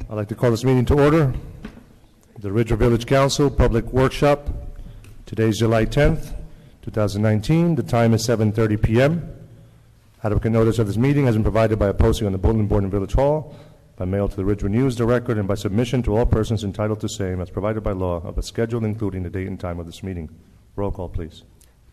I'd like to call this meeting to order. The Ridgewood Village Council Public Workshop. Today's July 10th, 2019. The time is 7:30 p.m. Adequate notice of this meeting has been provided by a posting on the bulletin board in Village Hall, by mail to the Ridgewood News, the Record, and by submission to all persons entitled to same as provided by law of a schedule including the date and time of this meeting. Roll call, please.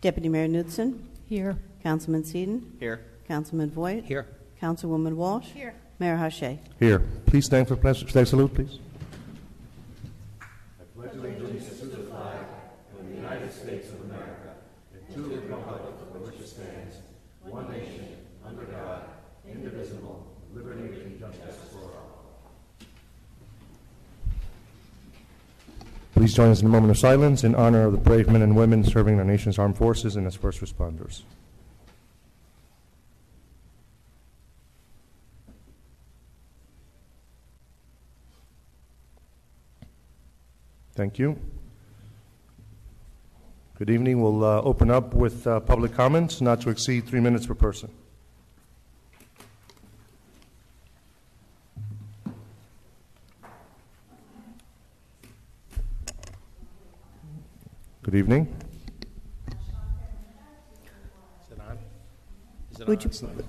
Deputy Mayor Knudsen. Here. Councilman Seaton. Here. Councilman Voigt. Here. Councilwoman Walsh. Here. Mayor Hache. Here. Please stand for flag salute, please. I pledge allegiance to the flag of the United States of America and to the republic for which it stands, one nation, under God, indivisible, with liberty and justice for all. Please join us in a moment of silence in honor of the brave men and women serving our nation's armed forces and as first responders. Thank you. Good evening. We'll open up with public comments, not to exceed 3 minutes per person. Good evening. Is it on? Is it Would on? you,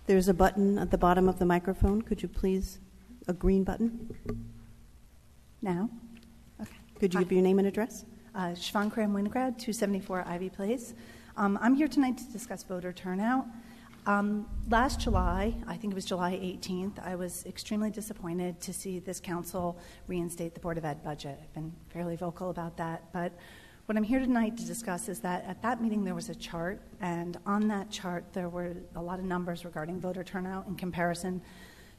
there's a button at the bottom of the microphone. Could you please, a green button? Now? Could you give your name and address? Siobhan Cram Winograd, 274 Ivy Place. I'm here tonight to discuss voter turnout. Last July, I think it was July 18th, I was extremely disappointed to see this council reinstate the Board of Ed budget. I've been fairly vocal about that, but what I'm here tonight to discuss is that at that meeting there was a chart, and on that chart there were a lot of numbers regarding voter turnout in comparison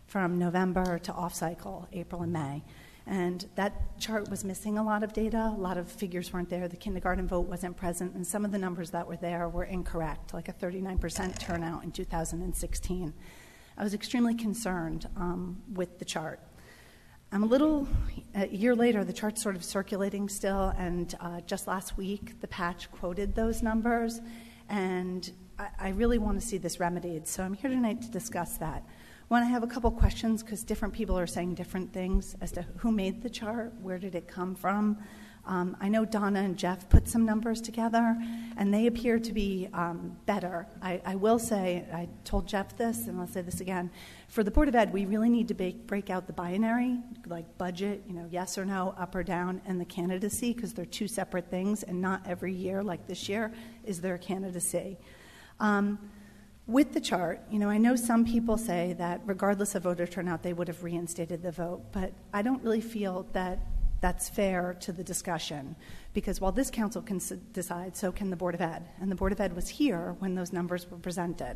from November to off-cycle, April and May. And that chart was missing a lot of data. A lot of figures weren't there. The kindergarten vote wasn't present, and some of the numbers that were there were incorrect, like a 39% turnout in 2016. I was extremely concerned with the chart. A year later, the chart's sort of circulating still, and just last week, the patch quoted those numbers, and I really want to see this remedied. So I'm here tonight to discuss that. I have a couple questions because different people are saying different things as to who made the chart, where did it come from. I know Donna and Jeff put some numbers together, and they appear to be better. I will say, I told Jeff this, and I'll say this again. For the Board of Ed, we really need to break out the binary, like budget, yes or no, up or down, and the candidacy, because they're two separate things, and not every year, like this year, is there a candidacy. With the chart, I know some people say that regardless of voter turnout, they would have reinstated the vote, but I don't really feel that that's fair to the discussion, because while this council can decide, so can the Board of Ed, and the Board of Ed was here when those numbers were presented.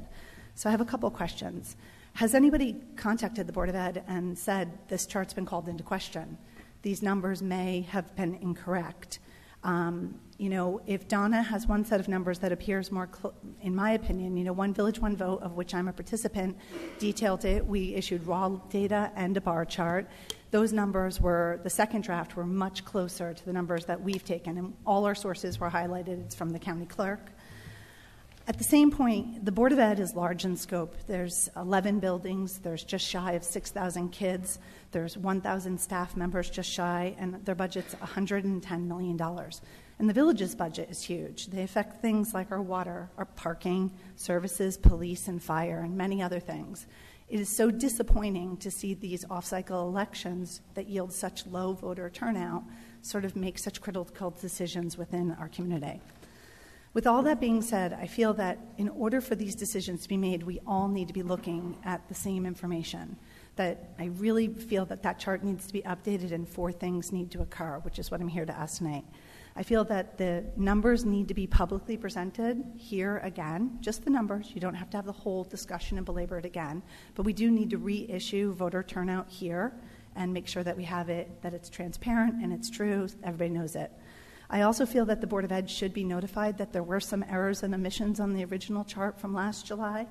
So I have a couple questions. Has anybody contacted the Board of Ed and said this chart's been called into question? These numbers may have been incorrect. If Donna has one set of numbers that appears more, in my opinion, One Village, One Vote, of which I'm a participant, detailed it. We issued raw data and a bar chart. Those numbers the second draft were much closer to the numbers that we've taken, and all our sources were highlighted. It's from the county clerk. At the same point, the Board of Ed is large in scope. There's 11 buildings. There's just shy of 6,000 kids. There's 1,000 staff members just shy, and their budget's $110 million. And the village's budget is huge. They affect things like our water, our parking, services, police, and fire, and many other things. It is so disappointing to see these off-cycle elections that yield such low voter turnout sort of make such critical decisions within our community. With all that being said, I feel that in order for these decisions to be made, we all need to be looking at the same information. That I really feel that chart needs to be updated and 4 things need to occur, which is what I'm here to ask tonight. I feel that the numbers need to be publicly presented here again, just the numbers. You don't have to have the whole discussion and belabor it again, but we do need to reissue voter turnout here and make sure that we have it, that it's transparent and it's true, everybody knows it. I also feel that the Board of Ed should be notified that there were some errors and omissions on the original chart from last July,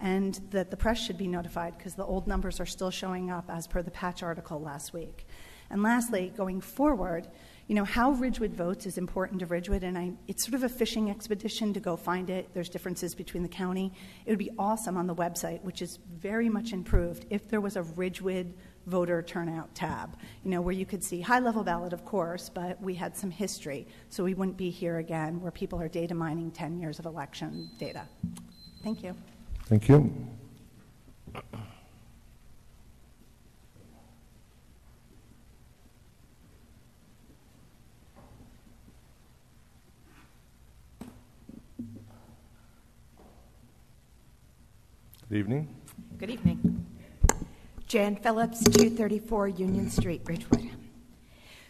and that the press should be notified because the old numbers are still showing up as per the patch article last week. And lastly, going forward, how Ridgewood votes is important to Ridgewood, and it's sort of a fishing expedition to go find it. There's differences between the county. It would be awesome on the website, which is very much improved, if there was a Ridgewood voter turnout tab, where you could see high-level ballot, of course, but we had some history, so we wouldn't be here again where people are data mining 10 years of election data. Thank you. Thank you. Good evening. Good evening. Jan Phillips, 234 Union Street, Ridgewood.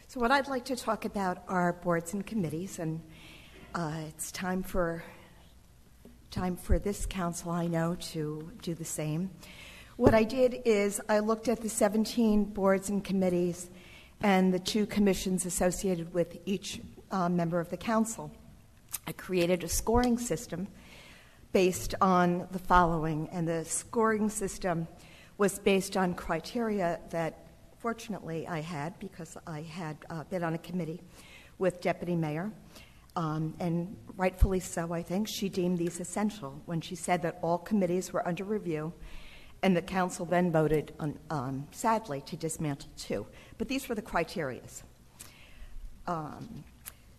So what I'd like to talk about are boards and committees, and it's time for this council, I know, to do the same. What I did is I looked at the 17 boards and committees and the 2 commissions associated with each member of the council. I created a scoring system based on the following, and the scoring system was based on criteria that fortunately I had, because I had been on a committee with Deputy Mayor, and rightfully so, I think. She deemed these essential when she said that all committees were under review, and the council then voted, sadly, to dismantle 2. But these were the criteria.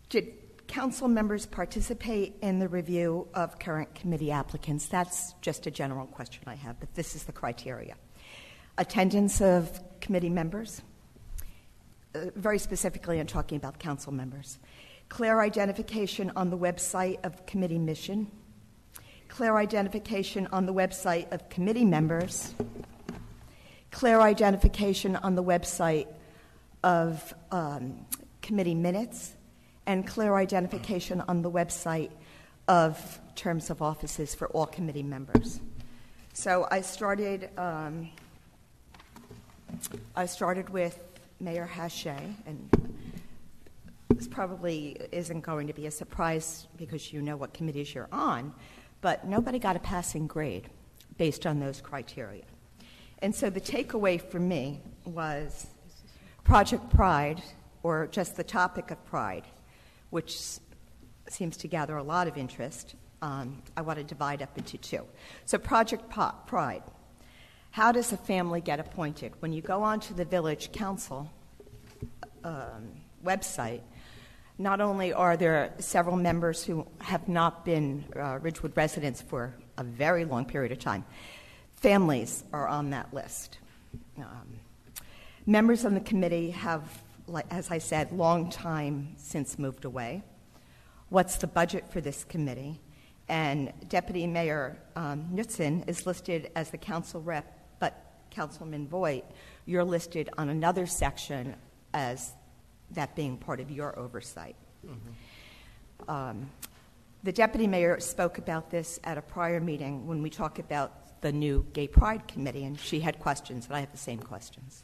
Did council members participate in the review of current committee applicants? That's just a general question I have, but this is the criteria. Attendance of committee members, very specifically I'm talking about council members. Clear identification on the website of committee mission. Clear identification on the website of committee members. Clear identification on the website of committee minutes. And clear identification on the website of terms of offices for all committee members. So I started with Mayor Haché, and this probably isn't going to be a surprise because you know what committees you're on, but nobody got a passing grade based on those criteria. And so the takeaway for me was Project Pride, or just the topic of pride, which seems to gather a lot of interest. I want to divide up into 2. So Project Pride. How does a family get appointed? When you go onto the Village Council website, not only are there several members who have not been Ridgewood residents for a very long period of time, families are on that list. Members on the committee have, as I said, long time since moved away. What's the budget for this committee? And Deputy Mayor Knutson is listed as the council rep, but Councilman Voigt, you're listed on another section as that being part of your oversight. Mm-hmm. The Deputy Mayor spoke about this at a prior meeting when we talked about the new Gay Pride Committee, and she had questions, and I have the same questions.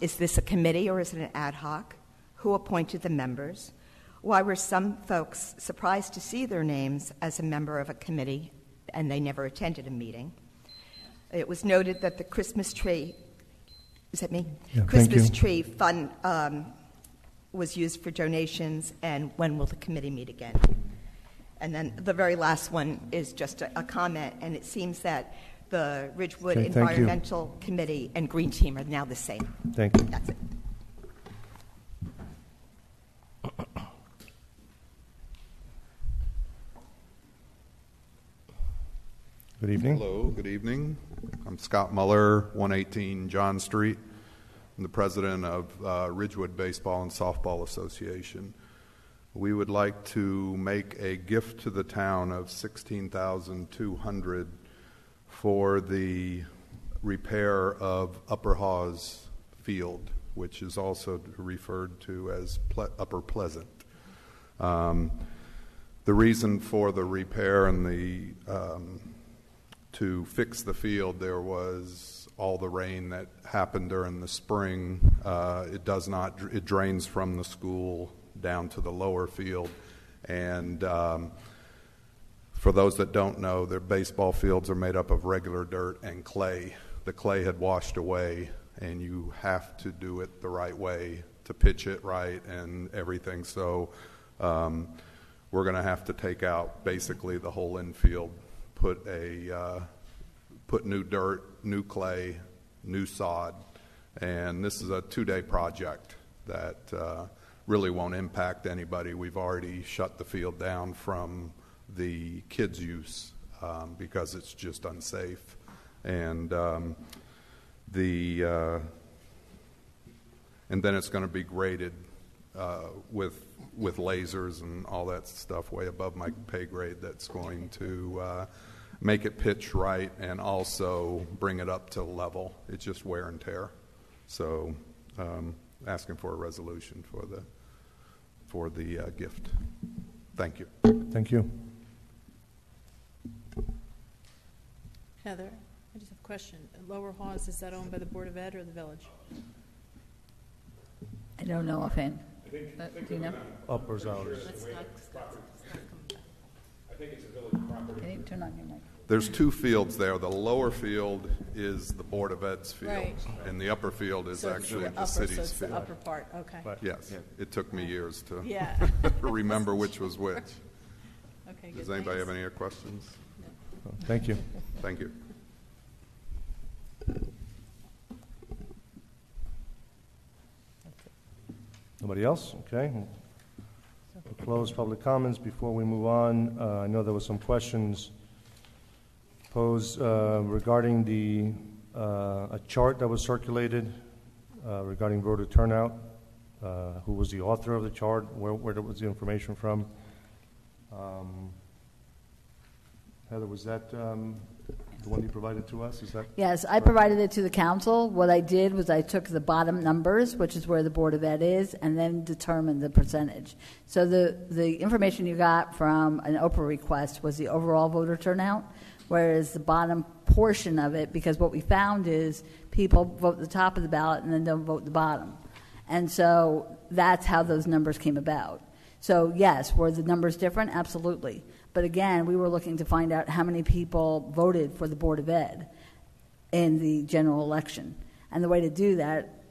Is this a committee or is it an ad hoc? Who appointed the members? Why were some folks surprised to see their names as a member of a committee and they never attended a meeting? It was noted that the Christmas tree, is that me? Yeah, Christmas tree fund was used for donations, and when will the committee meet again? And then the very last one is just a comment, and it seems that the Ridgewood Environmental Committee and Green Team are now the same. Thank you. That's it. Good evening. Hello, good evening. I'm Scott Muller, 118 John Street. I'm the president of Ridgewood Baseball and Softball Association. We would like to make a gift to the town of $16,200 for the repair of Upper Hawes Field, which is also referred to as Upper Pleasant. The reason for the repair and the to fix the field, there was all the rain that happened during the spring. It drains from the school down to the lower field, and for those that don't know, their baseball fields are made up of regular dirt and clay. The clay had washed away, and you have to do it the right way to pitch it right and everything. So we're going to have to take out basically the whole infield, put new dirt, new clay, new sod, And this is a 2-day project that really won't impact anybody. We've already shut the field down from the kids' use because it's just unsafe. And and then it's going to be graded with lasers and all that stuff way above my pay grade. That's going to make it pitch right and also bring it up to level. It's just wear and tear. So asking for a resolution for the gift. Thank you. Thank you. Heather, I just have a question. Lower Hawes, is that owned by the Board of Ed or the village? I don't know offhand. Do you know? Upper's ours. I think turn on your mic. There's 2 fields there. The lower field is the Board of Ed's field, Right. and the upper field is So it's actually the upper, city's so it's field. the upper part, okay. Yes, it took me years to Yeah. remember which was which. Okay, good. Does anybody have Thanks. any other questions? Thank you. Thank you. Nobody else? Okay. We'll close public comments before we move on. I know there were some questions posed regarding a chart that was circulated regarding voter turnout. Who was the author of the chart? Where was the information from? Heather, was that the one you provided to us? Is that? Yes, I provided it to the council. What I did was I took the bottom numbers, which is where the Board of Ed is, and then determined the percentage. So the information you got from an Oprah request was the overall voter turnout, whereas the bottom portion of it, because what we found is people vote the top of the ballot and then don't vote the bottom. And so that's how those numbers came about. So yes, were the numbers different? Absolutely. But again, we were looking to find out how many people voted for the Board of Ed in the general election. And the way to do that,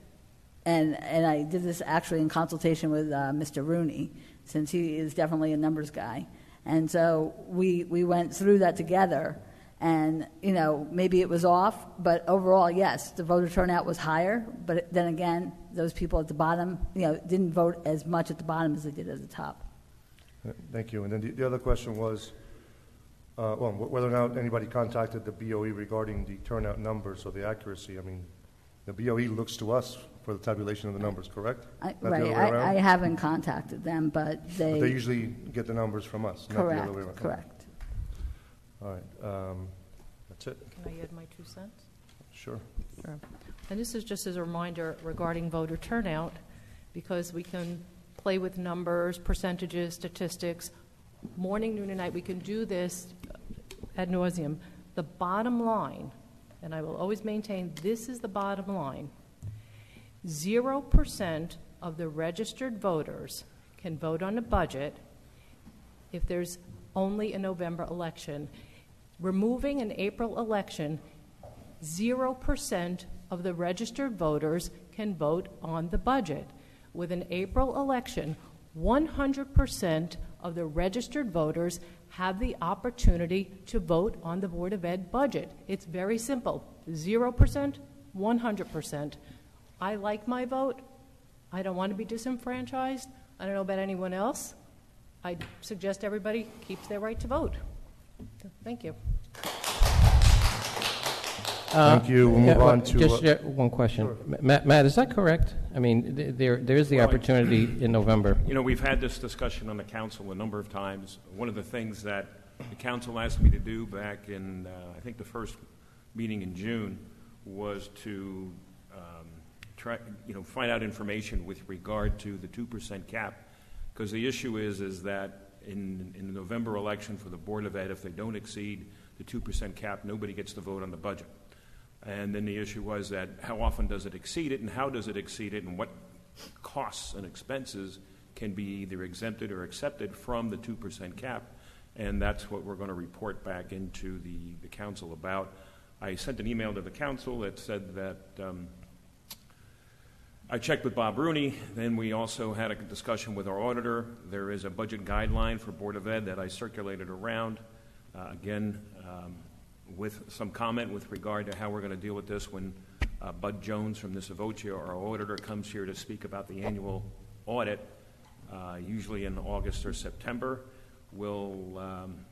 and I did this actually in consultation with Mr. Rooney, since he is definitely a numbers guy. And so we went through that together, and, you know, maybe it was off, but overall, yes, the voter turnout was higher, but then again, those people at the bottom, you know, didn't vote as much at the bottom as they did at the top. Thank you. And then the other question was, whether or not anybody contacted the BOE regarding the turnout numbers or the accuracy. I mean, the BOE looks to us for the tabulation of the numbers, correct? Not the other way around? I haven't contacted them, but they... But they usually get the numbers from us, not the other way around. Correct. All right. That's it. Can I add my 2 cents? Sure. Sure. And this is just as a reminder regarding voter turnout, because we can play with numbers, percentages, statistics, morning, noon, and night. We can do this ad nauseum. The bottom line, and I will always maintain this is the bottom line, 0% of the registered voters can vote on a budget if there's only a November election. Removing an April election, 0% of the registered voters can vote on the budget. With an April election, 100% of the registered voters have the opportunity to vote on the Board of Ed budget. It's very simple. 0%, 100%. I like my vote. I don't want to be disenfranchised. I don't know about anyone else. I suggest everybody keeps their right to vote. Thank you. Thank you. We'll move on to... Just one question. Sure. Matt, is that correct? I mean, there is the opportunity in November. You know, we've had this discussion on the council a number of times. One of the things that the council asked me to do back in, I think, the first meeting in June was to try, find out information with regard to the 2% cap, because the issue is that in the November election for the Board of Ed, if they don't exceed the 2% cap, nobody gets to vote on the budget. And then the issue was that how often does it exceed it, and how does it exceed it, and what costs and expenses can be either exempted or accepted from the 2% cap. And that's what we're going to report back into the council about. I sent an email to the council that said that I checked with Bob Rooney. Then we also had a discussion with our auditor. There is a budget guideline for Board of Ed that I circulated around. Again, with some comment with regard to how we're going to deal with this when Bud Jones from Nisavocia, our auditor, comes here to speak about the annual audit, usually in August or September. We'll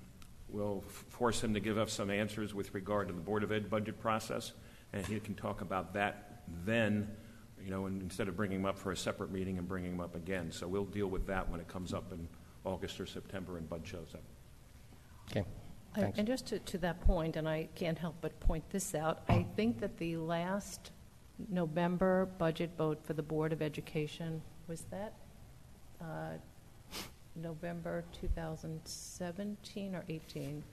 force him to give us some answers with regard to the Board of Ed budget process, and he can talk about that then, and instead of bringing him up for a separate meeting and bringing him up again. So we'll deal with that when it comes up in August or September and Bud shows up. Okay. Thanks. And just to that point, and I can't help but point this out, I think that the last November budget vote for the Board of Education, was that November 2017 or 18?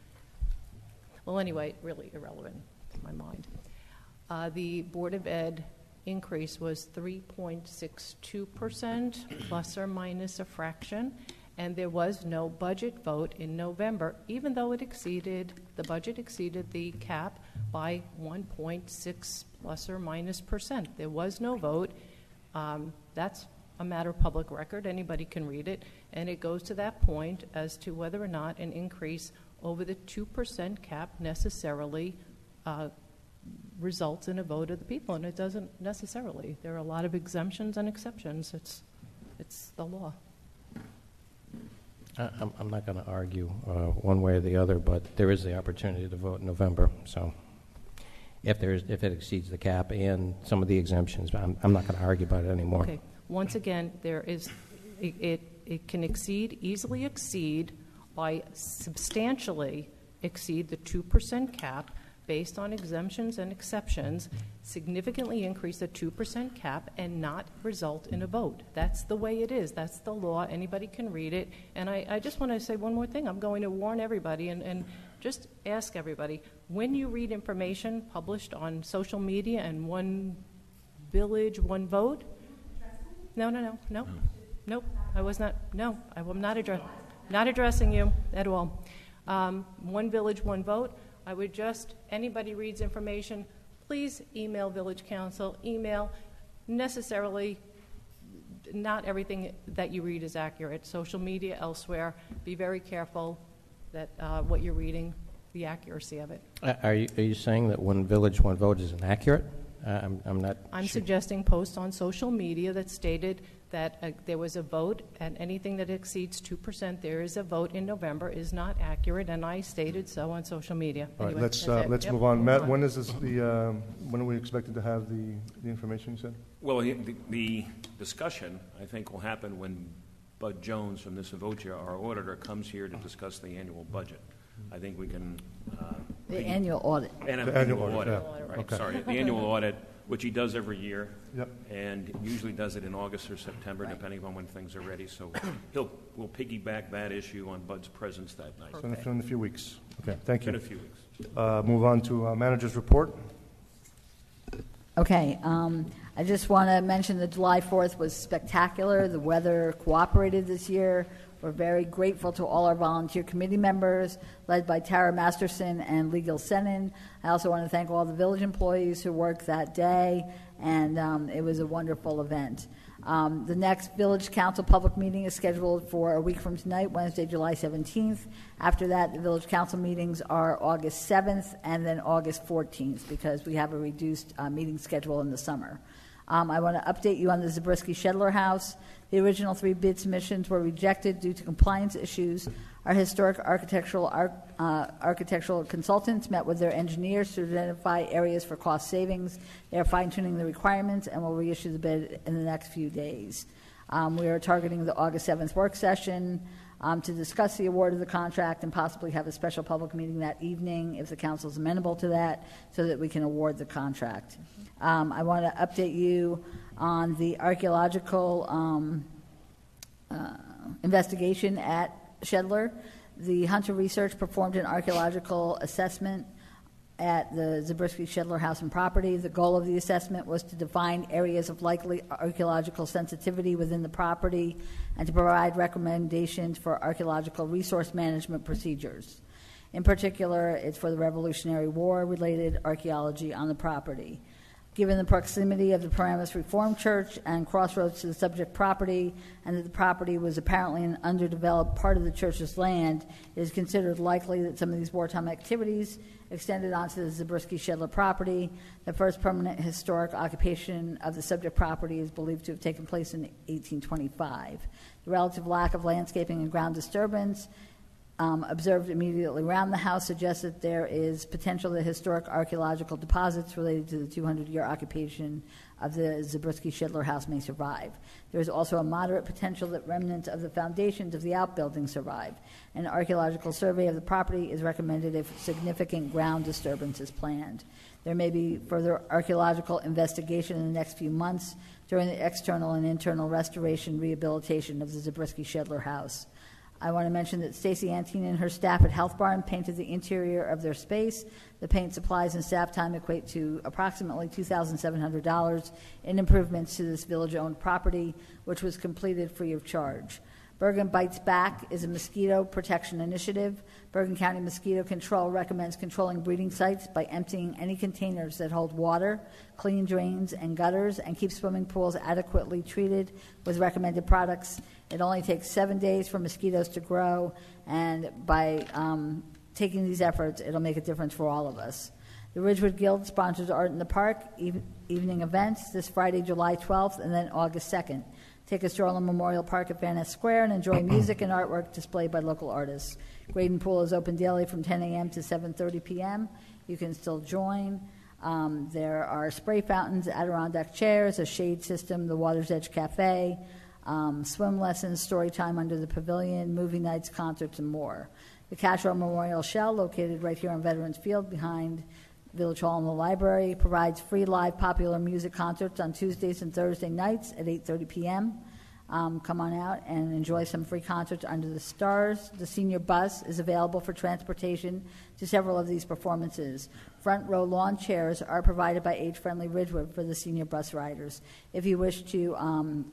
Well, anyway, really irrelevant to my mind. The Board of Ed increase was 3.62%, plus or minus a fraction. And there was no budget vote in November, even though the budget exceeded the cap by 1.6 plus or minus %. There was no vote. That's a matter of public record. Anybody can read it. And it goes to that point as to whether or not an increase over the 2% cap necessarily results in a vote of the people. And it doesn't necessarily. There are a lot of exemptions and exceptions. It's the law. I'm not going to argue one way or the other, but there is the opportunity to vote in November. So if it exceeds the cap and some of the exemptions, I'm not going to argue about it anymore. Okay. Once again, it can easily exceed by substantially exceed the 2% cap based on exemptions and exceptions, significantly increase the 2% cap and not result in a vote. That's the way it is. That's the law. Anybody can read it. And I just want to say one more thing. I'm going to warn everybody and just ask everybody, when you read information published on social media and One Village, One Vote, no, I was not, no, I will not addressing you at all. One Village, One Vote, I would just, anybody reads information, please email Village Council, necessarily, not everything that you read is accurate. Social media, elsewhere, be very careful that what you're reading, the accuracy of it. Are you saying that One Village, One Vote is inaccurate? I'm not. I'm sure. suggesting posts on social media that stated that there was a vote, and anything that exceeds 2%, there is a vote in November, is not accurate, and I stated so on social media. All right, Anyway, let's move on. Matt, when is this when are we expected to have the information you said? Well, the discussion, I think, will happen when Bud Jones from Nisavocia, our auditor, comes here to discuss the annual budget. I think we can... The annual audit. The annual audit, yeah. Right, Okay. sorry. The annual audit, which he does every year. Yep. And usually does it in August or September, depending on when things are ready. So we'll piggyback that issue on Bud's presence that night. So in a few weeks. Okay, thank you. In a few weeks. Move on to manager's report. Okay, I just want to mention that July 4th was spectacular. The weather cooperated this year. We're very grateful to all our volunteer committee members, led by Tara Masterson and Legal Senin. I also want to thank all the village employees who worked that day, and it was a wonderful event. The next Village Council public meeting is scheduled for a week from tonight, Wednesday, July 17th. After that, the Village Council meetings are August 7th and then August 14th, because we have a reduced meeting schedule in the summer. I want to update you on the Zabriskie-Shedler House. The original 3 bid submissions were rejected due to compliance issues. Our historic architectural consultants met with their engineers to identify areas for cost savings. They are fine-tuning the requirements and will reissue the bid in the next few days. We are targeting the August 7th work session to discuss the award of the contract and possibly have a special public meeting that evening if the council is amenable to that, so that we can award the contract. I want to update you on the archaeological investigation at Shedler. The Hunter Research performed an archaeological assessment at the Zabriskie-Shedler House and property. The goal of the assessment was to define areas of likely archaeological sensitivity within the property and to provide recommendations for archaeological resource management procedures. In particular, it's for the Revolutionary War-related archaeology on the property. Given the proximity of the Paramus Reformed Church and crossroads to the subject property, and that the property was apparently an underdeveloped part of the church's land, it is considered likely that some of these wartime activities extended onto the Zabriskie-Shedler property. The first permanent historic occupation of the subject property is believed to have taken place in 1825. The relative lack of landscaping and ground disturbance observed immediately around the house suggests that there is potential that historic archaeological deposits related to the 200-year occupation of the Zabriskie-Shedler house may survive. There is also a moderate potential that remnants of the foundations of the outbuildings survive. An archaeological survey of the property is recommended if significant ground disturbance is planned. There may be further archaeological investigation in the next few months during the external and internal restoration rehabilitation of the Zabriskie-Shedler house. I want to mention that Stacy Antine and her staff at Health Barn painted the interior of their space. The paint supplies and staff time equate to approximately $2,700 in improvements to this village-owned property, which was completed free of charge. Bergen Bites Back is a mosquito protection initiative. Bergen County Mosquito Control recommends controlling breeding sites by emptying any containers that hold water, clean drains and gutters, and keep swimming pools adequately treated with recommended products. It only takes 7 days for mosquitoes to grow, and by taking these efforts, it'll make a difference for all of us. The Ridgewood Guild sponsors Art in the Park evening events this Friday, July 12th, and then August 2nd. Take a stroll in Memorial Park at Van Ness Square and enjoy music and artwork displayed by local artists. Graydon Pool is open daily from 10 a.m. to 7:30 p.m. You can still join. There are spray fountains, Adirondack chairs, a shade system, the Water's Edge Cafe, swim lessons, story time under the pavilion, movie nights, concerts, and more. The Cashwell Memorial Shell, located right here on Veterans Field behind Village Hall and the library, provides free live popular music concerts on Tuesdays and Thursday nights at 8:30 p.m. Come on out and enjoy some free concerts under the stars. The senior bus is available for transportation to several of these performances. Front row lawn chairs are provided by Age-Friendly Ridgewood for the senior bus riders. If you wish to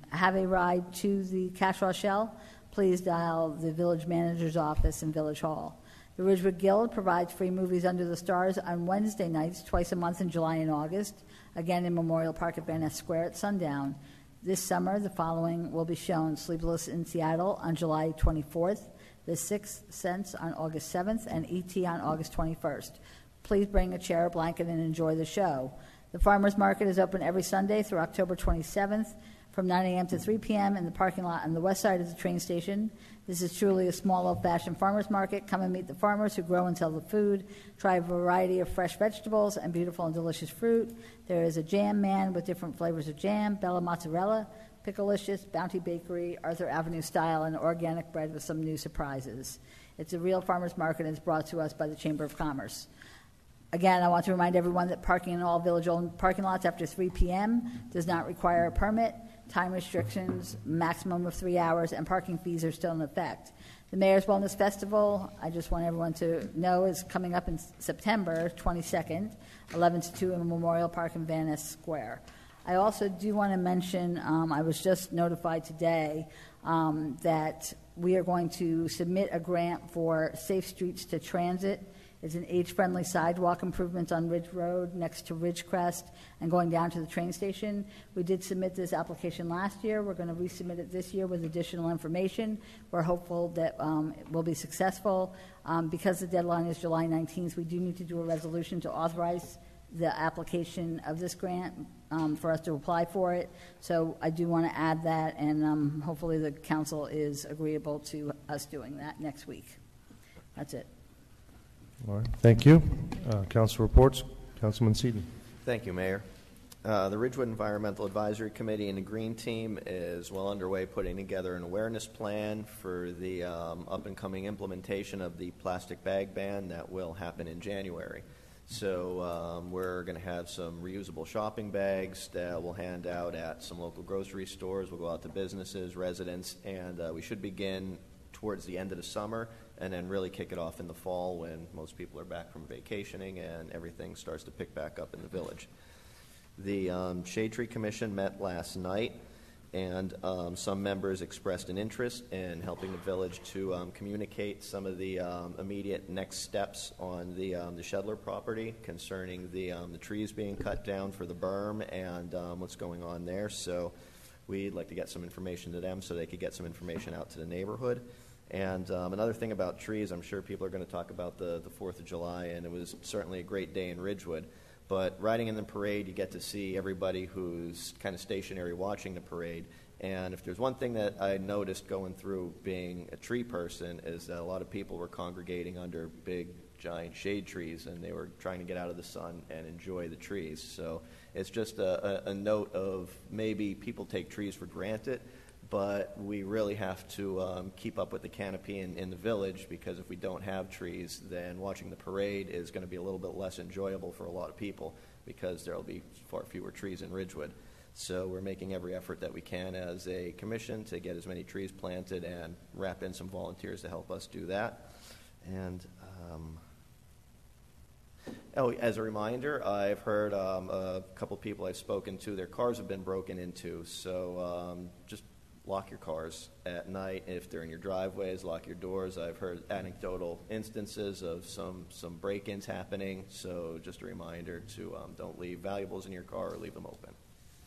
have a ride to the Cashwell Shell, please dial the village manager's office in Village Hall. The Ridgewood Guild provides free movies under the stars on Wednesday nights, twice a month in July and August, again in Memorial Park at Van Ness Square at sundown. This summer, the following will be shown: Sleepless in Seattle on July 24th, The Sixth Sense on August 7th, and E.T. on August 21st. Please bring a chair or blanket and enjoy the show. The Farmers Market is open every Sunday through October 27th from 9 a.m. to 3 p.m. in the parking lot on the west side of the train station. This is truly a small, old-fashioned farmers market. Come and meet the farmers who grow and sell the food. Try a variety of fresh vegetables and beautiful and delicious fruit. There is a jam man with different flavors of jam, Bella Mozzarella, Picklelicious, Bounty Bakery, Arthur Avenue style, and organic bread with some new surprises. It's a real farmers market, and it's brought to us by the Chamber of Commerce. Again, I want to remind everyone that parking in all village-owned parking lots after 3 p.m. does not require a permit. Time restrictions, maximum of 3 hours, and parking fees are still in effect. The Mayor's Wellness Festival, I just want everyone to know, is coming up in September 22nd, 11 to 2 in Memorial Park in Van Ness Square. I also do want to mention, I was just notified today that we are going to submit a grant for Safe Streets to Transit. It's an age-friendly sidewalk improvements on Ridge Road next to Ridgecrest and going down to the train station. We did submit this application last year. We're going to resubmit it this year with additional information. We're hopeful that it will be successful. Because the deadline is July 19th, we do need to do a resolution to authorize the application of this grant for us to apply for it. So I do want to add that, and hopefully the council is agreeable to us doing that next week. That's it. All right, thank you. Council reports. Councilman Seaton. Thank you, Mayor. The Ridgewood Environmental Advisory Committee and the Green Team is well underway putting together an awareness plan for the up-and-coming implementation of the plastic bag ban that will happen in January. So we're going to have some reusable shopping bags that we'll hand out at some local grocery stores. We'll go out to businesses, residents, and we should begin towards the end of the summer and then really kick it off in the fall when most people are back from vacationing and everything starts to pick back up in the village. The Shade Tree Commission met last night And some members expressed an interest in helping the village to communicate some of the immediate next steps on the Shedler property concerning the trees being cut down for the berm and what's going on there. So we'd like to get some information to them so they could get some information out to the neighborhood. And another thing about trees, I'm sure people are going to talk about the 4th of July, and it was certainly a great day in Ridgewood. But riding in the parade, you get to see everybody who's kind of stationary watching the parade. And if there's one thing that I noticed going through being a tree person is that a lot of people were congregating under big, giant shade trees, and they were trying to get out of the sun and enjoy the trees. So it's just a note of maybe people take trees for granted, but we really have to keep up with the canopy in the village, because if we don't have trees, then watching the parade is going to be a little bit less enjoyable for a lot of people, because there will be far fewer trees in Ridgewood. So we're making every effort that we can as a commission to get as many trees planted and wrap in some volunteers to help us do that. And as a reminder, I've heard a couple people I've spoken to, their cars have been broken into, so just lock your cars at night. If they're in your driveways, lock your doors. I've heard anecdotal instances of some break-ins happening, so just a reminder to don't leave valuables in your car or leave them open.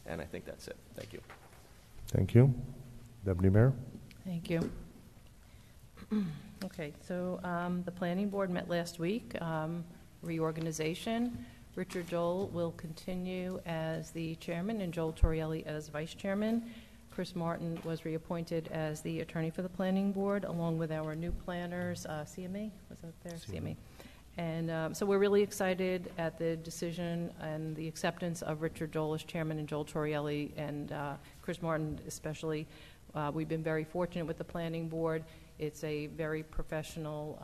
And I think that's it. Thank you. Thank you. Deputy Mayor? Thank you. Okay, so the planning board met last week, reorganization. Richard Joel will continue as the chairman and Joel Torrielli as vice chairman. Chris Martin was reappointed as the attorney for the planning board, along with our new planners, CME, was that there? CME. And so we're really excited at the decision and the acceptance of Richard Joel as chairman and Joel Torrielli and Chris Martin especially. We've been very fortunate with the planning board. It's a very professional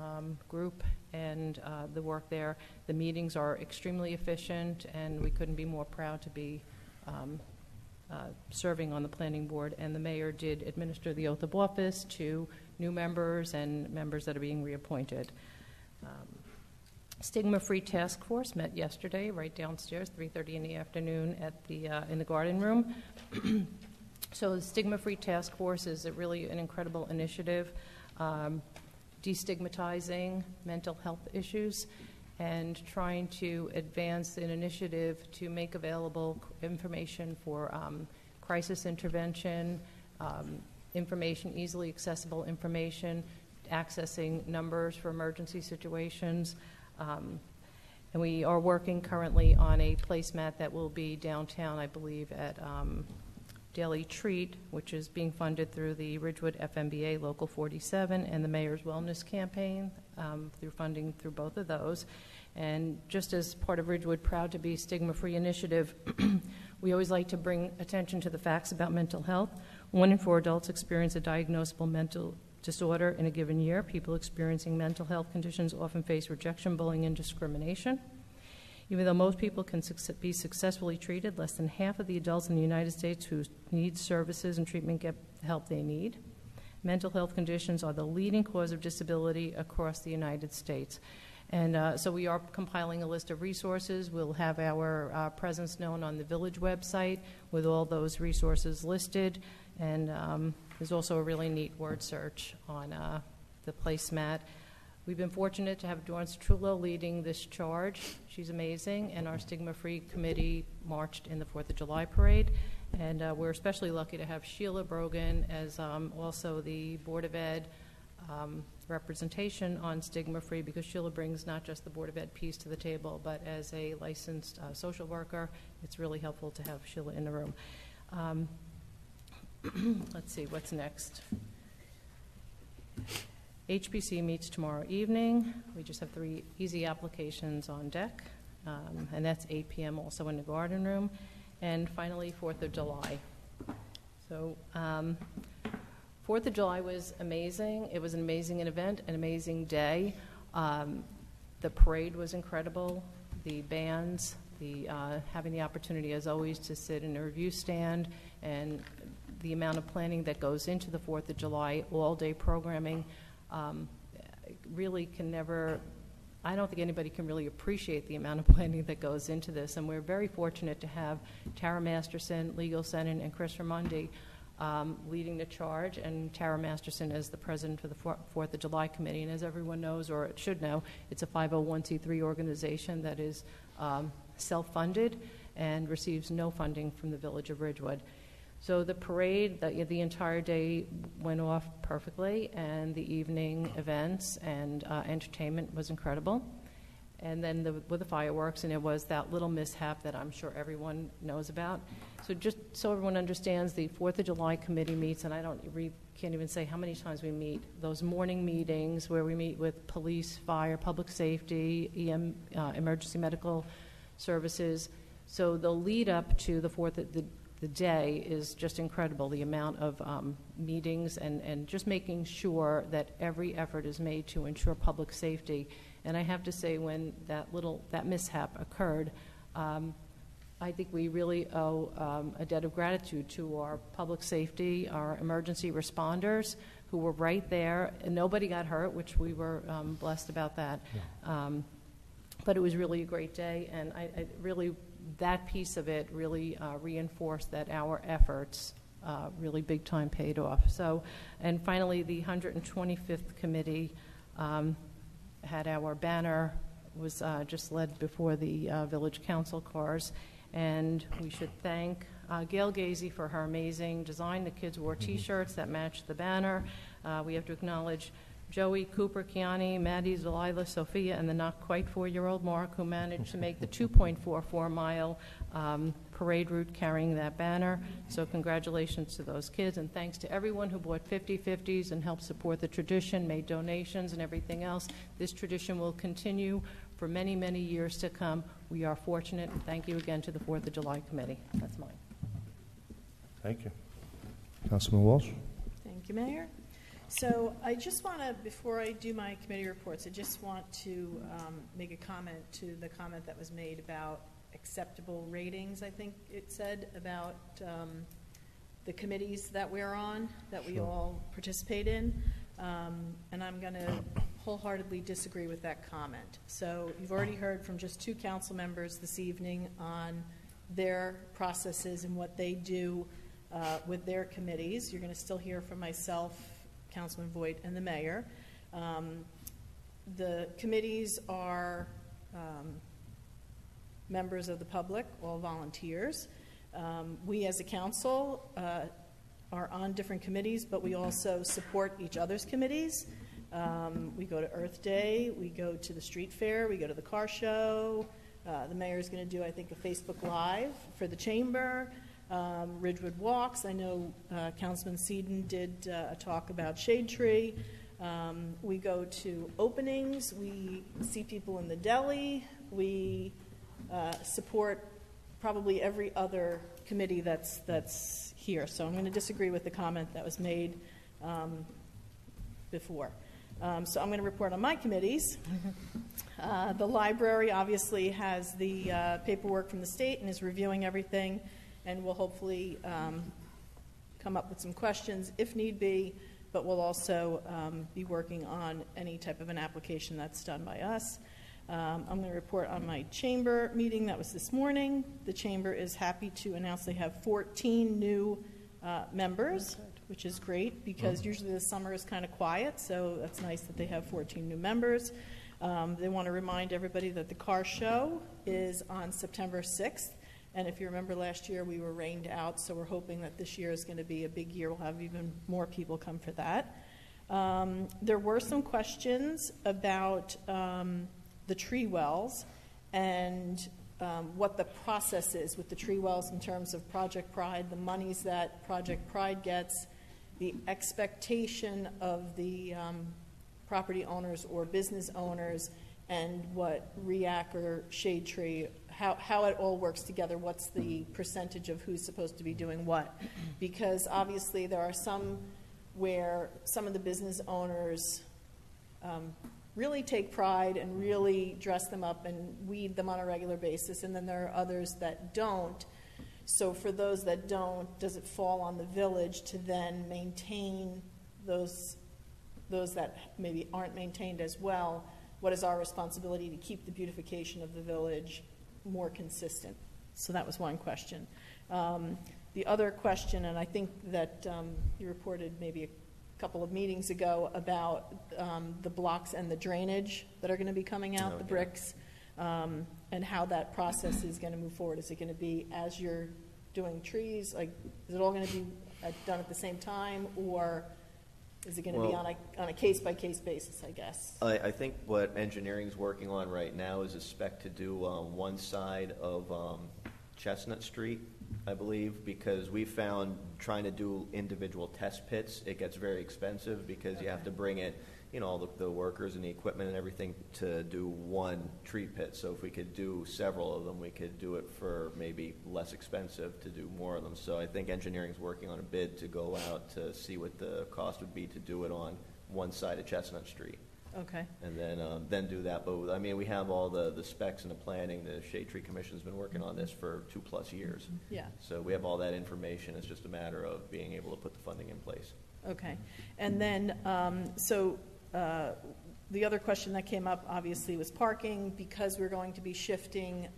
group, and the work there. The meetings are extremely efficient, and we couldn't be more proud to be serving on the planning board. And the mayor did administer the oath of office to new members and members that are being reappointed. Stigma-Free Task Force met yesterday, right downstairs, 3:30 in the afternoon at the in the garden room. So the Stigma-Free Task Force is really an incredible initiative, destigmatizing mental health issues and trying to advance an initiative to make available information for crisis intervention, information, easily accessible information, accessing numbers for emergency situations. And we are working currently on a placemat that will be downtown, I believe, at Daily Treat, which is being funded through the Ridgewood FMBA Local 47 and the Mayor's Wellness Campaign, through funding through both of those. And just as part of Ridgewood Proud to Be Stigma-Free Initiative, we always like to bring attention to the facts about mental health. 1 in 4 adults experience a diagnosable mental disorder in a given year. People experiencing mental health conditions often face rejection, bullying, and discrimination. Even though most people can be successfully treated, less than half of the adults in the United States who need services and treatment get the help they need. Mental health conditions are the leading cause of disability across the United States. And so we are compiling a list of resources. We'll have our presence known on the village website with all those resources listed. And there's also a really neat word search on the placemat. We've been fortunate to have Dorrance Trullo leading this charge. She's amazing, and our Stigma-Free Committee marched in the 4th of July parade. And we're especially lucky to have Sheila Brogan as also the Board of Ed representation on Stigma-Free, because Sheila brings not just the Board of Ed piece to the table, but as a licensed social worker, it's really helpful to have Sheila in the room. Let's see, what's next? HPC meets tomorrow evening. We just have 3 easy applications on deck, and that's 8 p.m. also in the garden room. And finally, 4th of July. So 4th of July was amazing. It was an amazing event, an amazing day. The parade was incredible. The bands, having the opportunity, as always, to sit in a review stand, and the amount of planning that goes into the 4th of July, all-day programming, really can never, I don't think anybody can really appreciate the amount of planning that goes into this. And we're very fortunate to have Tara Masterson, Legal Senate, and Chris Ramundi leading the charge, and Tara Masterson as the president for the 4th of July Committee. And as everyone knows, or it should know, it's a 501c3 organization that is self-funded and receives no funding from the Village of Ridgewood. So the parade, the entire day went off perfectly, and the evening events and entertainment was incredible. And then with the fireworks, and it was that little mishap that I'm sure everyone knows about. So just so everyone understands, the 4th of July Committee meets, and I can't even say how many times we meet, those morning meetings where we meet with police, fire, public safety, emergency medical services. So the lead up to the 4th, the day is just incredible, the amount of meetings and just making sure that every effort is made to ensure public safety. And I have to say, when that mishap occurred, I think we really owe a debt of gratitude to our public safety, our emergency responders who were right there, and nobody got hurt, which we were blessed about that. Yeah. But it was really a great day, and I really, that piece of it really reinforced that our efforts really big time paid off. So, and finally, the 125th Committee had our banner, was just led before the Village Council cars, and we should thank Gail Gazy for her amazing design. The kids wore T-shirts that matched the banner. We have to acknowledge Joey, Cooper, Kiani, Maddie, Delilah, Sophia, and the not quite 4-year-old Mark, who managed to make the 2.44-mile parade route carrying that banner. So congratulations to those kids, and thanks to everyone who bought 50/50s and helped support the tradition, made donations and everything else. This tradition will continue for many, many years to come. We are fortunate, and thank you again to the 4th of July Committee. That's mine. Thank you. Councilman Walsh? Thank you, Mayor. So I just want to, before I do my committee reports, I just want to make a comment to the comment that was made about acceptable ratings, I think it said, about the committees that we're on, that we all participate in. And I'm going to wholeheartedly disagree with that comment. So you've already heard from just 2 council members this evening on their processes and what they do with their committees. You're going to still hear from myself, Councilman Voigt, and the mayor. The committees are members of the public, all volunteers. We as a council are on different committees, but we also support each other's committees. We go to Earth Day, we go to the street fair, we go to the car show. The mayor's going to do, I think, a Facebook Live for the chamber. Ridgewood Walks. I know Councilman Seaton did a talk about Shade Tree. We go to openings. We see people in the deli. We support probably every other committee that's here. So I'm going to disagree with the comment that was made before. So I'm going to report on my committees. The library obviously has the paperwork from the state and is reviewing everything, and will hopefully come up with some questions if need be, but we'll also be working on any type of an application that's done by us. I'm going to report on my chamber meeting that was this morning. The chamber is happy to announce they have 14 new members, which is great because usually the summer is kind of quiet, so that's nice that they have 14 new members. They want to remind everybody that the car show is on September 6th. And if you remember last year, we were rained out, so we're hoping that this year is going to be a big year. We'll have even more people come for that. There were some questions about the tree wells and what the process is with the tree wells in terms of Project Pride, the monies that Project Pride gets, the expectation of the property owners or business owners, and what REAC or Shade Tree, how it all works together, what's the percentage of who's supposed to be doing what. Because obviously there are some where some of the business owners really take pride and really dress them up and weed them on a regular basis, and then there are others that don't. So for those that don't, does it fall on the village to then maintain those that maybe aren't maintained as well? What is our responsibility to keep the beautification of the village more consistent? So that was one question. The other question, and I think that you reported maybe a couple of meetings ago about the blocks and the drainage that are going to be coming out, the bricks, and how that process is going to move forward. Is it going to be as you're doing trees? Like, is it all going to be done at the same time, or is it going to be on a case-by-case basis, I guess? I think what engineering's working on right now is a spec to do one side of Chestnut Street, I believe, because we found trying to do individual test pits, it gets very expensive because you have to bring it, all the workers and the equipment and everything to do one tree pit. So if we could do several of them, we could do it for maybe less expensive to do more of them. So I think engineering's working on a bid to go out to see what the cost would be to do it on one side of Chestnut Street. Okay. And then do that. But I mean, we have all the specs and the planning. The Shade Tree Commission's been working on this for 2+ years. Yeah. So we have all that information. It's just a matter of being able to put the funding in place. Okay. And then, the other question that came up, obviously, was parking. Because we're going to be shifting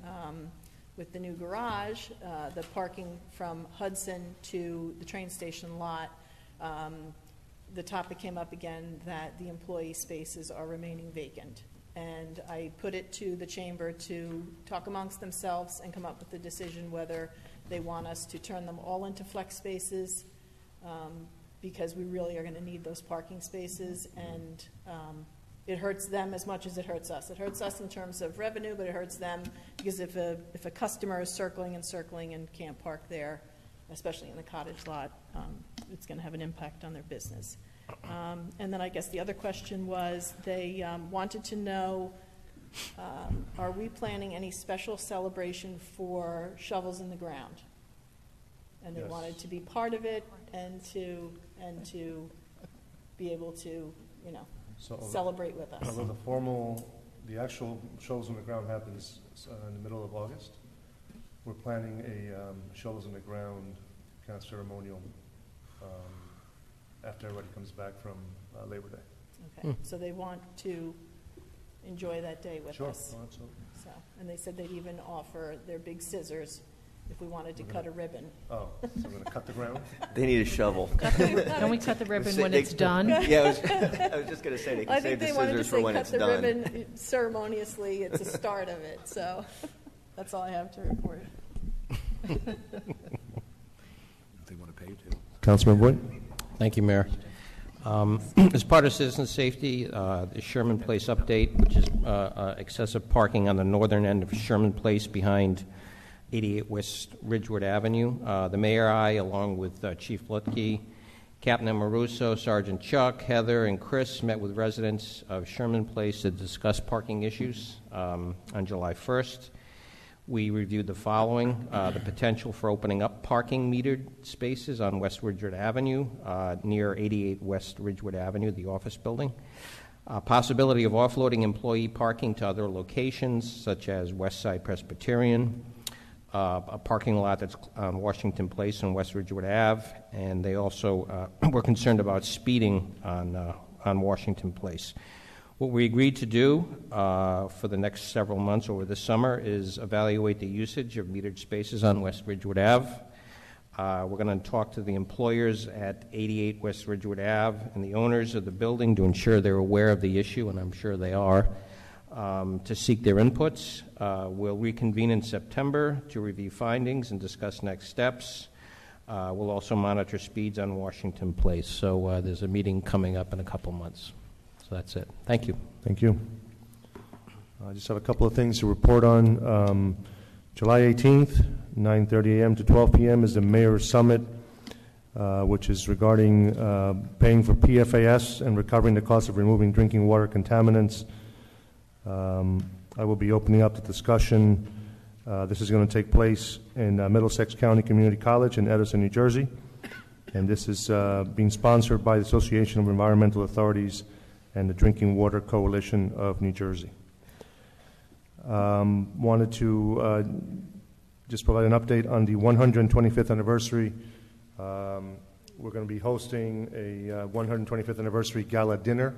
with the new garage, the parking from Hudson to the train station lot, the topic came up again that the employee spaces are remaining vacant. And I put it to the chamber to talk amongst themselves and come up with a decision whether they want us to turn them all into flex spaces, because we really are going to need those parking spaces, and it hurts them as much as it hurts us. It hurts us in terms of revenue, but it hurts them because if a customer is circling and can't park there, especially in the cottage lot, it's going to have an impact on their business. And then I guess the other question was they wanted to know, are we planning any special celebration for shovels in the ground? And they wanted to be part of it and to be able to, celebrate with us. Although the actual shovels in the ground happens in the middle of August, we're planning a shovels in the ground kind of ceremonial after everybody comes back from Labor Day. Okay, so they want to enjoy that day with us. Sure, absolutely. So, and they said they'd even offer their big scissors if we wanted to cut a ribbon. Oh, so we're going to cut the ground? They need a shovel. Don't we cut the ribbon when it's done? Yeah, I was just going to say they can save the scissors for when it's done. I think they wanted to say cut the ribbon ceremoniously. It's the start of it. So that's all I have to report. They want to pay you to. Councilman Boyd? Thank you, Mayor. As part of citizen safety, the Sherman Place update, which is excessive parking on the northern end of Sherman Place behind 88 West Ridgewood Avenue. The mayor, I, along with Chief Lutke, Captain Amoruso, Sergeant Chuck, Heather, and Chris met with residents of Sherman Place to discuss parking issues on July 1st. We reviewed the following: the potential for opening up parking metered spaces on West Ridgewood Avenue near 88 West Ridgewood Avenue, the office building. Possibility of offloading employee parking to other locations, such as West Side Presbyterian, a parking lot that's on Washington Place and West Ridgewood Ave, and they also were concerned about speeding on Washington Place. What we agreed to do for the next several months over the summer is evaluate the usage of metered spaces on West Ridgewood Ave. We're going to talk to the employers at 88 West Ridgewood Ave and the owners of the building to ensure they're aware of the issue, and I'm sure they are, to seek their inputs. We'll reconvene in September to review findings and discuss next steps. We'll also monitor speeds on Washington Place. So there's a meeting coming up in a couple months. So that's it. Thank you. Thank you. I just have a couple of things to report on. July 18th, 9:30 a.m. to 12 p.m. is the Mayor's Summit, which is regarding paying for PFAS and recovering the cost of removing drinking water contaminants. I will be opening up the discussion. This is going to take place in Middlesex County Community College in Edison, New Jersey. And this is being sponsored by the Association of Environmental Authorities and the Drinking Water Coalition of New Jersey. Wanted to just provide an update on the 125th anniversary. We're going to be hosting a 125th anniversary gala dinner.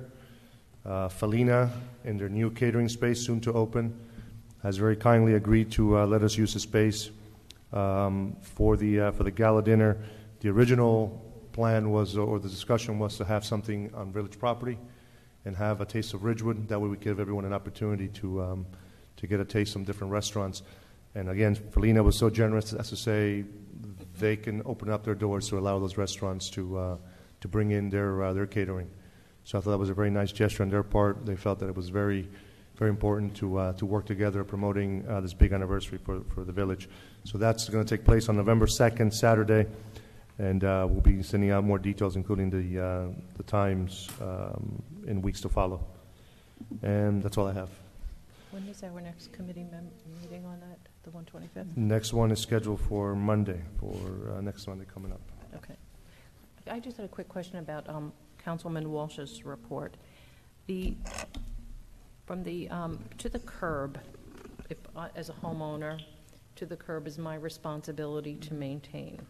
Felina, in their new catering space, soon to open, has very kindly agreed to let us use the space For the gala dinner, the original plan was, or the discussion was, to have something on village property and have a taste of Ridgewood. That way we give everyone an opportunity to get a taste from different restaurants. And again, Felina was so generous as to say they can open up their doors to allow those restaurants to bring in their catering. So I thought that was a very nice gesture on their part. They felt that it was very, very important to work together promoting this big anniversary for the village. So that's going to take place on November 2nd, Saturday, and we'll be sending out more details, including the times in weeks to follow. And that's all I have. When is our next committee meeting on that, the 125th? Next one is scheduled for Monday, next Monday coming up. Okay. I just had a quick question about Councilman Walsh's report. From the to the curb, if as a homeowner, to the curb is my responsibility to maintain.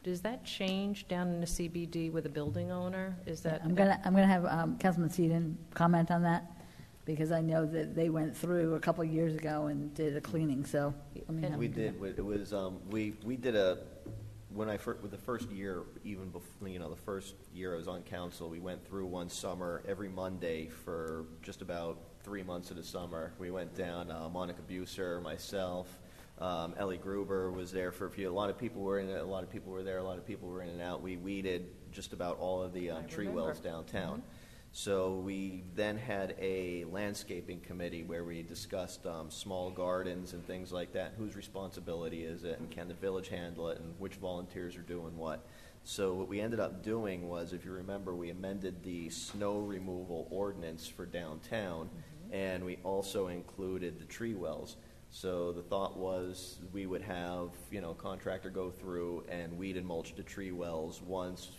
Does that change down in the CBD with a building owner? Is that I'm gonna have Councilman Seaton comment on that, because I know that they went through a couple of years ago and did a cleaning. So we did. It was we did a with the first year, even before the first year I was on council, we went through one summer every Monday for just about 3 months of the summer. We went down. Monica Buser, myself, Ellie Gruber was there for a few. A lot of people were in it. A lot of people were there. A lot of people were in and out. We weeded just about all of the tree wells downtown. Mm-hmm. So we then had a landscaping committee where we discussed small gardens and things like that. Whose responsibility is it, and can the village handle it, and which volunteers are doing what? So what we ended up doing was, if you remember, we amended the snow removal ordinance for downtown, mm-hmm. and we also included the tree wells. So the thought was we would have, a contractor go through and weed and mulch the tree wells once,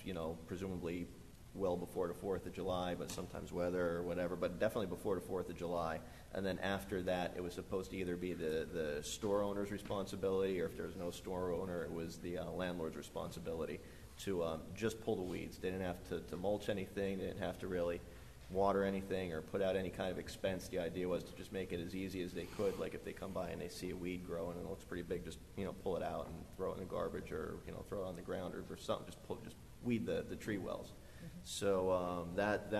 presumably well before the 4th of July, but sometimes weather or whatever, but definitely before the 4th of July. And then after that, it was supposed to either be the store owner's responsibility, or if there was no store owner, it was the landlord's responsibility to just pull the weeds. They didn't have to mulch anything. They didn't have to really water anything or put out any kind of expense. The idea was to just make it as easy as they could. Like if they come by and they see a weed growing and it looks pretty big, just pull it out and throw it in the garbage, or throw it on the ground or something. Just weed the tree wells. So that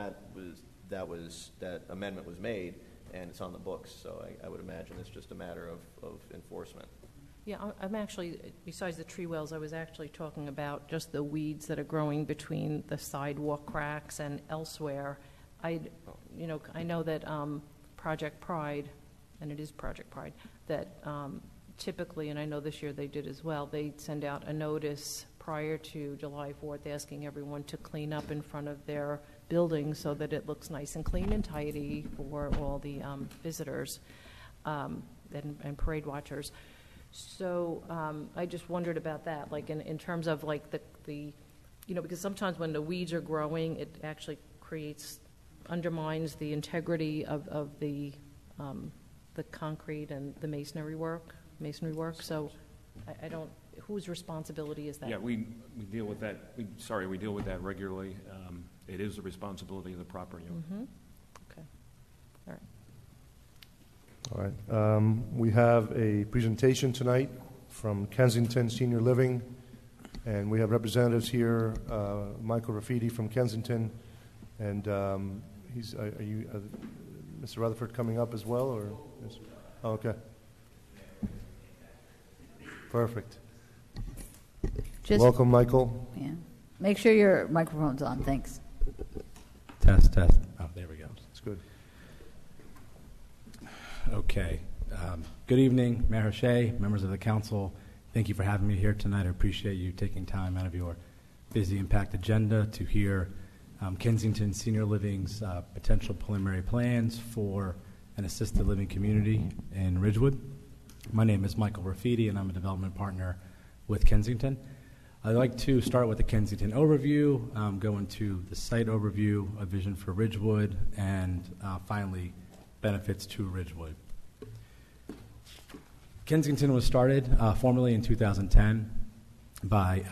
amendment was made, and it's on the books. So I would imagine it's just a matter of enforcement. Yeah, I'm actually, besides the tree wells, I was actually talking about just the weeds that are growing between the sidewalk cracks and elsewhere. I know that Project Pride, and it is Project Pride, that typically, and I know this year they did as well, they send out a notice prior to July 4th asking everyone to clean up in front of their building so that it looks nice and clean and tidy for all the visitors and parade watchers. So I just wondered about that, like in terms of like the because sometimes when the weeds are growing, it actually undermines the integrity of the concrete and the masonry work. So I don't. Whose responsibility is that? Yeah, we deal with that. We deal with that regularly. It is the responsibility of the property owner. Mm-hmm. Okay. All right. All right. We have a presentation tonight from Kensington Senior Living, and we have representatives here. Michael Raffiti from Kensington, and are you, Mr. Rutherford, coming up as well, or? Oh, okay. Perfect. Welcome, Michael. Yeah. Make sure your microphone's on. Thanks. Test. Oh, there we go. That's good. Okay. Good evening, Mayor O'Shea, members of the council. Thank you for having me here tonight. I appreciate you taking time out of your busy and packed agenda to hear Kensington Senior Living's potential preliminary plans for an assisted living community in Ridgewood. My name is Michael Raffiti, and I'm a development partner with Kensington. I'd like to start with the Kensington overview, go into the site overview, a vision for Ridgewood, and finally, benefits to Ridgewood. Kensington was started formally in 2010 by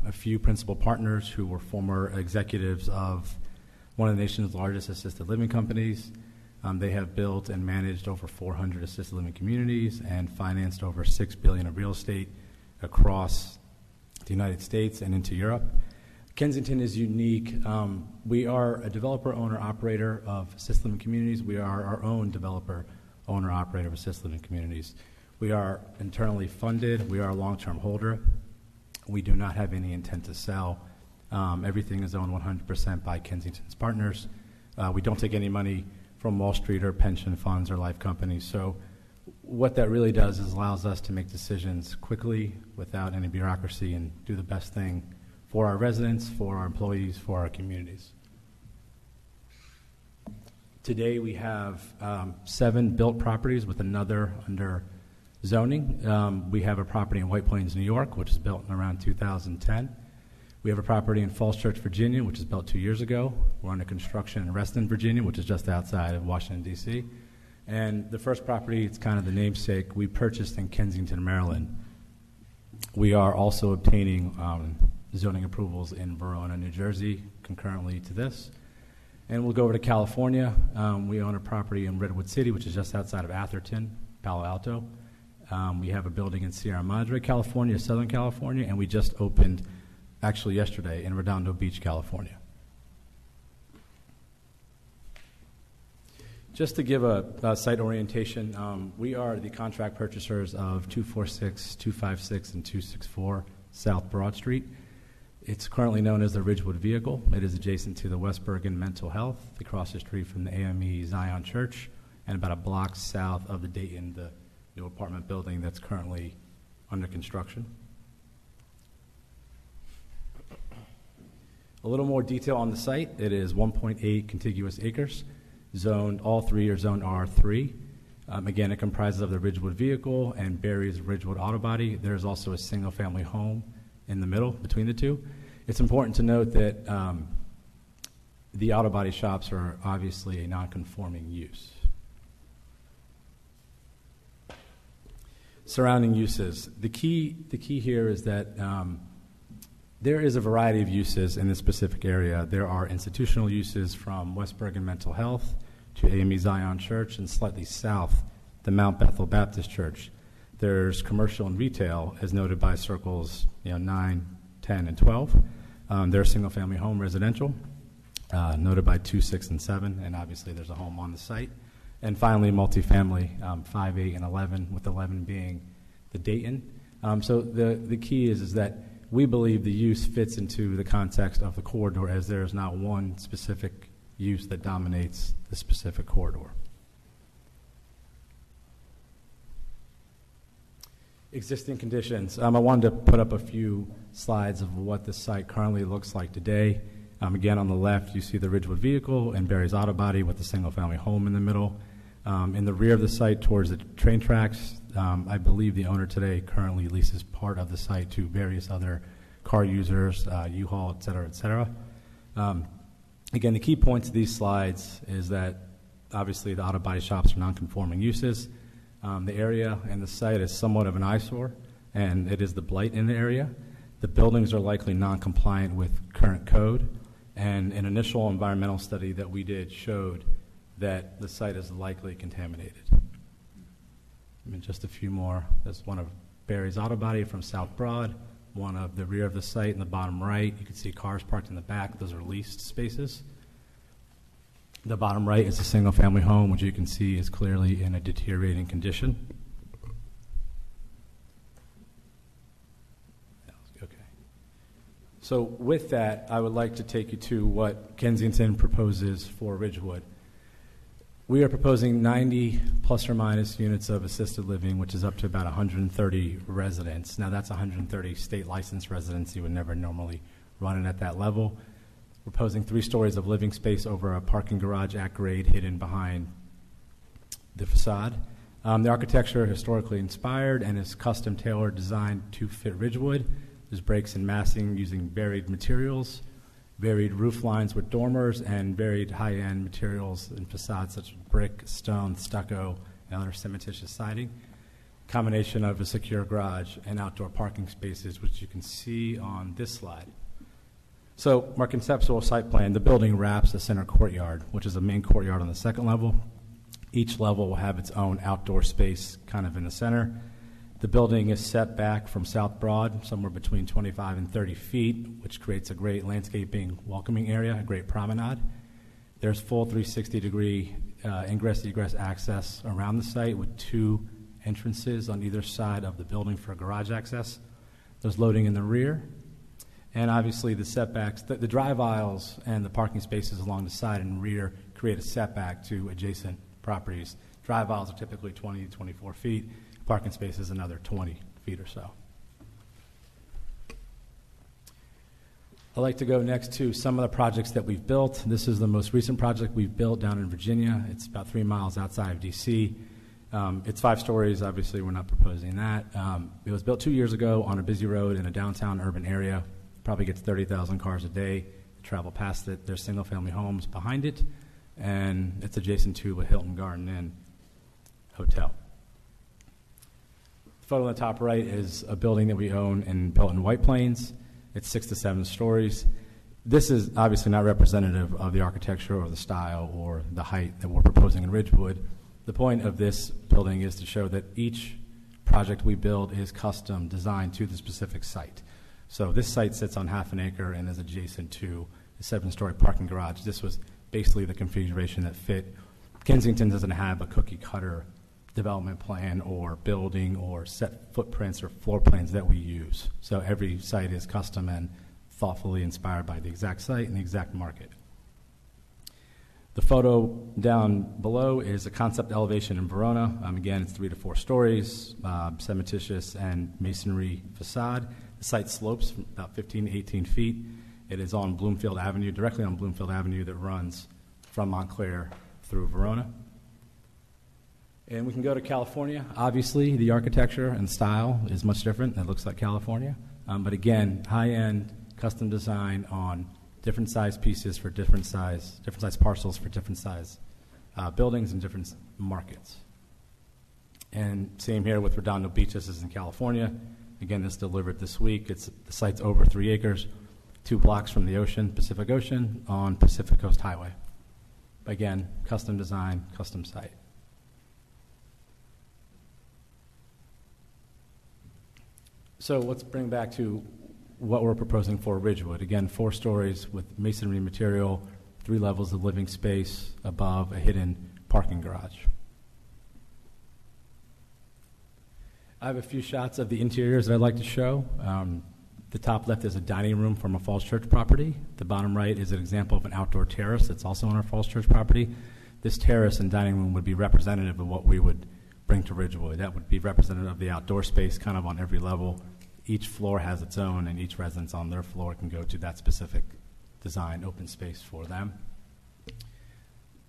a few principal partners who were former executives of one of the nation's largest assisted living companies. They have built and managed over 400 assisted living communities and financed over $6 billion of real estate across the United States and into Europe. Kensington is unique. We are a developer, owner, operator of assisted living communities. We are our own developer, owner, operator of assisted living communities. We are internally funded. We are a long-term holder. We do not have any intent to sell. Everything is owned 100% by Kensington's partners. We don't take any money from Wall Street or pension funds or life companies. So what that really does is allows us to make decisions quickly without any bureaucracy and do the best thing for our residents, for our employees, for our communities. Today we have 7 built properties with another under zoning. We have a property in White Plains, New York, which was built in around 2010. We have a property in Falls Church, Virginia, which was built 2 years ago. We're under construction in Reston, Virginia, which is just outside of Washington, D.C. And the first property, it's kind of the namesake, we purchased in Kensington, Maryland. We are also obtaining zoning approvals in Verona, New Jersey, concurrently to this. And we'll go over to California. We own a property in Redwood City, which is just outside of Atherton, Palo Alto. We have a building in Sierra Madre, California, Southern California, and we just opened, actually yesterday, in Redondo Beach, California. Just to give a site orientation, we are the contract purchasers of 246, 256, and 264 South Broad Street. It's currently known as the Ridgewood vehicle. It is adjacent to the West Bergen Mental Health, across the street from the AME Zion Church, and about a block south of the Dayton, the new apartment building that's currently under construction. A little more detail on the site. It is 1.8 contiguous acres. Zoned, all 3 are zoned R3. Again, it comprises of the Ridgewood vehicle and Barry's Ridgewood auto body. There's also a single-family home in the middle between the two. It's important to note that the auto body shops are obviously a non-conforming use. Surrounding uses. The key here is that there is a variety of uses in this specific area. There are institutional uses from West Bergen Mental Health to AME Zion Church, and slightly south, the Mount Bethel Baptist Church. There's commercial and retail, as noted by circles 9, 10, and 12. There's single-family home residential, noted by 2, 6, and 7, and obviously there's a home on the site. And finally, multifamily, 5, 8, and 11, with 11 being the Dayton. So the key is that we believe the use fits into the context of the corridor, as there is not one specific use that dominates the specific corridor. Existing conditions. I wanted to put up a few slides of what the site currently looks like today. Again, on the left, you see the Ridgewood vehicle and Barry's auto body with the single-family home in the middle. In the rear of the site towards the train tracks, I believe the owner today currently leases part of the site to various other car users, U-Haul, et cetera, et cetera. Again, the key points of these slides is that obviously the auto body shops are non-conforming uses. The area and the site is somewhat of an eyesore, and it is the blight in the area. The buildings are likely non-compliant with current code, and an initial environmental study that we did showed that the site is likely contaminated. Just a few more. There's one of Barry's auto body from South Broad, one of the rear of the site in the bottom right. You can see cars parked in the back. Those are leased spaces. The bottom right is a single-family home, which you can see is clearly in a deteriorating condition. Okay. So with that, I would like to take you to what Kensington proposes for Ridgewood. We are proposing 90 plus or minus units of assisted living, which is up to about 130 residents. Now, that's 130 state licensed residents. You would never normally run it at that level. We're proposing 3 stories of living space over a parking garage at grade hidden behind the facade. The architecture historically inspired and is custom tailored designed to fit Ridgewood. There's breaks and massing using varied materials, varied roof lines with dormers, and varied high-end materials in facades such as brick, stone, stucco, and other cementitious siding. Combination of a secure garage and outdoor parking spaces, which you can see on this slide. So our conceptual site plan, the building wraps the center courtyard, which is a main courtyard on the second level. Each level will have its own outdoor space kind of in the center. The building is set back from South Broad, somewhere between 25 and 30 feet, which creates a great landscaping, welcoming area, a great promenade. There's full 360-degree ingress-egress access around the site with 2 entrances on either side of the building for garage access. There's loading in the rear. And obviously the setbacks, the drive aisles and the parking spaces along the side and rear create a setback to adjacent properties. Drive aisles are typically 20 to 24 feet. Parking spaces another 20 feet or so. I'd like to go next to some of the projects that we've built. This is the most recent project we've built down in Virginia. It's about 3 miles outside of D.C. It's 5 stories. Obviously, we're not proposing that. It was built 2 years ago on a busy road in a downtown urban area. Probably gets 30,000 cars a day that travel past it. There's single-family homes behind it, and it's adjacent to a Hilton Garden Inn hotel. The photo on the top right is a building that we own and built in White Plains. It's 6 to 7 stories. This is obviously not representative of the architecture or the style or the height that we're proposing in Ridgewood. The point of this building is to show that each project we build is custom designed to the specific site. So this site sits on half an acre and is adjacent to a 7-story parking garage. This was basically the configuration that fit. Kensington doesn't have a cookie cutter development plan or building or set footprints or floor plans that we use. So every site is custom and thoughtfully inspired by the exact site and the exact market. The photo down below is a concept elevation in Verona. Again, it's 3 to 4 stories, cementitious and masonry facade. The site slopes from about 15 to 18 feet. It is on Bloomfield Avenue, directly on Bloomfield Avenue that runs from Montclair through Verona. And we can go to California. Obviously, the architecture and style is much different. It looks like California. But again, high-end custom design on different size pieces for different size parcels for different size buildings and different markets. And same here with Redondo Beach. This is in California. Again, this delivered this week. The site's over 3 acres, 2 blocks from the ocean, Pacific Ocean, on Pacific Coast Highway. Again, custom design, custom site. So let's bring back to what we're proposing for Ridgewood. Again, 4 stories with masonry material, 3 levels of living space above a hidden parking garage. I have a few shots of the interiors that I'd like to show. The top left is a dining room from a Falls Church property. The bottom right is an example of an outdoor terrace that's also on our Falls Church property. This terrace and dining room would be representative of what we would bring to Ridgewood. That would be representative of the outdoor space kind of on every level. Each floor has its own, and each residence on their floor can go to that specific design open space for them.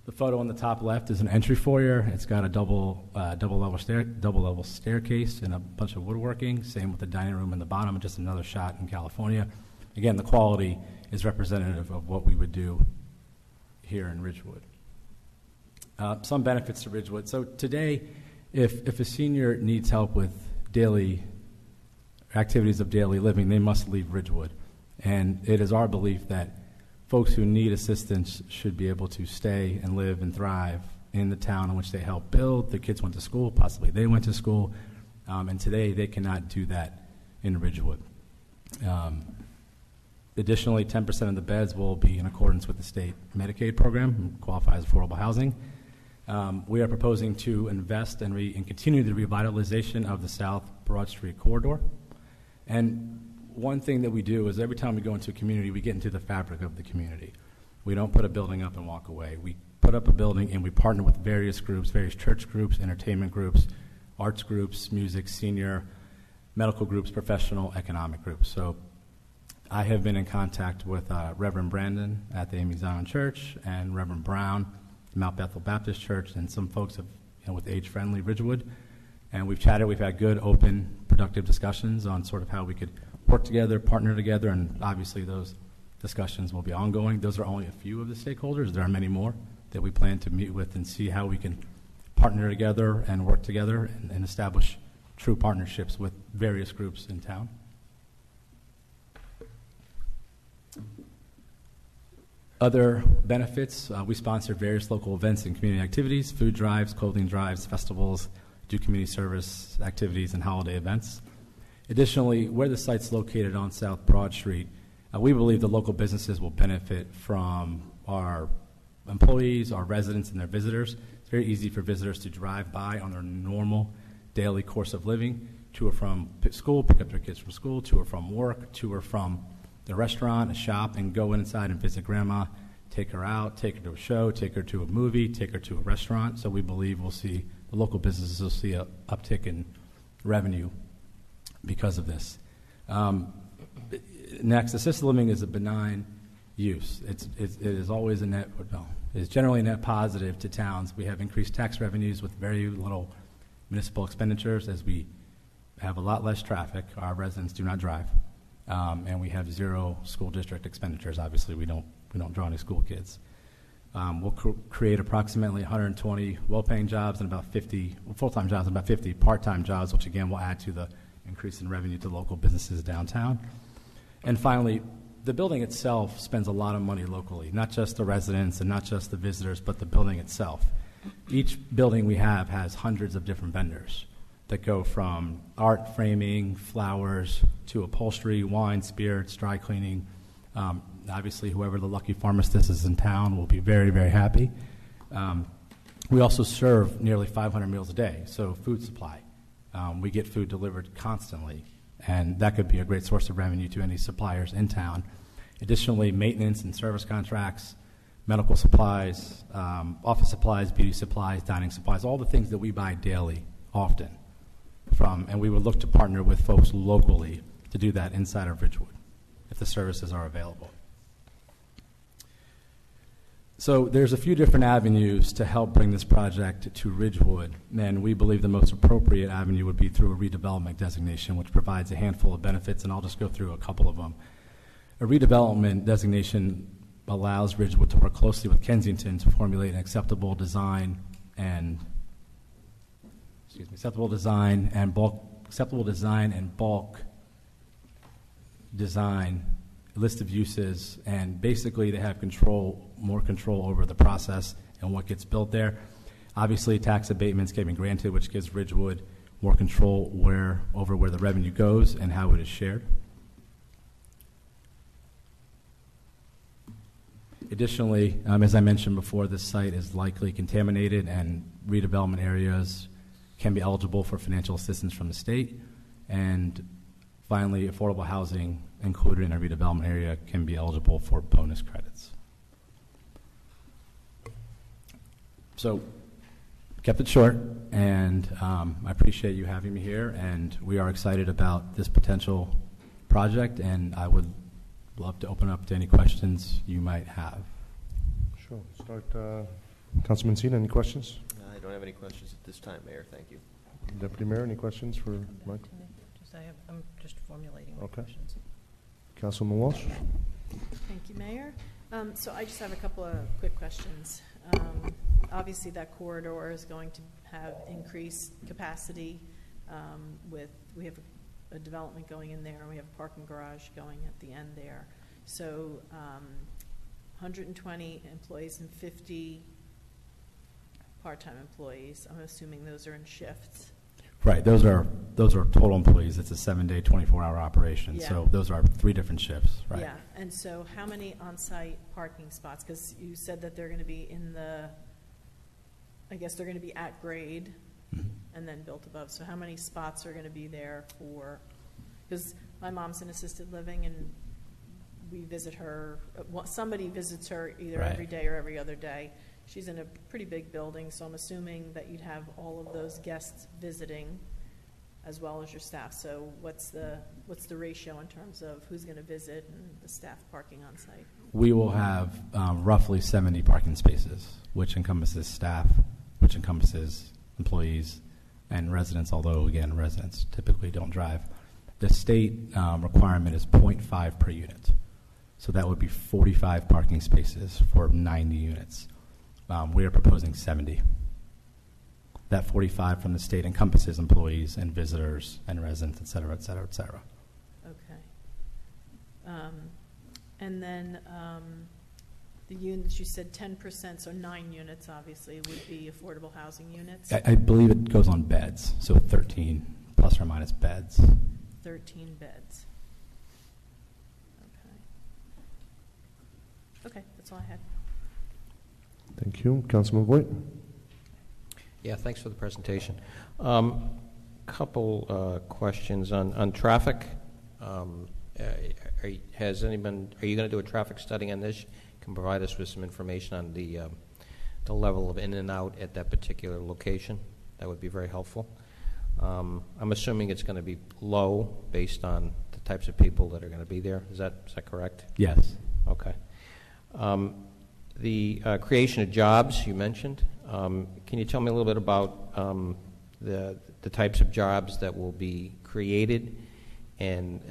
The photo on the top left is an entry foyer. It's got a double level staircase and a bunch of woodworking. Same with the dining room in the bottom, just another shot in California. Again, the quality is representative of what we would do here in Ridgewood. Some benefits to Ridgewood. So today, if a senior needs help with daily activities of daily living, they must leave Ridgewood. And it is our belief that folks who need assistance should be able to stay and live and thrive in the town in which they help build. The kids went to school, possibly they went to school, and today they cannot do that in Ridgewood. Additionally, 10% of the beds will be in accordance with the state Medicaid program and qualify as affordable housing. We are proposing to invest and continue the revitalization of the South Broad Street corridor. And one thing that we do is every time we go into a community, we get into the fabric of the community. We don't put a building up and walk away. We put up a building and we partner with various groups, various church groups, entertainment groups, arts groups, music, senior, medical groups, professional, economic groups. So I have been in contact with Reverend Brandon at the Amy Zion Church and Reverend Brown at Mount Bethel Baptist Church and some folks with Age Friendly Ridgewood. And we've chatted. We've had good, open, productive discussions on sort of how we could work together, partner together, and obviously those discussions will be ongoing. Those are only a few of the stakeholders. There are many more that we plan to meet with and see how we can partner together and work together and establish true partnerships with various groups in town. Other benefits, we sponsor various local events and community activities, food drives, clothing drives, festivals, do community service activities and holiday events. Additionally, where the site's located on South Broad Street, we believe the local businesses will benefit from our employees, our residents, and their visitors. It's very easy for visitors to drive by on their normal daily course of living, to or from school, pick up their kids from school, to or from work, to or from the restaurant, a shop, and go inside and visit grandma, take her out, take her to a show, take her to a movie, take her to a restaurant. So we believe the local businesses will see an uptick in revenue because of this. Next, assisted living is a benign use. It is always it's generally a net positive to towns. We have increased tax revenues with very little municipal expenditures, as we have a lot less traffic. Our residents do not drive, and we have zero school district expenditures. Obviously, we don't draw any school kids. We'll create approximately 120 well-paying jobs and about 50 full-time jobs and about 50 part-time jobs, which again will add to the increase in revenue to local businesses downtown. And finally, the building itself spends a lot of money locally, not just the residents and not just the visitors, but the building itself. Each building we have has hundreds of different vendors that go from art, framing, flowers, to upholstery, wine, spirits, dry cleaning. Obviously, whoever the lucky pharmacist is in town will be very, very happy. We also serve nearly 500 meals a day, so food supply. We get food delivered constantly, and that could be a great source of revenue to any suppliers in town. Additionally, maintenance and service contracts, medical supplies, office supplies, beauty supplies, dining supplies, all the things that we buy daily, often, and we would look to partner with folks locally to do that inside of Ridgewood, if the services are available. So there's a few different avenues to help bring this project to Ridgewood, and we believe the most appropriate avenue would be through a redevelopment designation, which provides a handful of benefits, and I'll just go through a couple of them. A redevelopment designation allows Ridgewood to work closely with Kensington to formulate an acceptable design and bulk design list of uses, and basically they have more control over the process and what gets built there. Obviously, tax abatements can be granted, which gives Ridgewood more control over where the revenue goes and how it is shared. Additionally, as I mentioned before, this site is likely contaminated, and redevelopment areas can be eligible for financial assistance from the state. And finally, affordable housing included in a redevelopment area can be eligible for bonus credits. So, kept it short, and I appreciate you having me here, and we are excited about this potential project, and I would love to open up to any questions you might have. Sure. Start, Councilman Cena, any questions? I don't have any questions at this time, Mayor. Thank you. Deputy Mayor, any questions for Mike? I'm just formulating my Okay. questions. Councilman Walsh? Thank you, Mayor. So I just have a couple of quick questions. Obviously, that corridor is going to have increased capacity. We have a development going in there, and we have a parking garage going at the end there. So 120 employees and 50 part-time employees. I'm assuming those are in shifts. Right, those are total employees. It's a 7-day, 24-hour operation. Yeah. So those are 3 different shifts, right? Yeah, and so how many on-site parking spots? Because you said that they're going to be I guess they're going to be at grade and then built above. So how many spots are going to be there because my mom's in assisted living, and we visit her, somebody visits her either Right. every day or every other day. She's in a pretty big building, so I'm assuming that you'd have all of those guests visiting as well as your staff. So what's the ratio in terms of who's going to visit and the staff parking on site? We will have roughly 70 parking spaces, which encompasses staff, which encompasses employees and residents, although, again, residents typically don't drive. The state requirement is 0.5 per unit. So that would be 45 parking spaces for 90 units. We are proposing 70. That 45 from the state encompasses employees and visitors and residents, et cetera, et cetera, et cetera. Okay. And then the units, you said 10%, so 9 units obviously would be affordable housing units. I believe it goes on beds, so 13 plus or minus beds. 13 beds. Okay, that's all I had. Thank you. Councilman Voigt? Yeah, thanks for the presentation. Couple questions on traffic. Are you going to do a traffic study on this? Can provide us with some information on the level of in and out at that particular location? That would be very helpful. I'm assuming it's going to be low based on the types of people that are going to be there. Is that correct? Yes. Okay. The creation of jobs you mentioned. Can you tell me a little bit about the types of jobs that will be created, and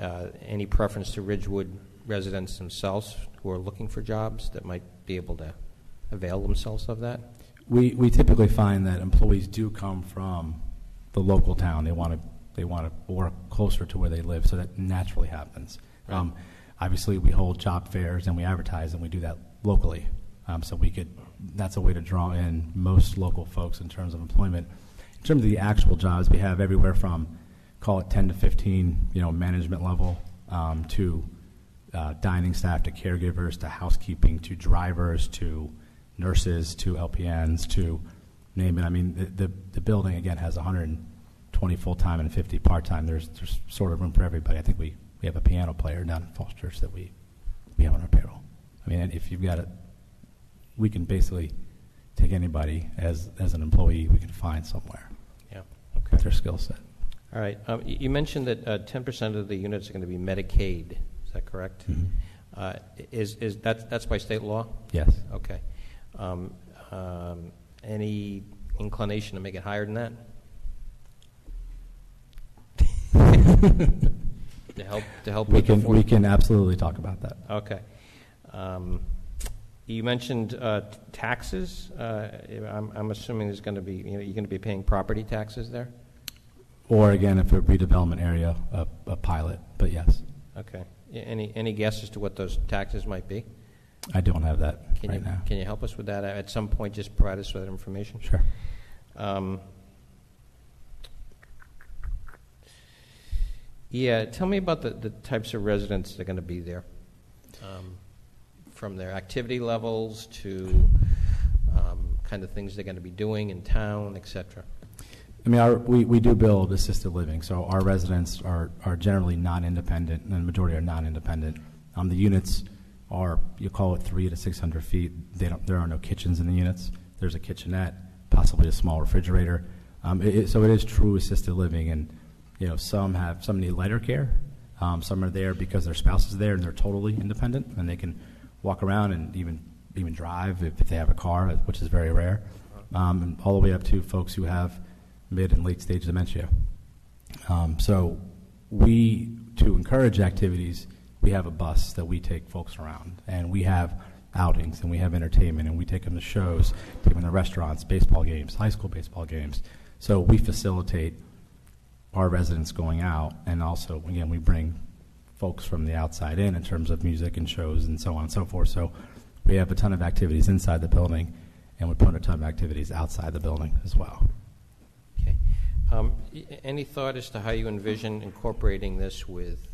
any preference to Ridgewood residents themselves who are looking for jobs that might be able to avail themselves of that? We typically find that employees do come from the local town. They want to work closer to where they live, so that naturally happens. Right. Obviously, we hold job fairs and we advertise, and we do that locally. So that's a way to draw in most local folks in terms of employment. In terms of the actual jobs, we have everywhere from, call it 10 to 15, management level, to dining staff, to caregivers, to housekeeping, to drivers, to nurses, to LPNs, to name it. I mean, the building, again, has 120 full-time and 50 part-time. There's sort of room for everybody. I think we have a piano player down in Falls Church that we have on our payroll. I mean, if you've got it, we can basically take anybody as an employee we can find somewhere. Yeah. Okay. With their skill set. All right. You mentioned that 10% of the units are going to be Medicaid. Is that correct? Mm-hmm. Is that's by state law? Yes. Okay. Any inclination to make it higher than that? to help. We can absolutely talk about that. Okay. You mentioned taxes. I'm assuming there's going to be you're going to be paying property taxes there. Or again, if a redevelopment area, a pilot. But yes. Okay. Any guess as to what those taxes might be? I don't have that right now. Can you help us with that? At some point, just provide us with that information. Sure. Yeah, tell me about the types of residents that are going to be there, from their activity levels to kind of things they're going to be doing in town, etc. I mean, we do build assisted living, so our residents are generally non-independent, and the majority are non-independent. The units are, you call it 300 to 600 feet. There are no kitchens in the units. There's a kitchenette, possibly a small refrigerator. So it is true assisted living, and some need lighter care. Some are there because their spouse is there and they're totally independent, and they can walk around and even drive if they have a car, which is very rare. And all the way up to folks who have mid and late stage dementia. So to encourage activities, we have a bus that we take folks around, and we have outings, and we have entertainment, and we take them to shows, take them to restaurants, baseball games, high school baseball games. So we facilitate our residents going out, and also, again, we bring folks from the outside in terms of music and shows and so on and so forth. So we have a ton of activities inside the building, and we put a ton of activities outside the building as well. Okay. Any thought as to how you envision incorporating this with,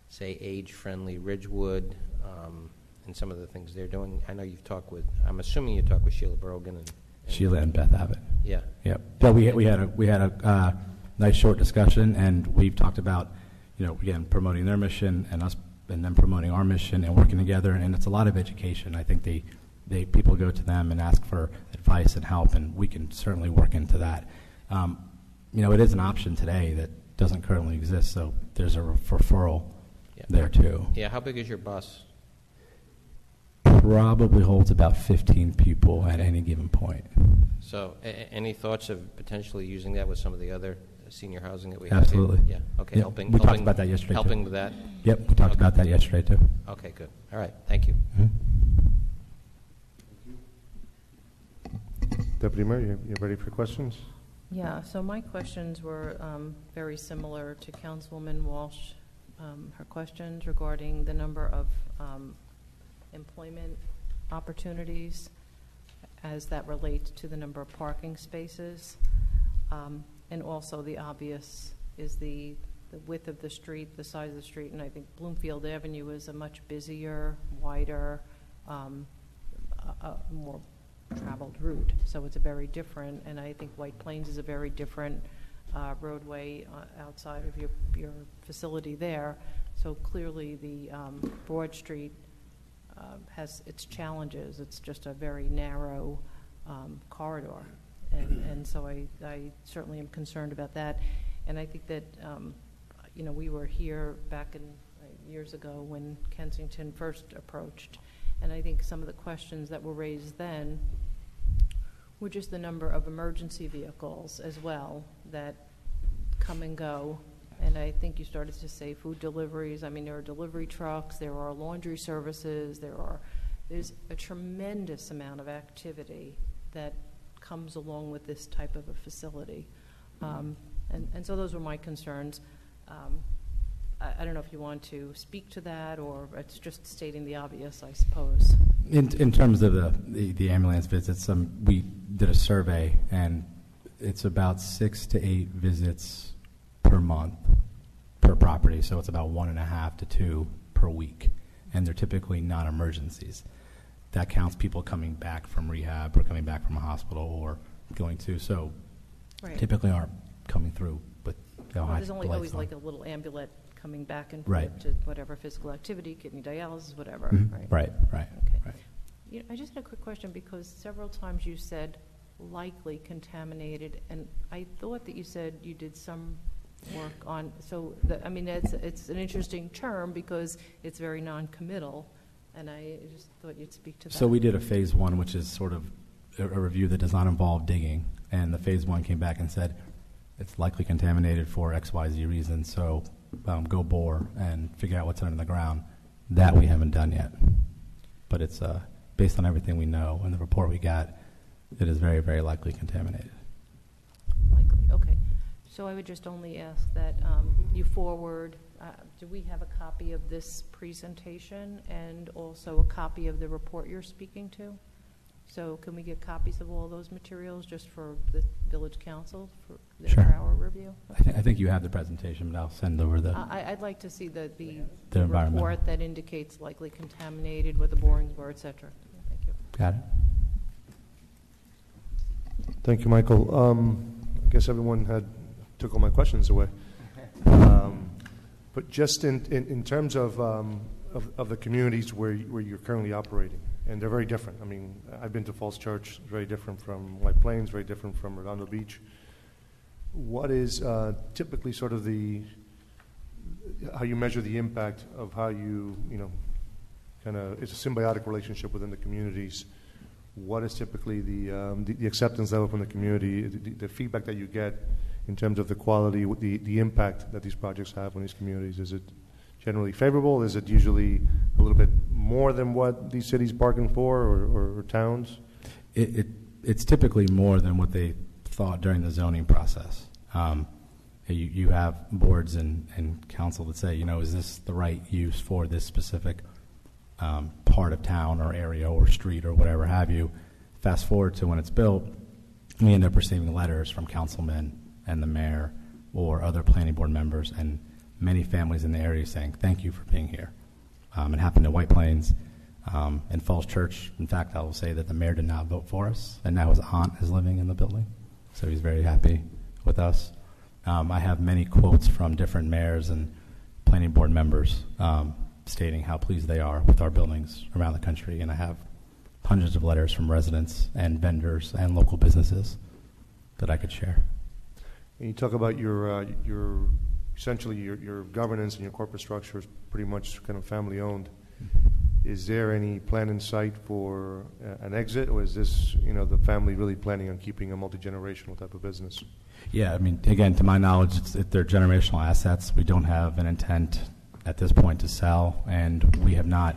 say, age-friendly Ridgewood, and some of the things they're doing? I know I'm assuming you talked with Sheila Brogan and Sheila and Beth Abbott. Yeah. Yep. So we had a nice short discussion, and we've talked about, again, promoting their mission and us, and them promoting our mission and working together. And it's a lot of education. I think people go to them and ask for advice and help, and we can certainly work into that. It is an option today that doesn't currently exist, so there's a referral there too. Yeah. How big is your bus? Probably holds about 15 people at any given point. So, any thoughts of potentially using that with some of the other senior housing that we have? Absolutely. Yeah. Okay. Yep. We talked about that yesterday. Helping too. with that. Yep. We talked about that yesterday too. Okay. Good. All right. Thank you. Mm-hmm. Deputy Mayor, you ready for questions? Yeah, so my questions were very similar to Councilwoman Walsh. Her questions regarding the number of employment opportunities as that relates to the number of parking spaces. And also the obvious is the width of the street, the size of the street, and I think Bloomfield Avenue is a much busier, wider, more traveled route. So it's a very different, and I think White Plains is a very different roadway outside of your facility there. So clearly the Broad Street has its challenges. It's just a very narrow corridor. And so I certainly am concerned about that. And I think that, we were here back in years ago when Kensington first approached. And I think some of the questions that were raised then were just the number of emergency vehicles as well that come and go. And I think you started to say food deliveries. I mean, there are delivery trucks, there are laundry services, there's a tremendous amount of activity that comes along with this type of a facility. And so those were my concerns. I don't know if you want to speak to that, or it's just stating the obvious, I suppose. In terms of the ambulance visits, we did a survey, and it's about 6 to 8 visits per month per property, so it's about 1.5 to 2 per week, and they're typically non-emergencies. That counts people coming back from rehab or coming back from a hospital or going to, so Right. typically aren't coming through, but they'll There's only always like a little ambulance coming back and forth Right. to whatever physical activity, kidney dialysis, whatever. Mhm. Right. Okay. Right. I just had a quick question, because several times you said likely contaminated, and I thought that you said you did some work on, it's an interesting term because it's very non-committal, and I just thought you'd speak to that. So we did a phase 1, which is sort of a review that does not involve digging, and the phase 1 came back and said it's likely contaminated for XYZ reasons, so go bore and figure out what's under the ground. That we haven't done yet, but it's based on everything we know and the report we got, it is very, very likely contaminated. Likely, okay. So I would just only ask that you forward, do we have a copy of this presentation and also a copy of the report you're speaking to? So can we get copies of all those materials just for the village council for our review? I think you have the presentation, but I'll send over the... I'd like to see the environmental report that indicates likely contaminated, what the borings were, et cetera. Thank you. Got it. Thank you, Michael. I guess everyone took all my questions away. But just in terms of the communities where you're currently operating, and they're very different. I mean, I've been to Falls Church, very different from White Plains, very different from Redondo Beach. What is typically sort of how you measure the impact of how you it's a symbiotic relationship within the communities? What is typically the acceptance level from the community, the feedback that you get in terms of the quality, the impact that these projects have on these communities? Is it generally favorable? Is it usually a little bit more than what these cities bargain for, or towns? It's typically more than what they thought during the zoning process. You have boards and council that say, is this the right use for this specific part of town or area or street or whatever have you. Fast forward to when it's built, we end up receiving letters from councilmen and the mayor or other planning board members and many families in the area saying, thank you for being here. It happened at White Plains and Falls Church. In fact, I will say that the mayor did not vote for us, and now his aunt is living in the building, so he's very happy with us. I have many quotes from different mayors and planning board members stating how pleased they are with our buildings around the country, and I have hundreds of letters from residents and vendors and local businesses that I could share. And you talk about your essentially your governance and your corporate structure is pretty much kind of family owned. Is there any plan in sight for an exit, or is this the family really planning on keeping a multi-generational type of business? Yeah, I mean, again, to my knowledge, they're generational assets. We don't have an intent at this point to sell, and we have not,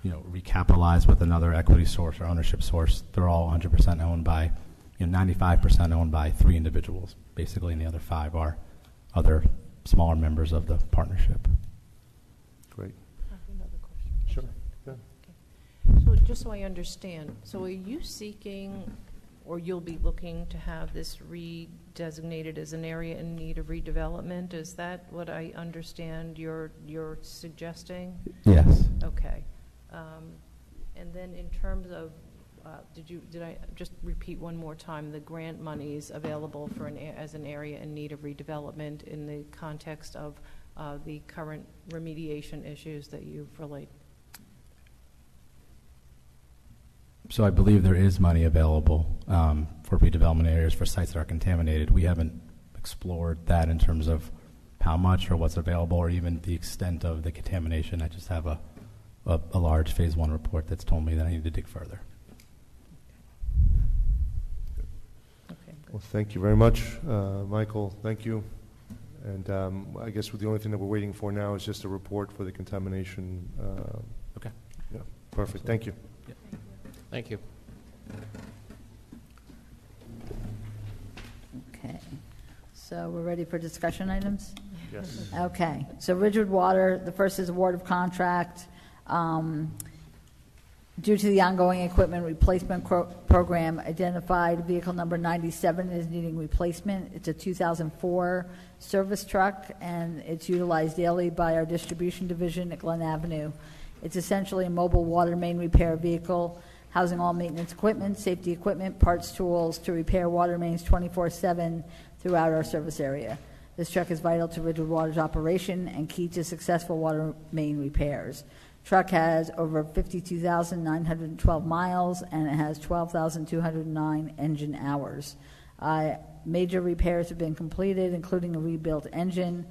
recapitalized with another equity source or ownership source. They're all 100% owned by, 95% owned by 3 individuals, basically, and the other 5 are other smaller members of the partnership. Great. I have another question. Sure. Yeah. just so I understand, so are you seeking, or you'll be looking to have this redesignated as an area in need of redevelopment? Is that what I understand you're suggesting? Yes. Okay. And then in terms of, did I just repeat one more time, the grant monies available for as an area in need of redevelopment in the context of the current remediation issues that you've relayed? So I believe there is money available for redevelopment areas for sites that are contaminated. We haven't explored that in terms of how much or what's available or even the extent of the contamination. I just have a large phase 1 report that's told me that I need to dig further. Okay, good. Well, thank you very much, Michael. Thank you. And I guess the only thing that we're waiting for now is just a report for the contamination. Okay. Yeah, perfect. Thank you. Yeah. Thank you. Okay. So we're ready for discussion items? Yes. Okay. So Ridgewood Water, the first is award of contract. Due to the ongoing equipment replacement program, identified vehicle number 97 is needing replacement. It's a 2004 service truck, and it's utilized daily by our distribution division at Glen Avenue. It's essentially a mobile water main repair vehicle, housing all maintenance equipment, safety equipment, parts, tools to repair water mains 24/7 throughout our service area. This truck is vital to Ridgewood Water's operation and key to successful water main repairs. Truck has over 52,912 miles, and it has 12,209 engine hours. Major repairs have been completed, including a rebuilt engine.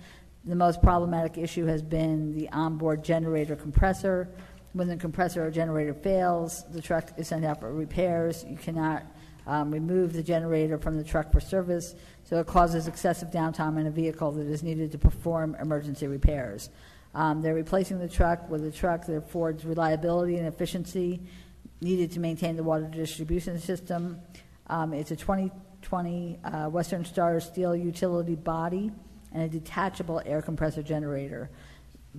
The most problematic issue has been the onboard generator compressor. When the compressor or generator fails, the truck is sent out for repairs. You cannot remove the generator from the truck for service, so it causes excessive downtime in a vehicle that is needed to perform emergency repairs. They're replacing the truck with a truck that affords reliability and efficiency needed to maintain the water distribution system. It's a 2020 Western Star steel utility body and a detachable air compressor generator.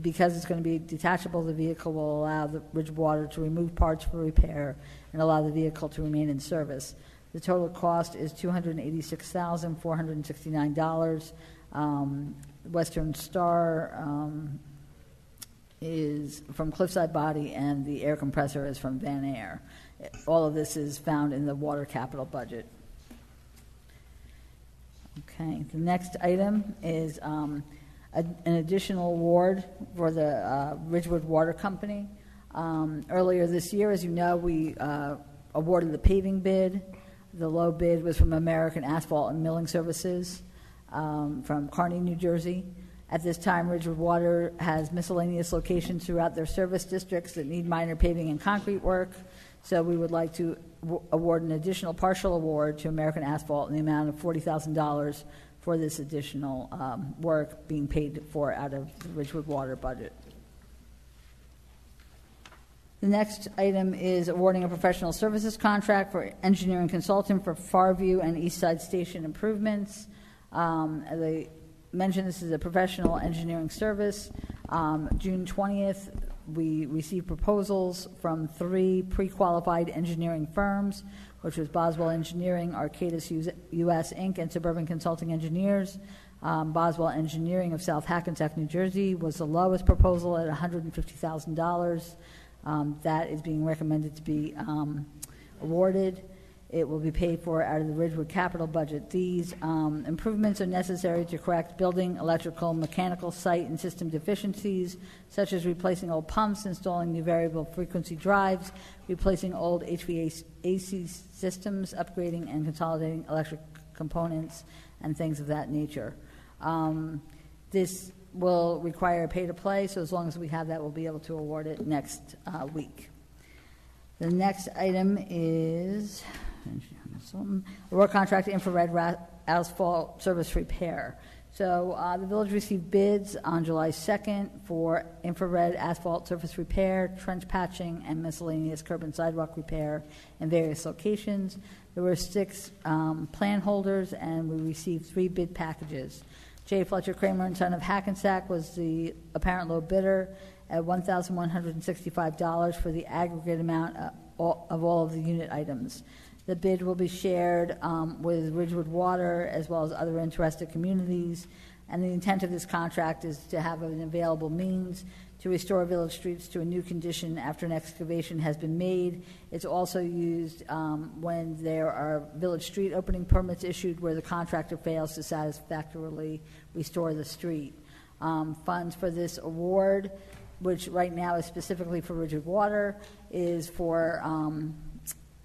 Because it's going to be detachable, the vehicle will allow the Ridgewood Water to remove parts for repair and allow the vehicle to remain in service. The total cost is $286,469. Western Star is from Cliffside Body, and the air compressor is from Van Air. All of this is found in the water capital budget. Okay, the next item is an additional award for the Ridgewood Water Company. Earlier this year, as you know, we awarded the paving bid. The low bid was from American Asphalt and Milling Services from Kearney, New Jersey. At this time, Ridgewood Water has miscellaneous locations throughout their service districts that need minor paving and concrete work. So we would like to award an additional partial award to American Asphalt in the amount of $40,000 for this additional work being paid for out of the Ridgewood Water budget. The next item is awarding a professional services contract for engineering consultant for Farview and East Side Station improvements. As I mentioned, this is a professional engineering service. June 20th, we received proposals from 3 pre-qualified engineering firms, which was Boswell Engineering, Arcadis US Inc., and Suburban Consulting Engineers. Boswell Engineering of South Hackensack, New Jersey, was the lowest proposal at $150,000. That is being recommended to be awarded. It will be paid for out of the Ridgewood capital budget. These improvements are necessary to correct building, electrical, mechanical, site, and system deficiencies, such as replacing old pumps, installing new variable frequency drives, replacing old HVAC systems, upgrading and consolidating electric components, and things of that nature. This will require a pay-to-play, so as long as we have that, we'll be able to award it next week. The next item is a work contract infrared asphalt service repair. So the village received bids on July 2nd for infrared asphalt surface repair, trench patching, and miscellaneous curb and sidewalk repair in various locations. There were 6 plan holders, and we received 3 bid packages. J. Fletcher Kramer and Son of Hackensack was the apparent low bidder at $1,165 for the aggregate amount all of the unit items. The bid will be shared with Ridgewood Water as well as other interested communities, and the intent of this contract is to have an available means to restore village streets to a new condition after an excavation has been made. It's also used when there are village street opening permits issued where the contractor fails to satisfactorily restore the street. Funds for this award, which right now is specifically for Ridgewood Water, is for,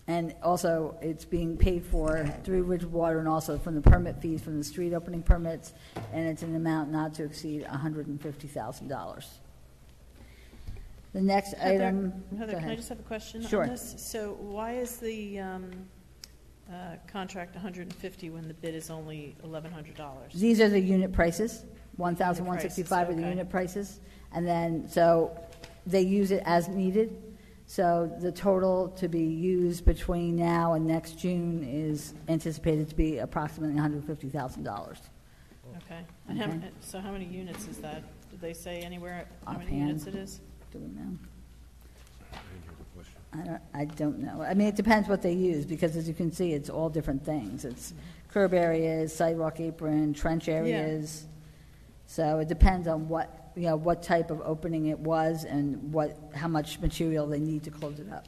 and also it's being paid for through Ridgewood Water and also from the permit fees from the street opening permits, and it's an amount not to exceed $150,000. The next item. Heather, can I just have a question Sure. on this? So why is the contract $150 when the bid is only $1,100? These are the unit prices. 1,165 are the okay. unit prices. And then, so they use it as needed. So the total to be used between now and next June is anticipated to be approximately $150,000. Okay. And so how many units is that? Did they say anywhere how many Offhand. units it is? Do we know? I don't know. I mean, it depends what they use, because as you can see, it's all different things. It's curb areas, sidewalk apron, trench areas. So it depends on what type of opening it was and how much material they need to close it up.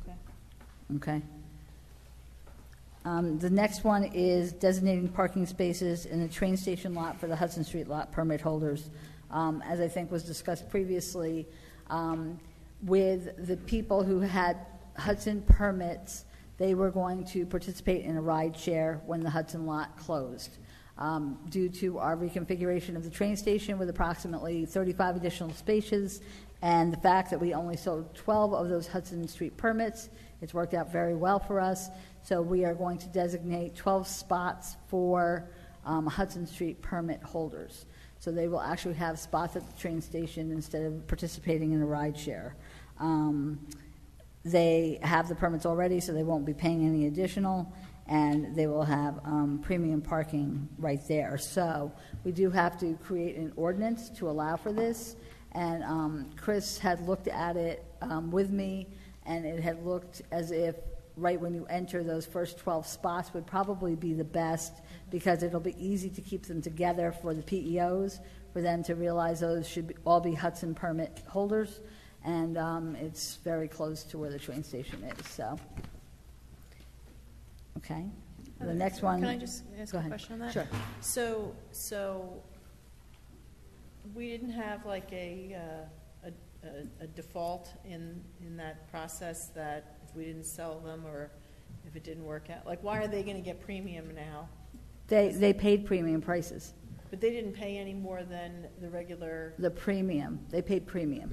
Okay. Okay. The next one is designating parking spaces in the train station lot for the Hudson Street lot permit holders. As I think was discussed previously, with the people who had Hudson permits, they were going to participate in a ride share when the Hudson lot closed. Due to our reconfiguration of the train station with approximately 35 additional spaces and the fact that we only sold 12 of those Hudson Street permits, it's worked out very well for us. So we are going to designate 12 spots for Hudson Street permit holders. So they will actually have spots at the train station instead of participating in a ride share. They have the permits already, so they won't be paying any additional, and they will have premium parking right there. So we do have to create an ordinance to allow for this, and Chris had looked at it with me, and it had looked as if right when you enter those first 12 spots would probably be the best, because it'll be easy to keep them together for the PEOs, for them to realize those should all be Hudson permit holders, and it's very close to where the train station is. So, okay. The next one. Can I just ask Go a ahead. question on that? Sure. So we didn't have like a default in that process that if we didn't sell them or if it didn't work out, like why are they going to get premium now? They paid premium prices. But they didn't pay any more than the regular. The premium. They paid premium.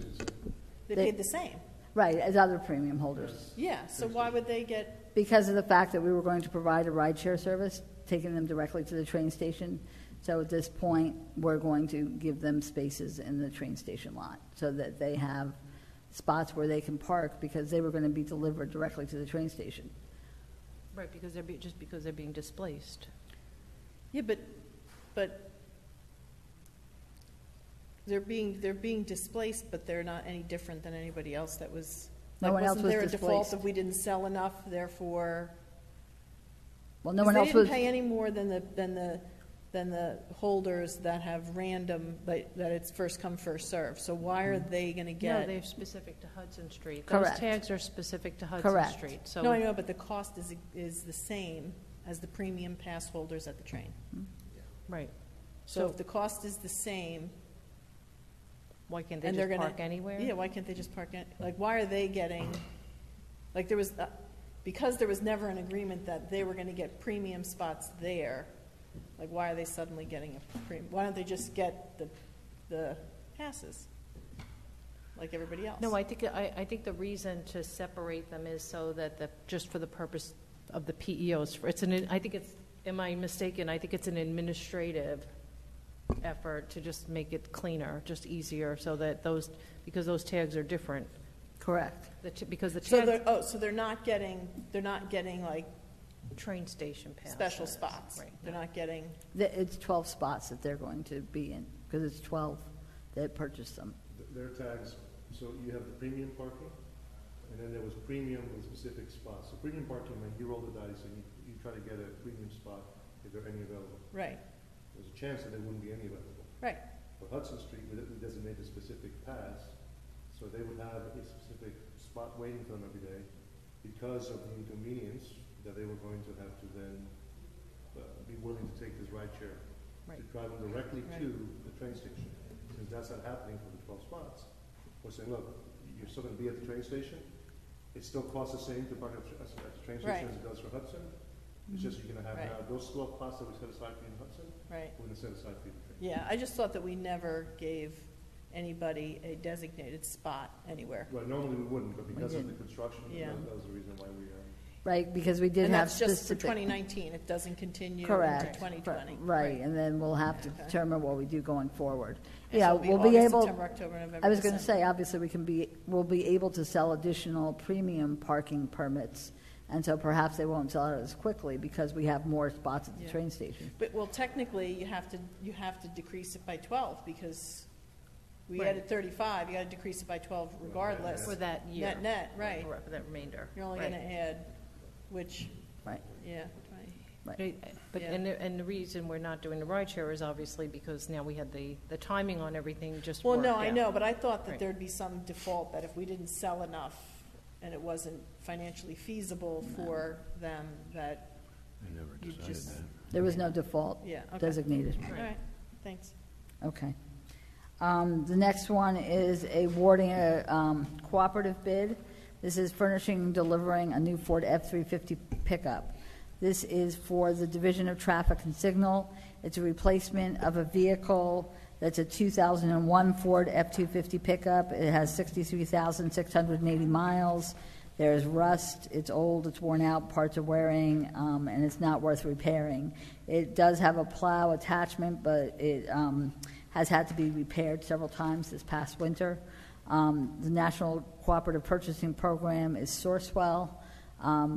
They paid the same. Right, as other premium holders. Yeah. So why would they get? Because of the fact that we were going to provide a rideshare service, taking them directly to the train station. So at this point, we're going to give them spaces in the train station lot so that they have spots where they can park, because they were going to be delivered directly to the train station. Right, because they're being displaced. Yeah, but they're being displaced, but they're not any different than anybody else that was. No one else wasn't was there a displaced. default if we didn't sell enough, therefore? Well, no one else They was. didn't pay any more than the holders that have random, that it's first come, first serve. So why are they going to get? No, they're specific to Hudson Street. Correct. Those tags are specific to Hudson Correct. Street. So No, I know, but the cost is the same as the premium pass holders at the train. right. So if the cost is the same, Why can't they and they're just going park anywhere? Yeah, why can't they just park? Like, why are they getting? Like, there was because there was never an agreement that they were going to get premium spots there. Like, why are they suddenly getting a premium? Why don't they just get the passes like everybody else? No, I think the reason to separate them is so that just for the purpose of the PEOs. Am I mistaken? I think it's an administrative effort to just make it cleaner, just easier, so that because those tags are different. Correct. Because the So tags. they're not getting like Train station pass. special spots. Right. They're not getting. It's 12 spots that they're going to be in, because it's 12 that purchased them. Their tags, so you have the premium parking, And then there was premium with specific spots. So premium parking meant you roll the dice and you try to get a premium spot if there are any available. Right, There's a chance that there wouldn't be any available. right. For Hudson Street, we designate a specific pass, so they would have a specific spot waiting for them every day because of the inconvenience that they were going to have to then be willing to take this ride share Right. to drive them directly Right. to the train station. Since that's not happening for the 12 spots, we're saying, look, you're still going to be at the train station. It still costs the same to park at the train Right. station as it does for Hudson. It's just you're going to have Right. now those 12 spots that we set aside for you in Hudson, Right. we're going to set aside for you in the train. Yeah, I just thought that we never gave anybody a designated spot anywhere. Well, normally we wouldn't, but because of the construction, Yeah. that was the reason why we, Right, because we did And have that's just for specific. 2019, it doesn't continue into Correct. 2020. Right, and then we'll have to Okay. determine what we do going forward. And Yeah, so it'll we'll be August, able. September, October, November, I was going to December. say, obviously, we'll be able to sell additional premium parking permits, and so perhaps they won't sell it as quickly because we have more spots at the Yeah. train station. But, well, technically, you have to decrease it by 12, because we Right. added 35, you gotta decrease it by 12 regardless. For that year. Net, right. For that remainder. You're only Right. gonna add, which, Right, yeah, right. But, Yeah. and the reason we're not doing the ride share is obviously because now we had the timing on everything just well, worked no, I out. know, but I thought that Right. there'd be some default, that if we didn't sell enough and it wasn't financially feasible for them, that you just, There was no default yeah, okay. designated. All right, thanks. Okay. The next one is awarding a cooperative bid. This is furnishing and delivering a new Ford F-350 pickup. This is for the Division of Traffic and Signal. It's a replacement of a vehicle that's a 2001 Ford F-250 pickup. It has 63,680 miles. There's rust, it's old, it's worn out, parts are wearing, and it's not worth repairing. It does have a plow attachment, but it has had to be repaired several times this past winter. The National Cooperative Purchasing Program is Sourcewell.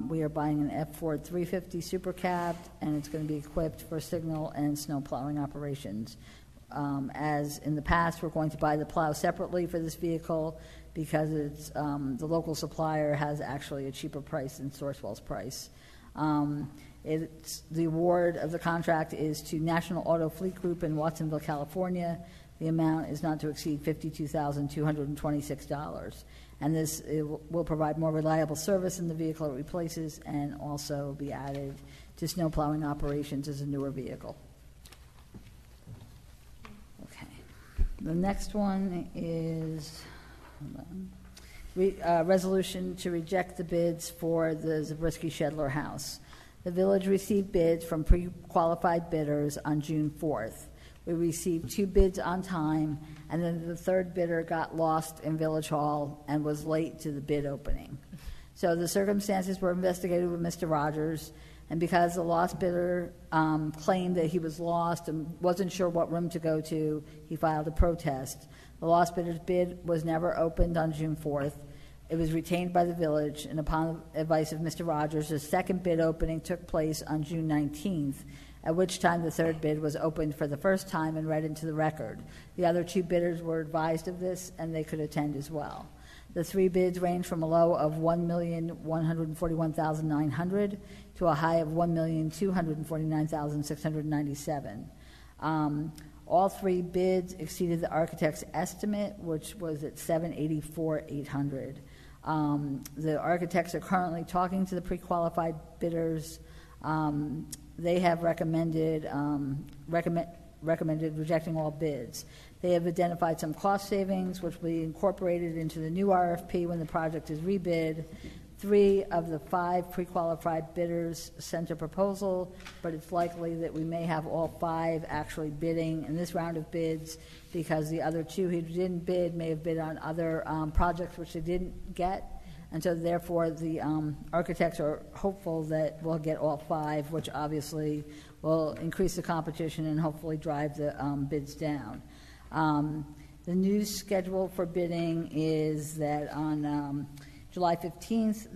We are buying an F-Ford 350 Super Cab, and it's going to be equipped for signal and snow plowing operations. As in the past, we're going to buy the plow separately for this vehicle because it's the local supplier has actually a cheaper price than Sourcewell's price. The award of the contract is to National Auto Fleet Group in Watsonville, California. The amount is not to exceed $52,226. And this will provide more reliable service in the vehicle it replaces and also be added to snow plowing operations as a newer vehicle. Okay. The next one is resolution to reject the bids for the Zabriskie-Shedler House. The village received bids from pre-qualified bidders on June 4th. We received 2 bids on time, and then the third bidder got lost in Village Hall and was late to the bid opening. So the circumstances were investigated with Mr. Rogers, and because the lost bidder claimed that he was lost and wasn't sure what room to go to, he filed a protest. The lost bidder's bid was never opened on June 4th. It was retained by the village, and upon advice of Mr. Rogers, the second bid opening took place on June 19th, at which time the third bid was opened for the first time and read into the record. The other 2 bidders were advised of this, and they could attend as well. The 3 bids range from a low of $1,141,900 to a high of $1,249,697. All 3 bids exceeded the architect's estimate, which was at $784,800. The architects are currently talking to the pre-qualified bidders. They have recommended rejecting all bids. They have identified some cost savings, which will be incorporated into the new RFP when the project is rebid. 3 of the 5 pre-qualified bidders sent a proposal, but it's likely that we may have all 5 actually bidding in this round of bids because the other 2 who didn't bid may have bid on other projects which they didn't get. And so therefore the architects are hopeful that we'll get all 5, which obviously will increase the competition and hopefully drive the bids down. The new schedule for bidding is that on July 15th,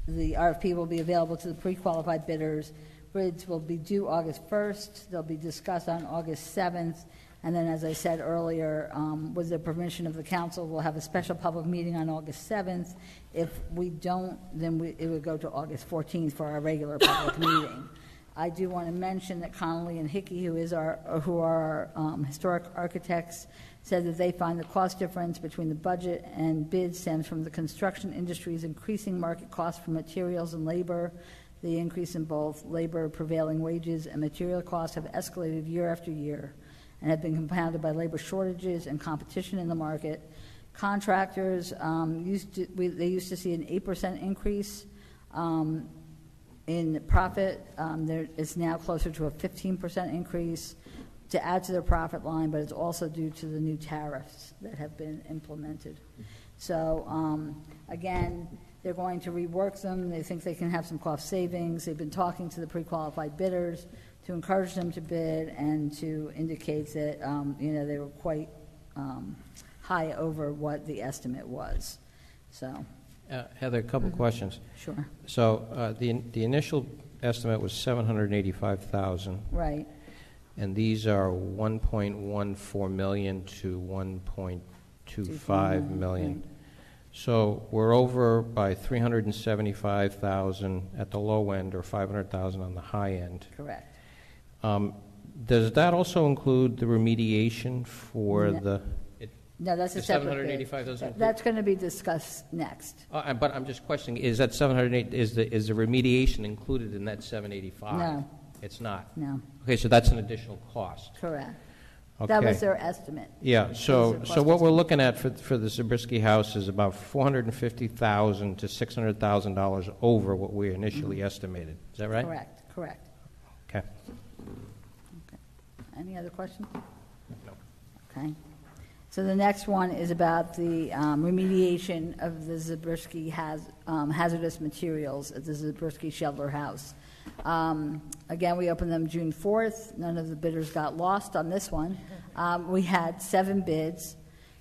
the RFP will be available to the pre-qualified bidders. Bids will be due August 1st. They'll be discussed on August 7th, And then, as I said earlier, with the permission of the council, we'll have a special public meeting on August 7th. If we don't, then it would go to August 14th for our regular public meeting. I do want to mention that Connolly and Hickey, who are our historic architects, said that they find the cost difference between the budget and bid stems from the construction industry's increasing market costs for materials and labor. The increase in both labor, prevailing wages, and material costs have escalated year after year and have been compounded by labor shortages and competition in the market. Contractors used to see an 8% increase in profit. There is now closer to a 15% increase to add to their profit line, but it's also due to the new tariffs that have been implemented. So again, they're going to rework them. They think they can have some cost savings. They've been talking to the pre-qualified bidders to encourage them to bid and to indicate that they were quite high over what the estimate was. So, Heather, a couple questions. Sure. So the initial estimate was $785,000. Right. And these are 1.14 million to 1.25 million. Right. So we're over by 375,000 at the low end, or 500,000 on the high end. Correct. Does that also include the remediation for No. No, that's a separate bid. 785,000. That's going to be discussed next. But I'm just questioning: is that 708? Is the remediation included in that 785? No. It's not. No. Okay, so that's an additional cost. Correct. Okay. That was their estimate. Yeah. So That was their what cost we're looking at for the Zabriskie house is about $450,000 to $600,000 over what we initially estimated. Is that right? Correct. Correct. Okay. Any other questions? No. Okay. So the next one is about the remediation of the Zabriskie hazardous materials at the Zabriskie Shelter House. Again, we opened them June 4th. None of the bidders got lost on this one. We had 7 bids.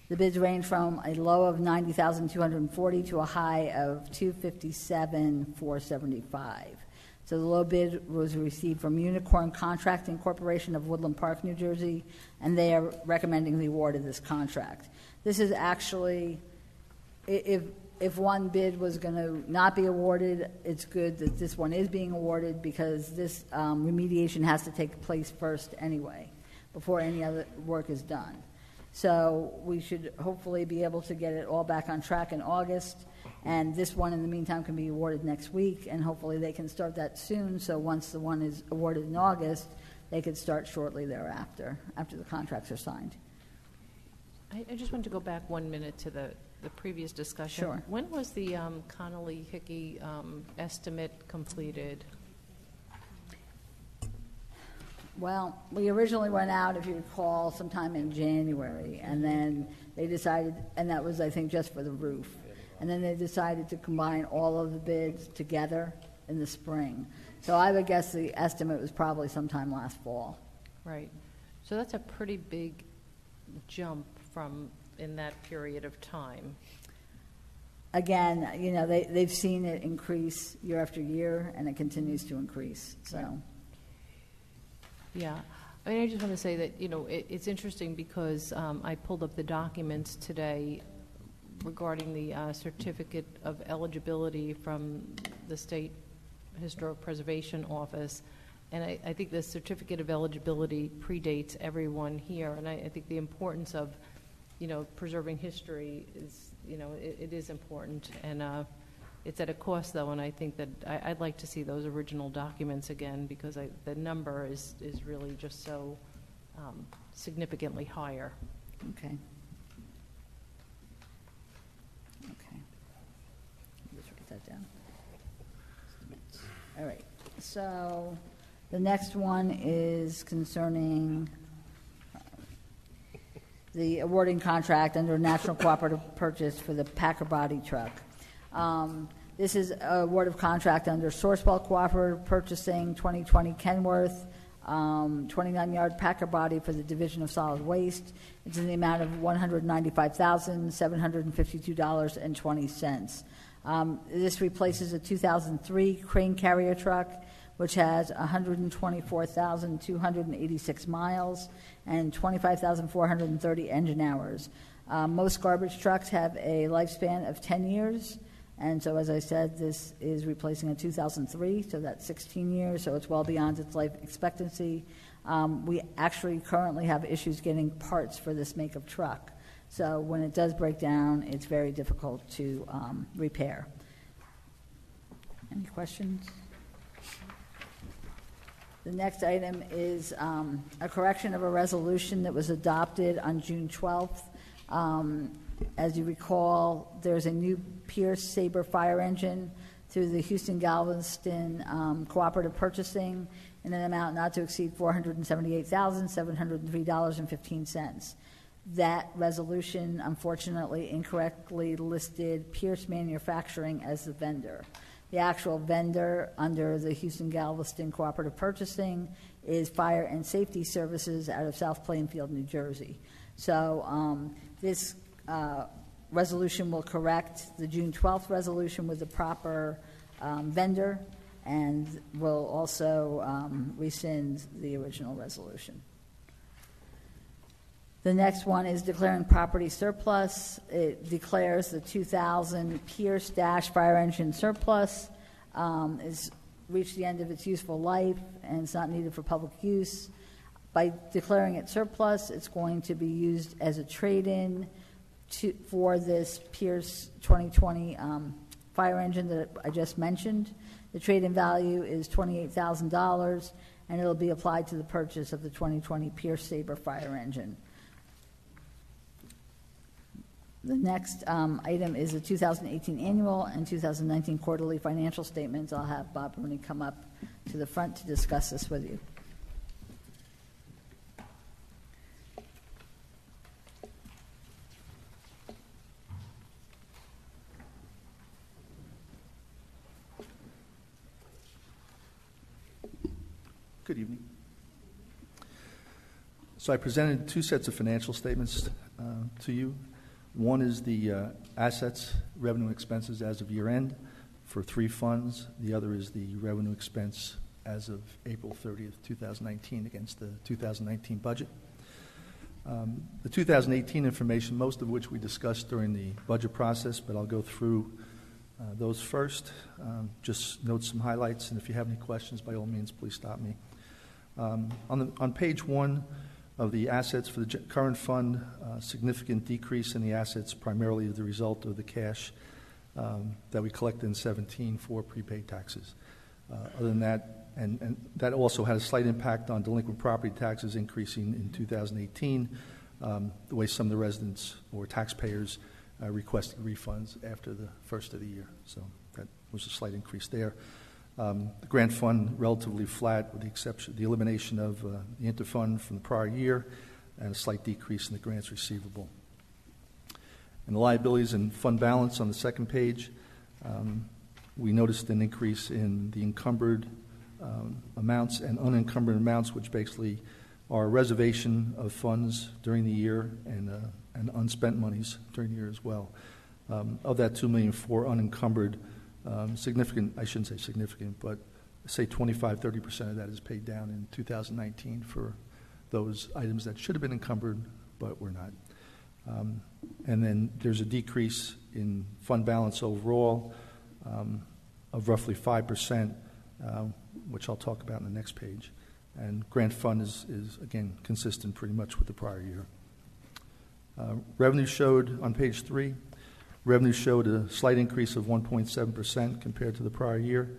The bids range from a low of $90,240 to a high of $257,475. So the low bid was received from Unicorn Contracting Corporation of Woodland Park, New Jersey, and they are recommending the award of this contract. This is actually, if one bid was going to not be awarded, it's good that this one is being awarded, because this remediation has to take place first anyway, before any other work is done. So we should hopefully be able to get it all back on track in August. And this one, in the meantime, can be awarded next week, and hopefully they can start that soon. So once the one is awarded in August, they could start shortly thereafter, after the contracts are signed. I just want to go back 1 minute to the previous discussion. Sure. When was the Connolly-Hickey estimate completed? Well, we originally went out, if you recall, sometime in January, and then they decided, and that was, I think, just for the roof. And then they decided to combine all of the bids together in the spring. So I would guess the estimate was probably sometime last fall. Right. So that's a pretty big jump from in that period of time. Again, they've seen it increase year after year, and it continues to increase. So. Right. Yeah. I mean, I just want to say that, it's interesting because I pulled up the documents today regarding the certificate of eligibility from the State Historic Preservation Office, and I think the certificate of eligibility predates everyone here, and I think the importance of, preserving history is, it is important, and it's at a cost, though, and I think that I'd like to see those original documents again, because the number is really just so significantly higher. Okay. Okay. Just write that down. All right. So the next one is concerning the awarding contract under National Cooperative Purchase for the Packer Body Truck. This is an award of contract under Sourcewell Cooperative Purchasing 2020 Kenworth, 29-yard Packer body for the Division of Solid Waste. It's in the amount of $195,752.20. This replaces a 2003 crane carrier truck, which has 124,286 miles and 25,430 engine hours. Most garbage trucks have a lifespan of 10 years, and so as I said, this is replacing a 2003, so that's 16 years, so it's well beyond its life expectancy. We actually currently have issues getting parts for this make of truck, so when it does break down, it's very difficult to repair. Any questions? The next item is a correction of a resolution that was adopted on June 12th. As you recall, there's a new Pierce Sabre fire engine through the Houston Galveston Cooperative Purchasing in an amount not to exceed $478,703.15. That resolution, unfortunately, incorrectly listed Pierce Manufacturing as the vendor. The actual vendor under the Houston Galveston Cooperative Purchasing is Fire and Safety Services out of South Plainfield, New Jersey. So this resolution will correct the June 12th resolution with the proper vendor, and will also rescind the original resolution. The next one is declaring property surplus. It declares the 2000 Pierce Dash fire engine surplus is reached the end of its useful life and it's not needed for public use. By declaring it surplus, it's going to be used as a trade-in for this Pierce 2020 fire engine that I just mentioned. The trade-in value is $28,000, and it'll be applied to the purchase of the 2020 Pierce Sabre fire engine. The next item is the 2018 annual and 2019 quarterly financial statements. I'll have Bob Rooney come up to the front to discuss this with you. Good evening. So I presented two sets of financial statements to you. One is the assets, revenue, and expenses as of year end for three funds. The other is the revenue expense as of April 30th, 2019 against the 2019 budget. The 2018 information, most of which we discussed during the budget process, but I'll go through those first. Just note some highlights, and if you have any questions, by all means, please stop me. On page one of the assets for the current fund, significant decrease in the assets, primarily as a result of the cash that we collected in 2017 for prepaid taxes. Other than that, and that also had a slight impact on delinquent property taxes increasing in 2018, the way some of the residents or taxpayers requested refunds after the first of the year. So that was a slight increase there. The grant fund relatively flat, with the exception, the elimination of the interfund from the prior year, and a slight decrease in the grants receivable. And the liabilities and fund balance on the second page, we noticed an increase in the encumbered amounts and unencumbered amounts, which basically are reservation of funds during the year and unspent monies during the year as well. Of that $2 million for unencumbered, significant, I shouldn't say significant, but say 25-30% of that is paid down in 2019 for those items that should have been encumbered but were not. And then there's a decrease in fund balance overall of roughly 5%, which I'll talk about in the next page. And grant fund is again consistent pretty much with the prior year. Revenue showed on page 3. Revenue showed a slight increase of 1.7% compared to the prior year,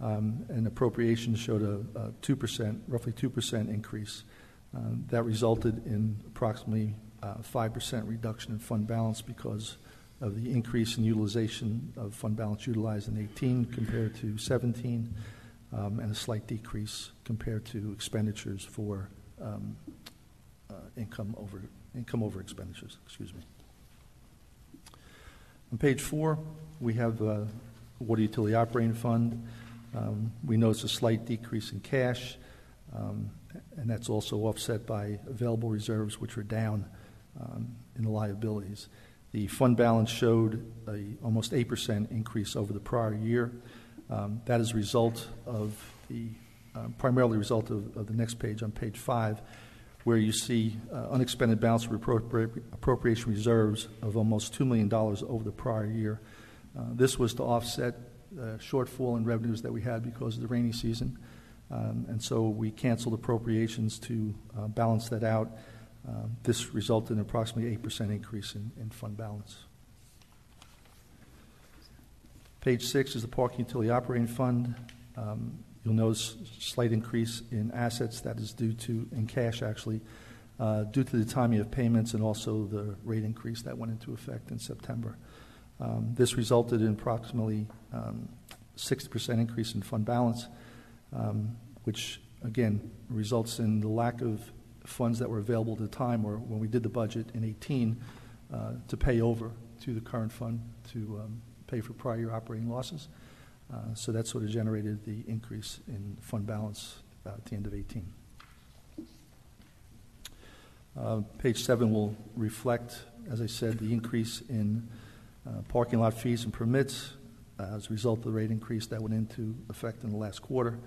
and appropriations showed a 2%, roughly 2% increase. That resulted in approximately 5% reduction in fund balance because of the increase in utilization of fund balance utilized in 18 compared to 17, and a slight decrease compared to expenditures for income over expenditures. Excuse me. On page 4, we have the Water Utility Operating Fund. We notice a slight decrease in cash, and that's also offset by available reserves, which are down in the liabilities. The fund balance showed a almost 8% increase over the prior year. That is a result of primarily a result of the next page, on page 5, where you see unexpended balance of appropriation reserves of almost $2 million over the prior year. This was to offset the shortfall in revenues that we had because of the rainy season, and so we canceled appropriations to balance that out. This resulted in approximately 8% increase in fund balance. Page 6 is the Parking Utility Operating Fund. You'll notice a slight increase in assets that is due to, in cash actually, due to the timing of payments and also the rate increase that went into effect in September. This resulted in approximately 60% increase in fund balance, which again results in the lack of funds that were available at the time or when we did the budget in 2018 to pay over to the current fund to pay for prior year operating losses. So that sort of generated the increase in fund balance at the end of 2018. Page 7 will reflect, as I said, the increase in parking lot fees and permits as a result of the rate increase that went into effect in the last quarter,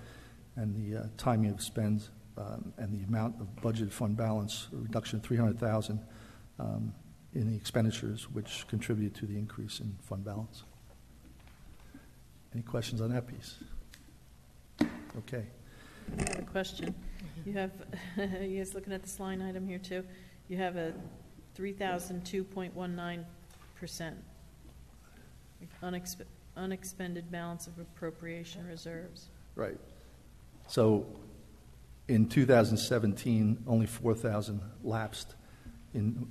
and the timing of spends and the amount of budgeted fund balance, a reduction of $300,000 in the expenditures, which contributed to the increase in fund balance. Any questions on that piece? Okay. I have a question. You have, you guys looking at this line item here too? You have a 3,002.19% unexpended balance of appropriation reserves. Right. So in 2017, only 4,000 lapsed. In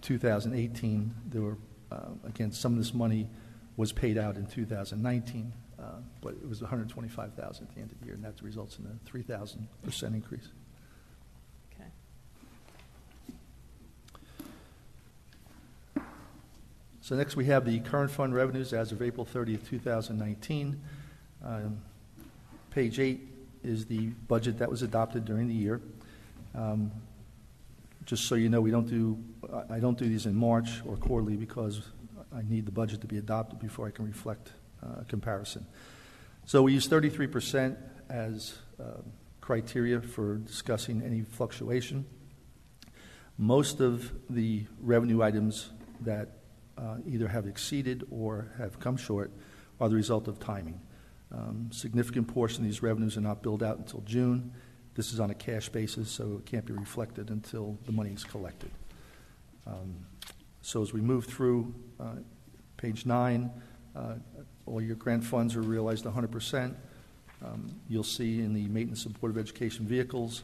2018, there were, again, some of this money was paid out in 2019, but it was $125,000 at the end of the year, and that results in a 3,000% increase. Okay. So next we have the current fund revenues as of April 30th, 2019. Page 8 is the budget that was adopted during the year. Just so you know, I don't do these in March or quarterly because I need the budget to be adopted before I can reflect a comparison. So we use 33% as criteria for discussing any fluctuation. Most of the revenue items that either have exceeded or have come short are the result of timing. Significant portion of these revenues are not billed out until June. This is on a cash basis, so it can't be reflected until the money is collected. So as we move through page 9, all your grant funds are realized 100%. You'll see in the maintenance and Board of Education vehicles,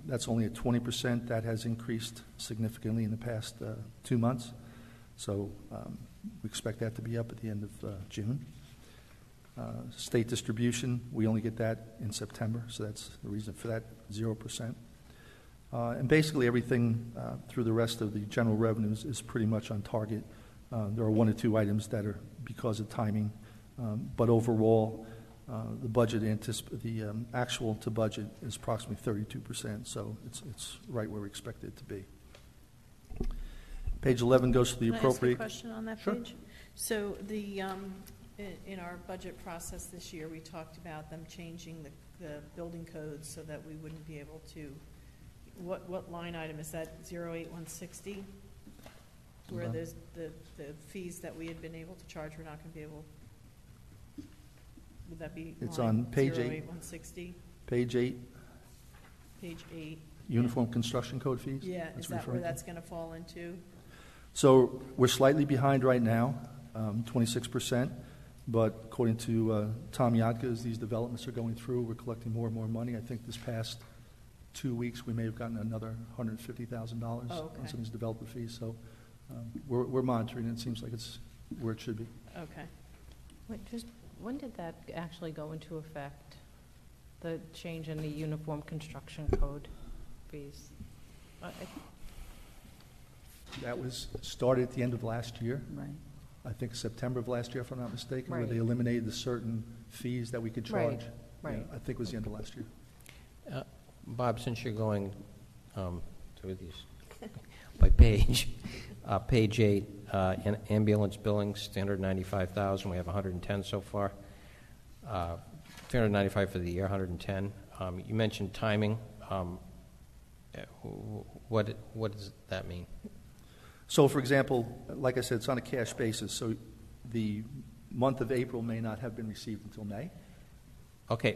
that's only at 20%. That has increased significantly in the past 2 months. So we expect that to be up at the end of June. State distribution, we only get that in September, so that's the reason for that, 0%. And basically everything through the rest of the general revenues is pretty much on target. There are 1 or 2 items that are because of timing, but overall, the budget the actual to budget is approximately 32%, so it's right where we expect it to be. Page 11 goes to the appropriate. Can I ask a question on that page? So the in our budget process this year, we talked about them changing the building codes so that we wouldn't be able to. What line item is that? 08160, where there's the fees that we had been able to charge, we're not going to be able. Would that be? It's on page 8. 08160. Page 8. Page 8. Uniform construction code fees. Yeah, is that where that's going to fall into? So we're slightly behind right now, 26%. But according to Tom Yatka, as these developments are going through, we're collecting more and more money. I think this past 2 weeks we may have gotten another $150,000 on some of these developer fees. So we're monitoring it. It seems like it's where it should be. Okay. Wait, when did that actually go into effect? The change in the uniform construction code fees? That was started at the end of last year. Right. I think September of last year, if I'm not mistaken, where Right. they eliminated the certain fees that we could charge. Right. Yeah, I think it was the end of last year. Bob, since you're going through these by page 8, ambulance billing, standard 95,000. We have 110 so far. 395 for the year, 110. You mentioned timing. What does that mean? So, for example, like I said, it's on a cash basis, so the month of April may not have been received until May. Okay,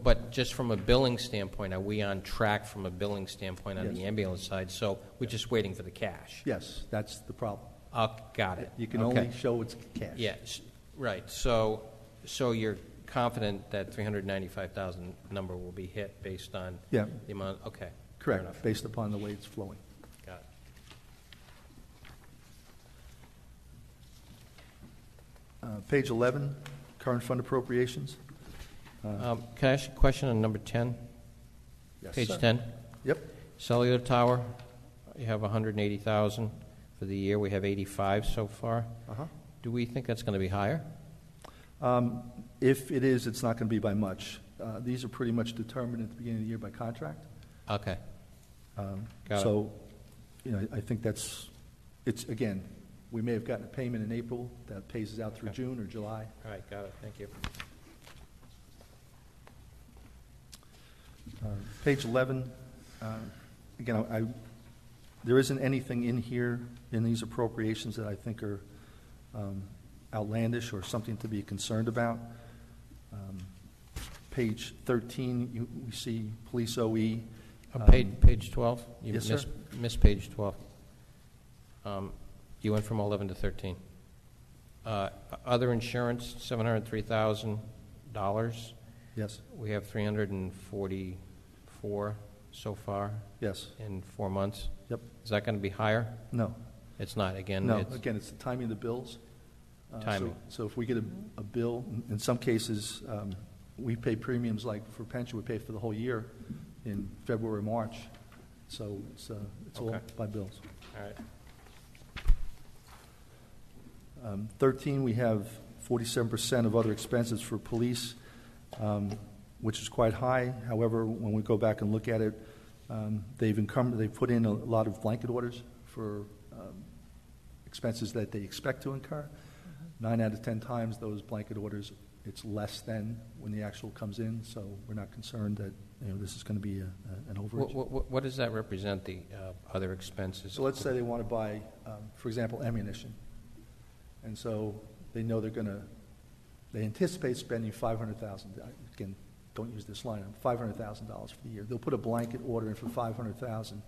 but just from a billing standpoint, are we on track from a billing standpoint on Yes. the ambulance side? So we're just waiting for the cash? Yes, that's the problem. Got it. You can Okay. only show it's cash. Yes, right. So you're confident that 395,000 number will be hit based on Yeah. the amount? Okay. Fair Correct, enough. based upon the way it's flowing. Got it. Page 11, current fund appropriations. Can I ask a question on number 10? Yes, Page sir. 10? Yep. Cellular tower, you have 180,000 for the year. We have 85 so far. Uh-huh. Do we think that's going to be higher? If it is, it's not going to be by much. These are pretty much determined at the beginning of the year by contract. Okay. Got So, I think it's, again, we may have gotten a payment in April that pays us out through Okay. June or July. All right, got it. Thank you. Page 11, again, there isn't anything in here in these appropriations that I think are outlandish or something to be concerned about. Page 13, we see police OE. Page 12? You Yes, sir. missed page 12. You went from 11 to 13. Other insurance, $703,000. Yes, We have 344 so far yes, in 4 months. yep, Is that going to be higher? no. It's not. Again, No, it's again, it's the timing of the bills. Timing. So if we get a bill, in some cases, we pay premiums like for pension, we pay for the whole year in February, March. So it's all Okay. by bills. all right. 13, we have 47% of other expenses for police, which is quite high. However, when we go back and look at it, they've put in a lot of blanket orders for expenses that they expect to incur. 9 out of 10 times, those blanket orders, it's less than when the actual comes in, so we're not concerned that this is going to be an overage. What does that represent, the other expenses? So let's say they want to buy, for example, ammunition. And so they know they anticipate spending $500,000. Again, don't use this line, $500,000 for the year. They'll put a blanket order in for $500,000,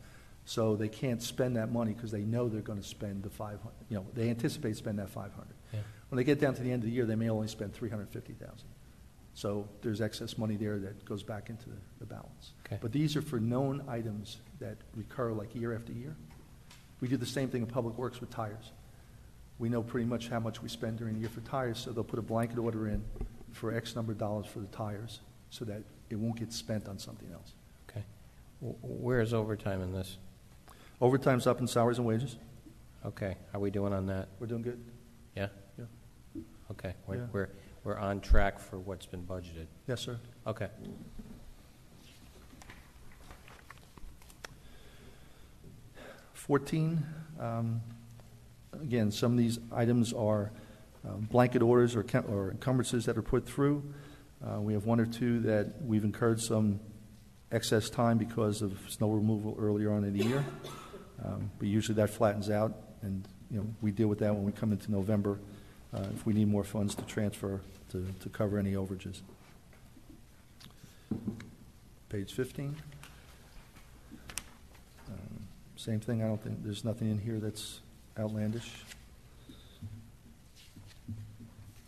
so they can't spend that money because they know they're going to spend the $500,000. They anticipate spending that $500,000. Yeah. When they get down to the end of the year, they may only spend $350,000. So there's excess money there that goes back into the balance. Okay. But these are for known items that recur like year after year. We do the same thing in Public Works with tires. We know pretty much how much we spend during the year for tires, so they'll put a blanket order in for X number of dollars for the tires so that it won't get spent on something else. Okay. Where is overtime in this? Overtime's up in salaries and wages. Okay. How are we doing on that? We're doing good. Yeah? Yeah. Okay. Yeah. We're on track for what's been budgeted. Yes, sir. Okay. 14, again, some of these items are blanket orders or encumbrances that are put through. We have 1 or 2 that we've incurred some excess time because of snow removal earlier on in the year. But usually that flattens out, and we deal with that when we come into November if we need more funds to transfer to cover any overages. Page 15. Same thing. I don't think there's nothing in here that's outlandish.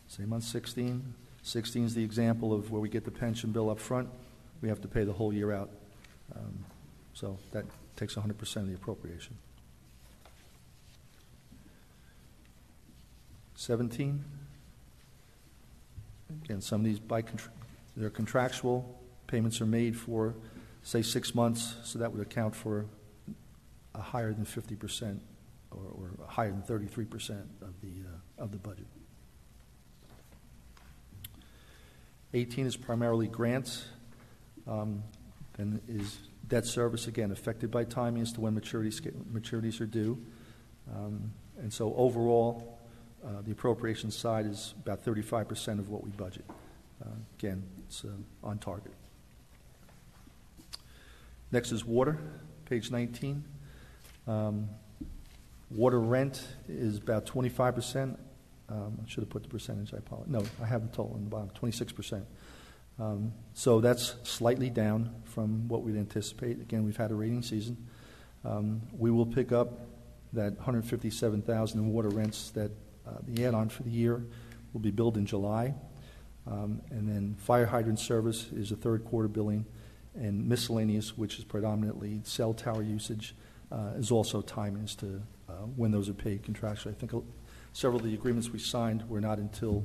Same on 16. 16 is the example of where we get the pension bill up front. We have to pay the whole year out. So that takes 100% of the appropriation. 17. Again, some of these they're contractual. Payments are made for, say, 6 months, so that would account for a higher than 50% or higher than 33% of the budget. 18 is primarily grants, and is debt service, again, affected by timing as to when maturities are due. And so overall, the appropriation side is about 35% of what we budget. again, it's on target. Next is water, page 19. Water rent is about 25%. I should have put the percentage, I apologize. No, I have the total in the bottom, 26%. So that's slightly down from what we'd anticipate. Again, we've had a rainy season. We will pick up that $157,000 in water rents that the add-on for the year will be billed in July. And then fire hydrant service is a third quarter billing, and miscellaneous, which is predominantly cell tower usage, is also timing as to when those are paid contractually. I think several of the agreements we signed were not until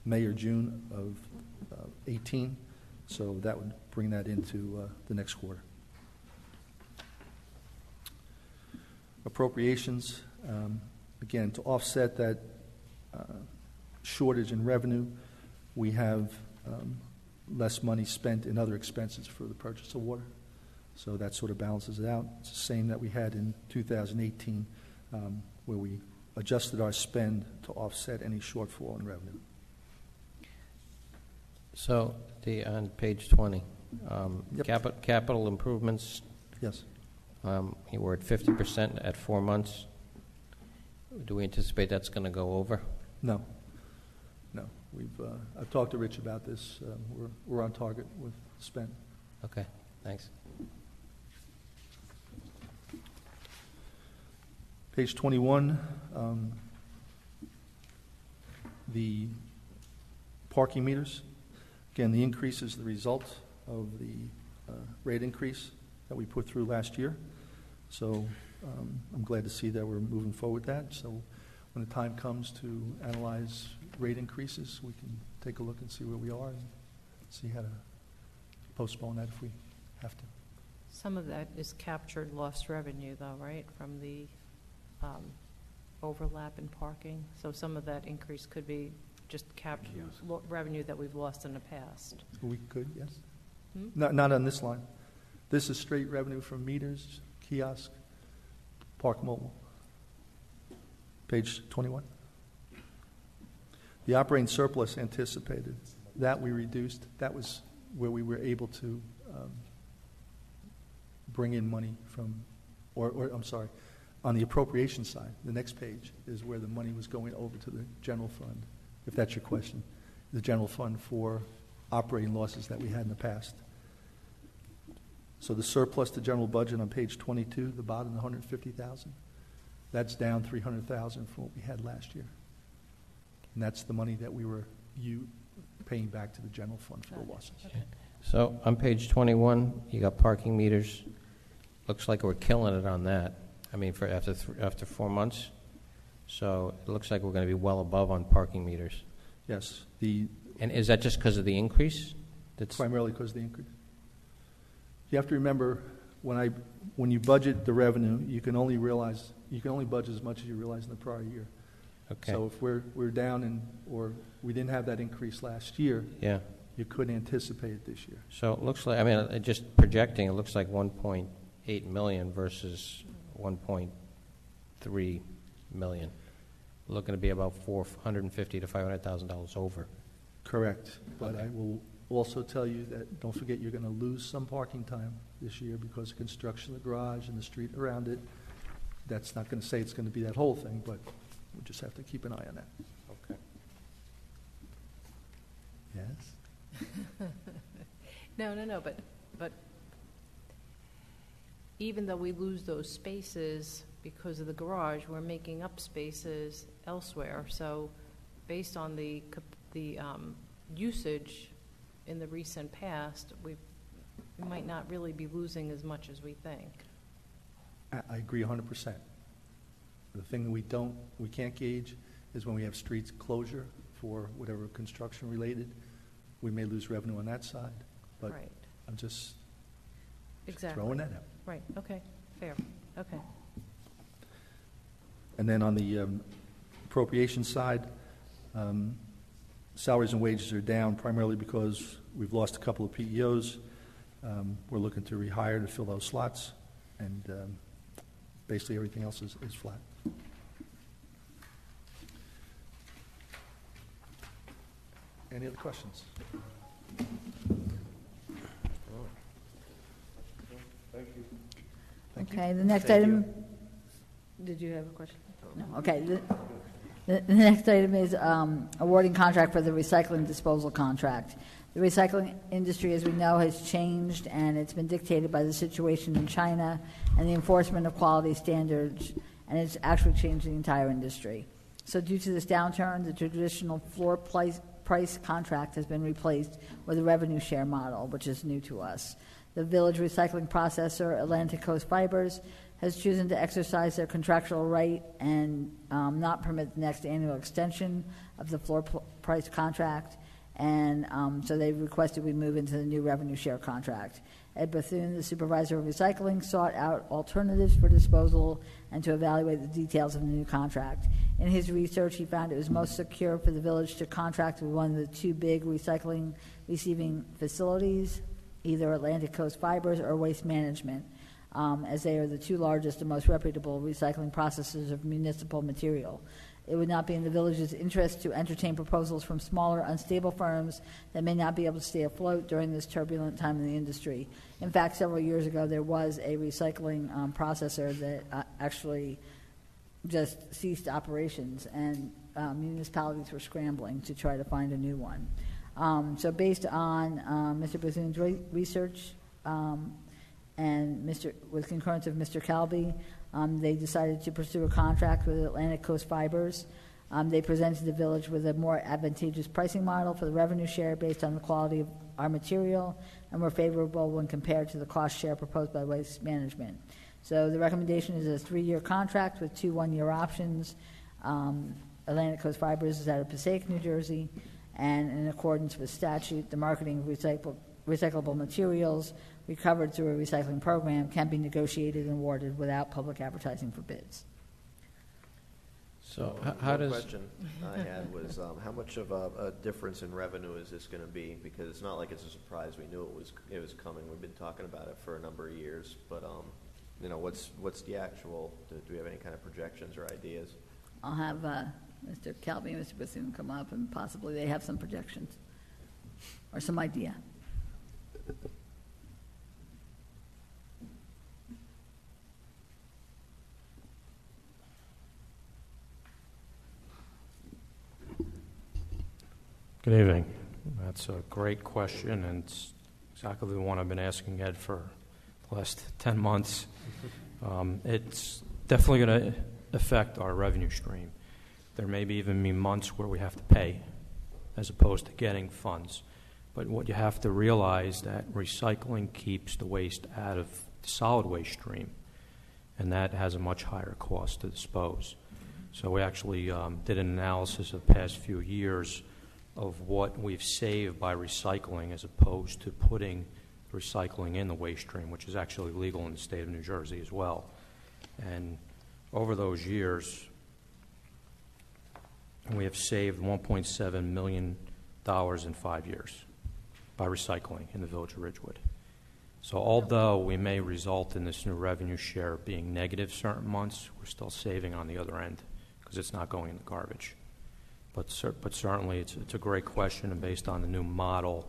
May or June of 18, so that would bring that into the next quarter. Appropriations, again, to offset that shortage in revenue, we have less money spent in other expenses for the purchase of water. So that sort of balances it out. It's the same that we had in 2018, where we adjusted our spend to offset any shortfall in revenue. So on page 20, Yep. capital improvements, Yes. you were at 50% at 4 months. Do we anticipate that's going to go over? No. I've talked to Rich about this. We're on target with spend. Okay, thanks. Page 21, the parking meters. Again, the increase is the result of the rate increase that we put through last year. So I'm glad to see that we're moving forward with that. So when the time comes to analyze rate increases, we can take a look and see where we are and see how to postpone that if we have to. Some of that is captured lost revenue, though, right, from the overlap in parking? So some of that increase could be just captured revenue that we've lost in the past. We could, yes. Not on this line. This is straight revenue from meters, kiosk, Park Mobile. Page 21. The operating surplus anticipated, that we reduced. That was where we were able to bring in money from, or I'm sorry, on the appropriation side, the next page is where the money was going over to the general fund, if that's your question, the general fund for operating losses that we had in the past. So the surplus to general budget on page 22, the bottom, the $150,000, that's down $300,000 from what we had last year. And that's the money that we were paying back to the general fund for the losses. Okay. So on page 21, you got parking meters. Looks like we're killing it on that. I mean, for after 4 months. So it looks like we're going to be well above on parking meters. Yes. And is that just because of the increase? That's primarily because of the increase. You have to remember, when you budget the revenue, you can only budget as much as you realize in the prior year. Okay. So if we're down or we didn't have that increase last year, yeah, you couldn't anticipate it this year. So it looks like, I mean, just projecting, it looks like 1.8 million versus 1.3 million. We're looking to be about $450,000 to $500,000 over. Correct. But I will also tell you that don't forget you're going to lose some parking time this year because of construction of the garage and the street around it. That's not going to say it's going to be that whole thing, but we just have to keep an eye on that. Okay. Yes? No, but even though we lose those spaces because of the garage, we're making up spaces elsewhere. So based on the usage in the recent past, we might not really be losing as much as we think. I agree 100%. The thing that we can't gauge is when we have streets closure for whatever construction related, we may lose revenue on that side. But right. I'm just exactly throwing that out. Right. Okay. Fair. Okay. And then on the appropriation side, salaries and wages are down primarily because we've lost a couple of PEOs. We're looking to rehire to fill those slots, and basically everything else is flat. Any other questions? Okay, the next item, did you have a question? No, okay. The next item is awarding contract for the recycling disposal contract. The recycling industry, as we know, has changed, and it's been dictated by the situation in China and the enforcement of quality standards, and it's actually changed the entire industry. So due to this downturn, the traditional floor price contract has been replaced with a revenue share model, which is new to us. The village recycling processor, Atlantic Coast Fibers, has chosen to exercise their contractual right and not permit the next annual extension of the floor price contract, and so they've requested we move into the new revenue share contract. Ed Bethune, the supervisor of recycling, sought out alternatives for disposal and to evaluate the details of the new contract. In his research, he found it was most secure for the village to contract with one of the two big recycling receiving facilities, either Atlantic Coast Fibers or Waste Management, as they are the two largest and most reputable recycling processors of municipal material. It would not be in the village's interest to entertain proposals from smaller, unstable firms that may not be able to stay afloat during this turbulent time in the industry. In fact, several years ago, there was a recycling processor that actually just ceased operations, and municipalities were scrambling to try to find a new one. So based on Mr. Bethune's research and with concurrence of Mr. Calby, they decided to pursue a contract with Atlantic Coast Fibers. They presented the village with a more advantageous pricing model for the revenue share based on the quality of our material, and were favorable when compared to the cost share proposed by Waste Management. So the recommendation is a 3-year contract with 2 one-year options. Atlantic Coast Fibers is out of Passaic, New Jersey, and in accordance with statute, the marketing of recyclable materials recovered through a recycling program can be negotiated and awarded without public advertising for bids. So how does... One question I had was how much of a difference in revenue is this going to be? Because it's not like it's a surprise. We knew it was coming. We've been talking about it for a number of years. But what's the actual? Do we have any kind of projections or ideas? I'll have Mr. Calby and Mr. Bethune come up, and possibly they have some projections or some idea. Good evening. That's a great question, and it's exactly the one I've been asking Ed for the last 10 months. It's definitely going to affect our revenue stream. There may be even be months where we have to pay as opposed to getting funds. But what you have to realize that recycling keeps the waste out of the solid waste stream, and that has a much higher cost to dispose. So we actually did an analysis of the past few years of what we've saved by recycling as opposed to putting recycling in the waste stream, which is actually legal in the state of New Jersey as well. And over those years, we have saved $1.7 million in 5 years by recycling in the village of Ridgewood. So although we may result in this new revenue share being negative certain months, we're still saving on the other end because it's not going in the garbage. But certainly it's a great question, and based on the new model,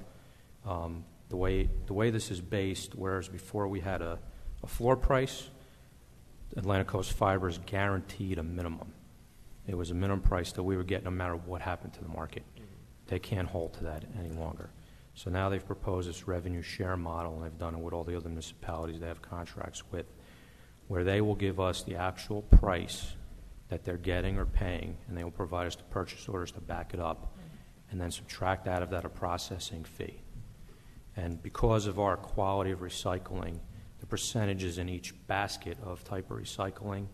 the way this is based, whereas before we had a floor price, Atlantic Coast Fibers guaranteed a minimum. It was a minimum price that we would get no matter what happened to the market. They can't hold to that any longer. So now they've proposed this revenue share model, and they've done it with all the other municipalities they have contracts with, where they will give us the actual price that they're getting or paying, and they will provide us the purchase orders to back it up, and then subtract out of that a processing fee. And because of our quality of recycling, the percentages in each basket of type of recycling,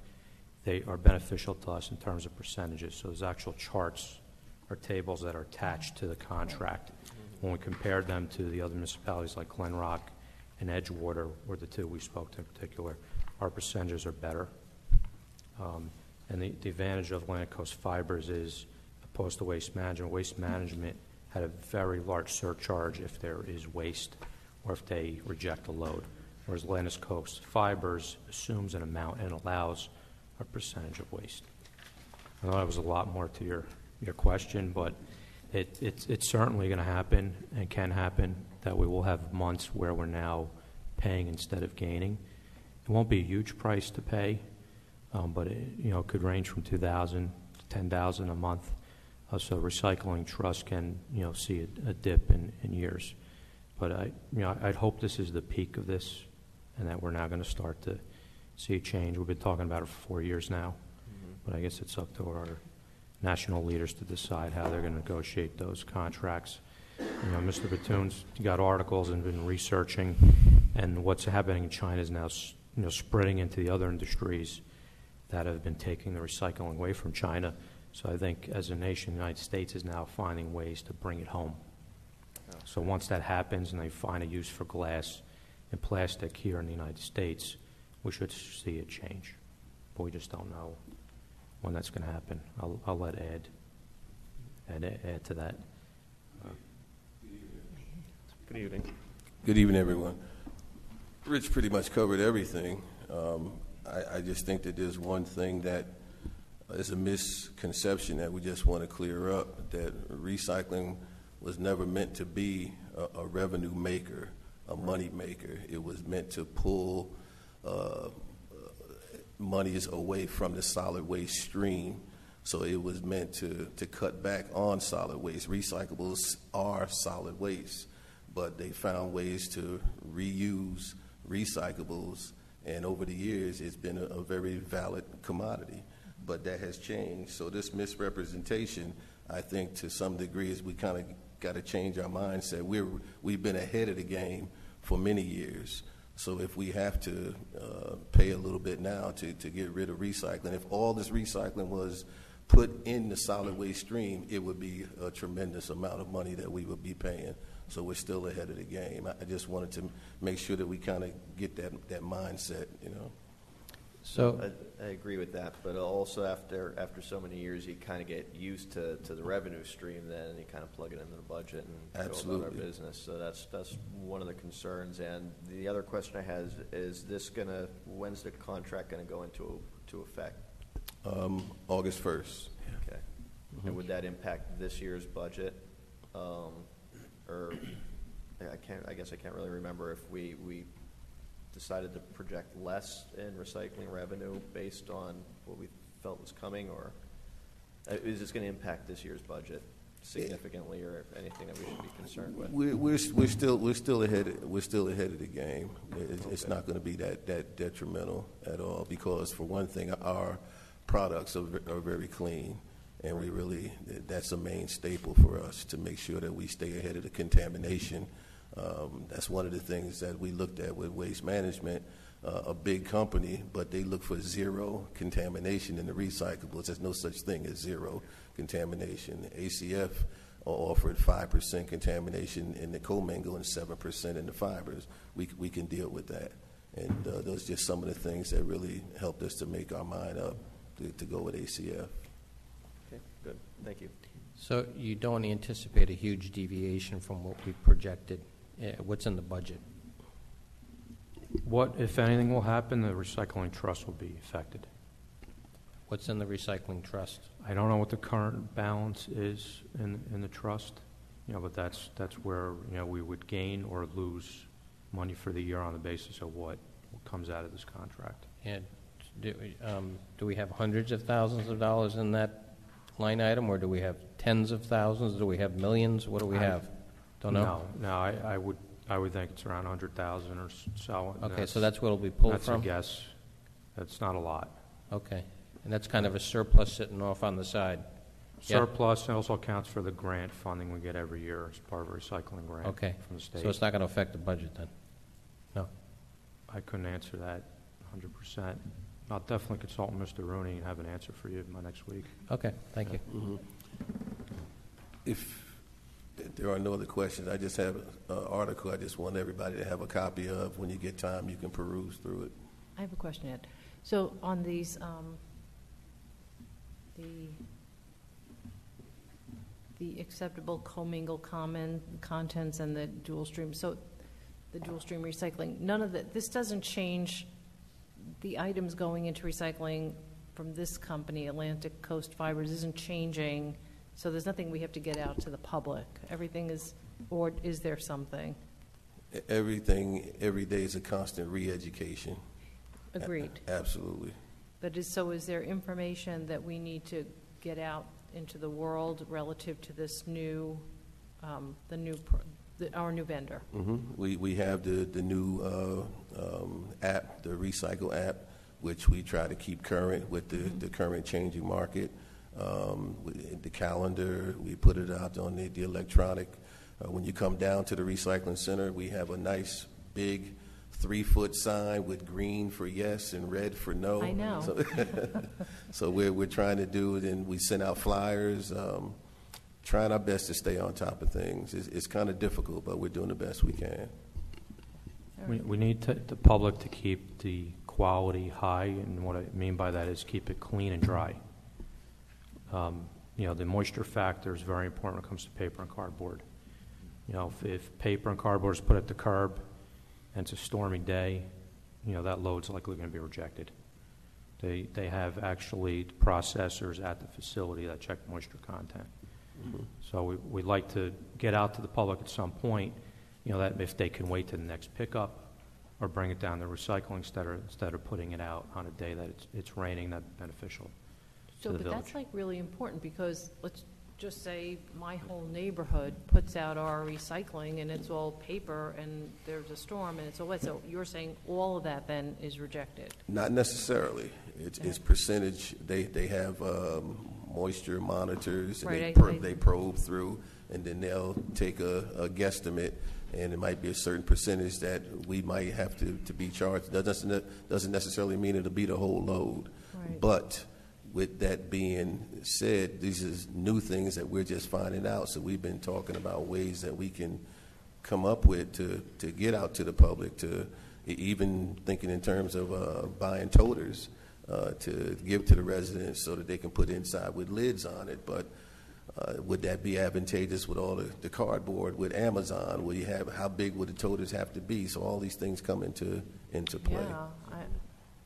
they are beneficial to us in terms of percentages. So there's actual charts or tables that are attached to the contract. When we compared them to the other municipalities like Glen Rock and Edgewater, were the two we spoke to in particular, our percentages are better. And the advantage of Atlantic Coast Fibers is, opposed to Waste Management had a very large surcharge if there is waste or if they reject a load, whereas Atlantic Coast Fibers assumes an amount and allows a percentage of waste. I know that was a lot more to your question, but It's certainly going to happen and can happen that we will have months where we're now paying instead of gaining. It won't be a huge price to pay, but it could range from $2,000 to $10,000 a month. So recycling trust can see a dip in years, but I'd hope this is the peak of this, and that we're now going to start to see a change. We've been talking about it for 4 years now, but I guess it's up to our national leaders to decide how they're going to negotiate those contracts. Mr. Batoon's got articles and been researching, and what's happening in China is now spreading into the other industries that have been taking the recycling away from China. So I think as a nation, the United States is now finding ways to bring it home. So once that happens and they find a use for glass and plastic here in the United States, we should see a change. But we just don't know when that's going to happen. I'll let Ed add to that. Good evening. Good evening, everyone. Rich pretty much covered everything. I just think that there's one thing that is a misconception that we just want to clear up, that recycling was never meant to be a revenue maker, a money maker. It was meant to pull monies away from the solid waste stream. So it was meant to cut back on solid waste. Recyclables are solid waste, but they found ways to reuse recyclables, and over the years it's been a very valid commodity. But that has changed. So this misrepresentation, I think to some degree, is we kind of got to change our mindset. We've been ahead of the game for many years. So if we have to pay a little bit now to get rid of recycling, if all this recycling was put in the solid waste stream, it would be a tremendous amount of money that we would be paying. So we're still ahead of the game. I just wanted to make sure that we kind of get that mindset, So I agree with that, but also after so many years, you kind of get used to the revenue stream, then you kind of plug it into the budget and go about our business. So that's one of the concerns. And the other question I have is when's the contract going to go into effect? August 1st. Okay. Mm-hmm. And would that impact this year's budget? Or I guess I can't really remember if we decided to project less in recycling revenue based on what we felt was coming, or is this going to impact this year's budget significantly, or anything that we should be concerned with? We're still ahead of the game. It's not going to be that detrimental at all, because for one thing, our products are very clean, and that's a main staple for us to make sure that we stay ahead of the contamination. That's one of the things that we looked at with Waste Management, a big company, but they look for zero contamination in the recyclables. There's no such thing as zero contamination. ACF offered 5% contamination in the commingle and 7% in the fibers. We can deal with that. And those are just some of the things that really helped us to make our mind up to go with ACF. Okay, good. Thank you. So you don't anticipate a huge deviation from what we projected? What's in the budget? What, if anything, will happen? The recycling trust will be affected. What's in the recycling trust? I don't know what the current balance is in the trust, but that's where we would gain or lose money for the year on the basis of what comes out of this contract. And do we have hundreds of thousands of dollars in that line item, or do we have tens of thousands? Do we have millions? What do we have? Don't know. No. I would think it's around 100,000 or so. Okay, so that's what it'll be pulled from. That's a guess. That's not a lot. Okay, and that's kind of a surplus sitting off on the side. Surplus, and also accounts for the grant funding we get every year as part of a recycling grant from the state. So it's not going to affect the budget then? No. I couldn't answer that 100%. I'll definitely consult with Mr. Rooney and have an answer for you by next week. Okay, thank you. Mm-hmm. If there are no other questions, I just have an article I just want everybody to have a copy of. When you get time, you can peruse through it. I have a question, Ed. So on these, the acceptable commingle contents and the dual stream, so the dual stream recycling, none of that, this doesn't change the items going into recycling from this company, Atlantic Coast Fibers, isn't changing So there's nothing we have to get out to the public. Everything is, or is there something? Everything, every day is a constant re-education. Agreed. Absolutely. But is there information that we need to get out into the world relative to this new, our new vendor? Mm-hmm. We have the new app, the Recycle app, which we try to keep current with the current changing market. The calendar, we put it out on the electronic. When you come down to the recycling center, we have a nice big 3-foot sign with green for yes and red for no. I know. So we're trying to do it, and we send out flyers, trying our best to stay on top of things. It's kind of difficult, but we're doing the best we can. We need the public to keep the quality high, and what I mean by that is keep it clean and dry. The moisture factor is very important when it comes to paper and cardboard. If paper and cardboard is put at the curb and it's a stormy day, that load's likely going to be rejected. They have actually processors at the facility that check moisture content. Mm-hmm. So we'd like to get out to the public at some point, that if they can wait to the next pickup or bring it down to recycling instead of putting it out on a day that it's raining, that's beneficial to the village. That's really important, because let's just say my whole neighborhood puts out our recycling and it's all paper and there's a storm and it's all wet. So you're saying all of that then is rejected? Not necessarily. It's percentage. They have moisture monitors, and right, they probe through, and then they'll take a guesstimate, and it might be a certain percentage that we might have to be charged. That doesn't necessarily mean it'll be the whole load. Right. But with that being said, these are new things that we're just finding out. So we've been talking about ways that we can come up with to get out to the public, to even thinking in terms of buying toters to give to the residents so that they can put inside with lids on it. But would that be advantageous with all the cardboard with Amazon? Will you have, how big would the toters have to be? So all these things come into play. Yeah,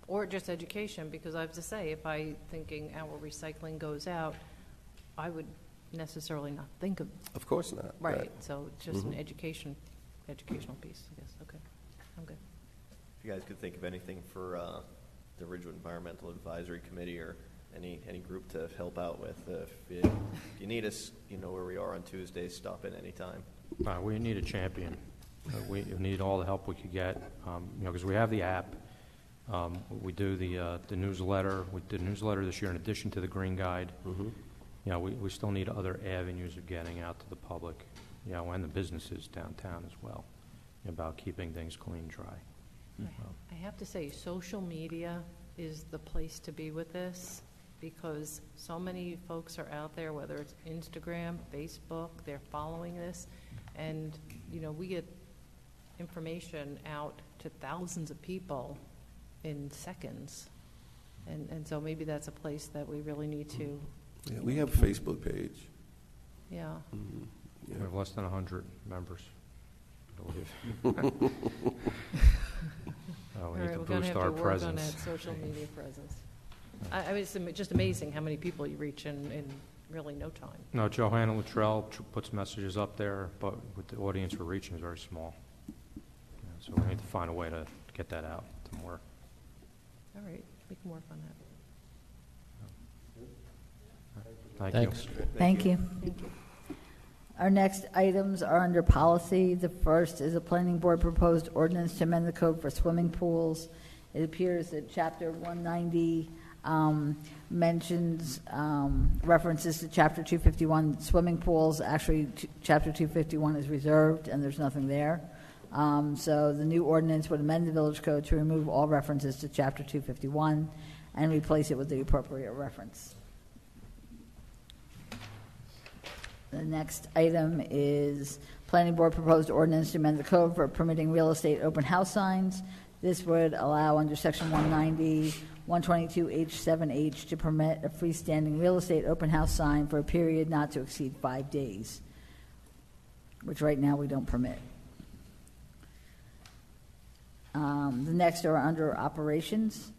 or just education, because I have to say, if I thinking our recycling goes out, I would necessarily not think of. Of course not. Right. So it's just an educational piece, I guess. Okay, I'm good. If you guys could think of anything for the Ridgewood Environmental Advisory Committee or any group to help out with, if you need us, you know where we are on Tuesdays. Stop in anytime. We need a champion. We need all the help we could get, because we have the app. We do the newsletter. We did a newsletter this year in addition to the Green Guide. Mm-hmm. We still need other avenues of getting out to the public, and the businesses downtown as well, about keeping things clean, dry. I have to say, social media is the place to be with this, because so many folks are out there, whether it's Instagram, Facebook, they're following this, and we get information out to thousands of people in seconds, and so maybe that's a place that we really need to. Yeah, we have a Facebook page. Yeah. Mm-hmm. Yeah. We have less than 100 members, I believe. We need to boost our presence. Work on that social media presence. I mean, it's just amazing how many people you reach in really no time. No, Johanna Luttrell puts messages up there, but with the audience we're reaching is very small. So we need to find a way to get that out to more. All right, we can work on that. Thanks. Thank you. Thank you. Our next items are under policy. The first is a planning board proposed ordinance to amend the code for swimming pools. It appears that Chapter 190 mentions references to Chapter 251 swimming pools. Actually, Chapter 251 is reserved, and there's nothing there. So the new ordinance would amend the village code to remove all references to Chapter 251 and replace it with the appropriate reference. The next item is planning board proposed ordinance to amend the code for permitting real estate open house signs. This would allow under section 190, 122H7H to permit a freestanding real estate open house sign for a period not to exceed 5 days, which right now we don't permit. The next are under operations.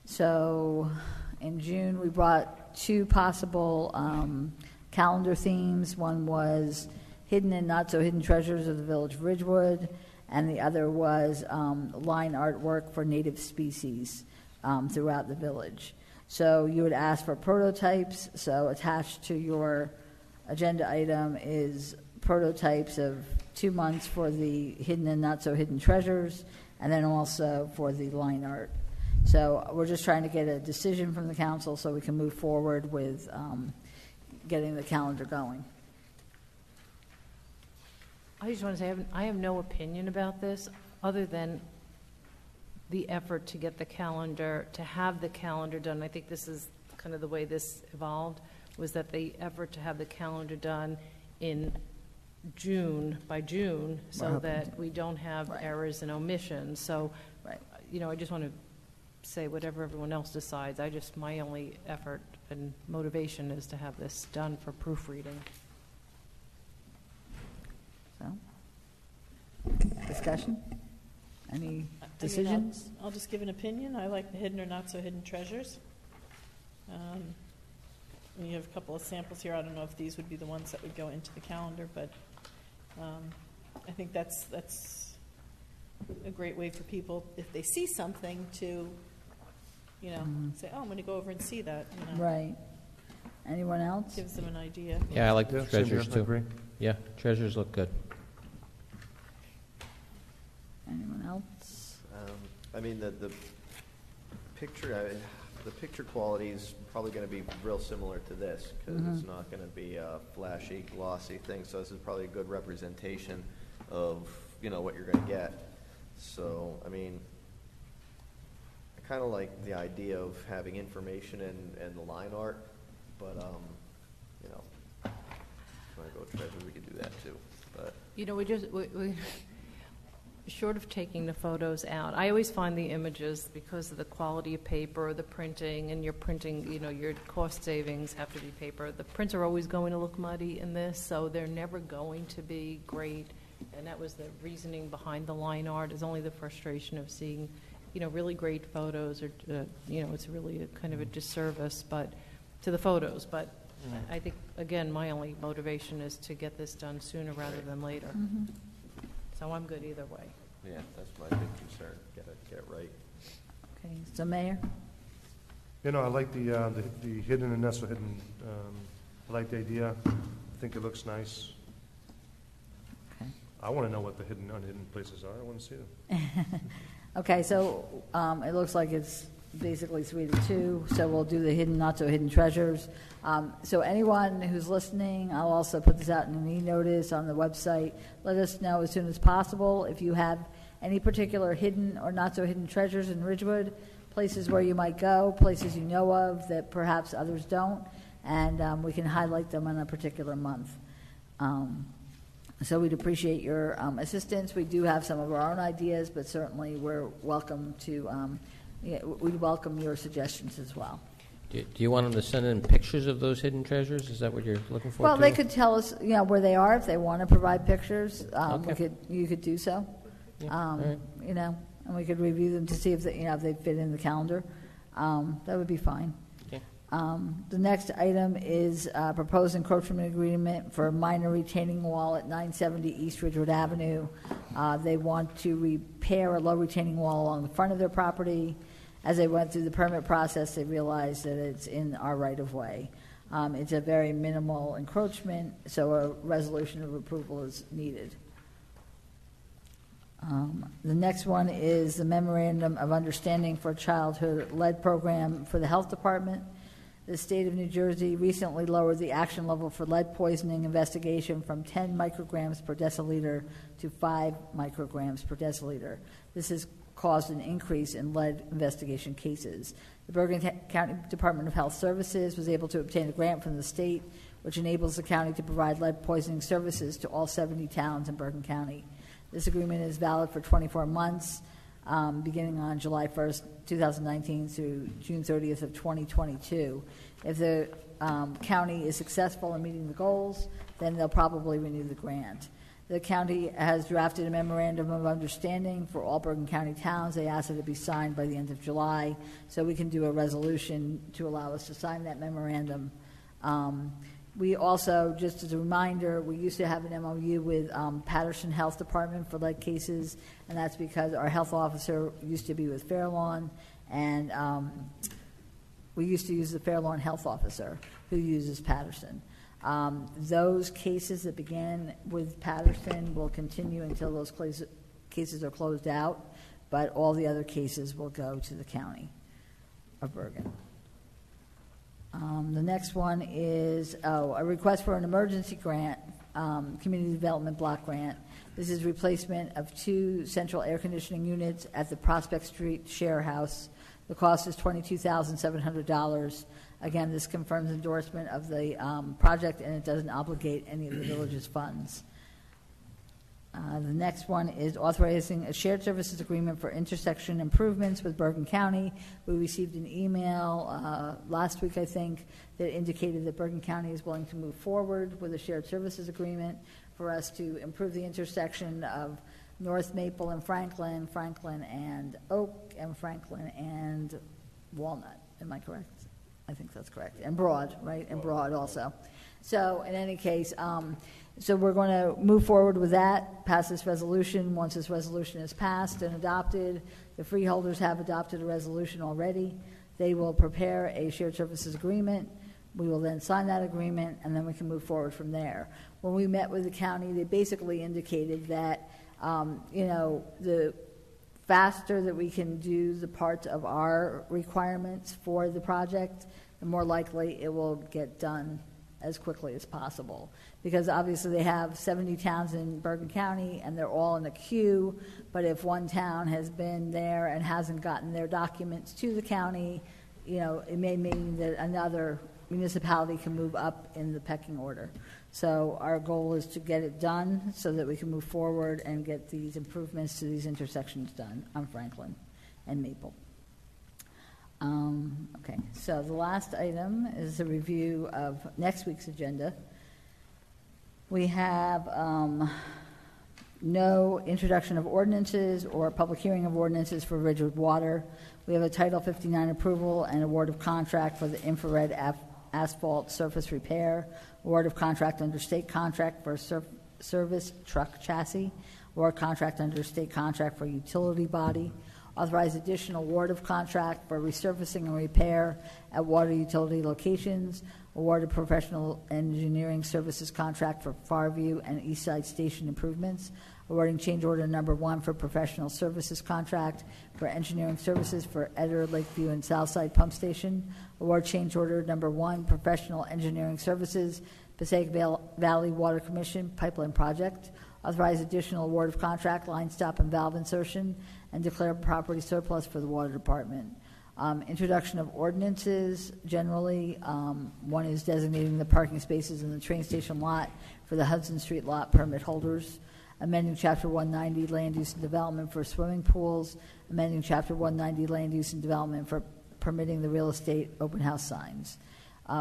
So in June, we brought two possible calendar themes. One was hidden and not so hidden treasures of the village of Ridgewood, and the other was line artwork for native species throughout the village. So you would ask for prototypes. So attached to your agenda item is prototypes of 2 months for the hidden and not so hidden treasures, and then also for the line art. So we're just trying to get a decision from the council so we can move forward with getting the calendar going. I just want to say I have no opinion about this other than the effort to get the calendar, to have the calendar done. I think this is kind of the way this evolved, was that the effort to have the calendar done in June, by June, so that we don't have errors and omissions. So, I just want to say whatever everyone else decides. My only effort and motivation is to have this done for proofreading. So, discussion? Any decisions? I'll just give an opinion. I like the hidden or not so hidden treasures. You have a couple of samples here. I don't know if these would be the ones that would go into the calendar, but I think that's a great way for people, if they see something, to say, "Oh, I'm going to go over and see that." Right. Anyone else? Gives them an idea. Yeah, I like the same treasures here. too. Agree. Yeah, treasures look good. Anyone else? The picture quality is probably going to be real similar to this, because it's not going to be a flashy, glossy thing. So this is probably a good representation of what you're going to get. So I kind of like the idea of having information and the line art, but if you want to go treasure, we could do that too. But we short of taking the photos out, I always find the images, because of the quality of paper, the printing, and your printing, your cost savings have to be paper. The prints are always going to look muddy in this, so they're never going to be great. And that was the reasoning behind the line art, is only the frustration of seeing, really great photos, or, it's really kind of a disservice to the photos. But I think, again, my only motivation is to get this done sooner rather than later. So I'm good either way. yeah, that's my big concern. Get it right. Okay, so Mayor? I like the hidden and not so hidden. I like the idea. I think it looks nice. Okay. I want to know what the hidden and unhidden places are. I want to see them. Okay, so it looks like it's basically 3-2, so we'll do the hidden, not so hidden treasures. So anyone who's listening, I'll also put this out in an e-notice on the website. Let us know as soon as possible if you have any particular hidden or not so hidden treasures in Ridgewood, places where you might go, places you know of that perhaps others don't, and we can highlight them in a particular month. So we'd appreciate your assistance. We do have some of our own ideas, but certainly we're welcome to, we welcome your suggestions as well. Do you want them to send in pictures of those hidden treasures? Is that what you're looking for? Well, too? they could tell us, where they are if they want to provide pictures. Okay. You could do so. Yeah, all right. And we could review them to see if if they fit in the calendar. That would be fine. Okay. The next item is proposed encroachment agreement for a minor retaining wall at 970 East Ridgewood Avenue. They want to repair a low retaining wall along the front of their property. As they went through the permit process, they realized that it's in our right-of-way. It's a very minimal encroachment, so a resolution of approval is needed. The next one is the Memorandum of Understanding for Childhood Lead Program for the Health Department. The state of New Jersey recently lowered the action level for lead poisoning investigation from 10 micrograms per deciliter to 5 micrograms per deciliter. This has caused an increase in lead investigation cases. The Bergen County Department of Health Services was able to obtain a grant from the state, which enables the county to provide lead poisoning services to all 70 towns in Bergen County. This agreement is valid for 24 months, beginning on July 1st, 2019 through June 30th of 2022. If the county is successful in meeting the goals, then they'll probably renew the grant. The county has drafted a memorandum of understanding for all Bergen County towns. They asked it to be signed by the end of July, so we can do a resolution to allow us to sign that memorandum. We also, just as a reminder, we used to have an MOU with Patterson Health Department for lead cases, and that's because our health officer used to be with Fairlawn, and we used to use the Fairlawn health officer who uses Patterson. Those cases that began with Patterson will continue until those cases are closed out, but all the other cases will go to the county of Bergen. The next one is a request for an emergency grant, community development block grant. This is replacement of 2 central air conditioning units at the Prospect Street Share House. The cost is $22,700. Again, this confirms endorsement of the project, and it doesn't obligate any of the village's funds. The next one is authorizing a shared services agreement for intersection improvements with Bergen County. We received an email last week, I think, that indicated that Bergen County is willing to move forward with a shared services agreement for us to improve the intersection of North Maple and Franklin, Franklin and Oak, and Franklin and Walnut. Am I correct? I think that's correct. And Broad, right? And Broad also. So in any case, so we're going to move forward with that, pass this resolution. Once this resolution is passed and adopted, the freeholders have adopted a resolution already. They will prepare a shared services agreement. We will then sign that agreement, and then we can move forward from there. When we met with the county, they basically indicated that, the faster that we can do the parts of our requirements for the project, the more likely it will get done as quickly as possible. Because obviously they have 70 towns in Bergen County, and they're all in a queue, but if one town has been there and hasn't gotten their documents to the county, it may mean that another municipality can move up in the pecking order. So our goal is to get it done so that we can move forward and get these improvements to these intersections done on Franklin and Maple. Okay, so the last item is a review of next week's agenda. We have no introduction of ordinances or public hearing of ordinances for Ridgewood Water. We have a Title 59 approval and award of contract for the infrared asphalt surface repair, award of contract under state contract for service truck chassis, award contract under state contract for utility body, authorize additional award of contract for resurfacing and repair at water utility locations, award of professional engineering services contract for Farview and Eastside Station improvements, awarding change order number 1 for professional services contract for engineering services for Eder, Lakeview, and Southside Pump Station, award change order number 1 professional engineering services Passaic Valley Water Commission pipeline project, authorize additional award of contract line stop and valve insertion, and declare property surplus for the water department. Introduction of ordinances, generally, one is designating the parking spaces in the train station lot for the Hudson Street lot permit holders, amending Chapter 190 land use and development for swimming pools, amending Chapter 190 land use and development for permitting the real estate open house signs.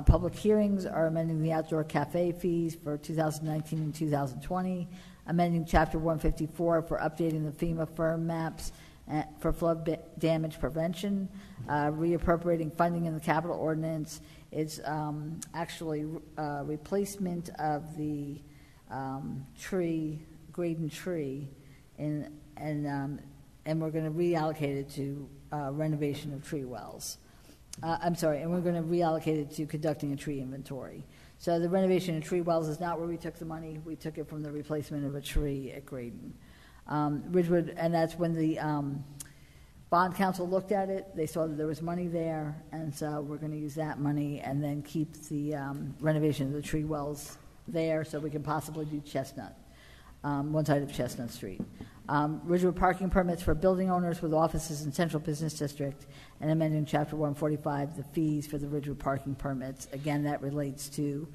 Public hearings are amending the outdoor cafe fees for 2019 and 2020, amending Chapter 154 for updating the FEMA firm maps for flood damage prevention, reappropriating funding in the capital ordinance. It's actually replacement of the Graydon tree, and we're going to reallocate it to renovation of tree wells. And we're going to reallocate it to conducting a tree inventory. So the renovation of tree wells is not where we took the money. We took it from the replacement of a tree at Graydon. Ridgewood, and that's when the bond council looked at it. They saw that there was money there, and so we're going to use that money and then keep the renovation of the tree wells there so we can possibly do Chestnut, one side of Chestnut Street. Ridgewood parking permits for building owners with offices in Central Business District, and amending Chapter 145, the fees for the Ridgewood parking permits. Again, that relates to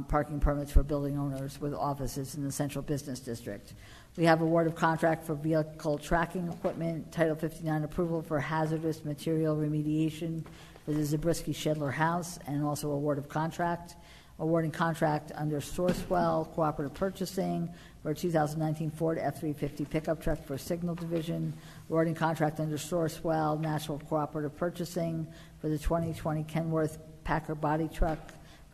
parking permits for building owners with offices in the Central Business District. We have award of contract for vehicle tracking equipment, Title 59 approval for hazardous material remediation for the Zabriskie Shedler House, and also award of contract. Awarding contract under Sourcewell Cooperative Purchasing for a 2019 Ford F-350 pickup truck for Signal Division. Awarding contract under Sourcewell National Cooperative Purchasing for the 2020 Kenworth Packer body truck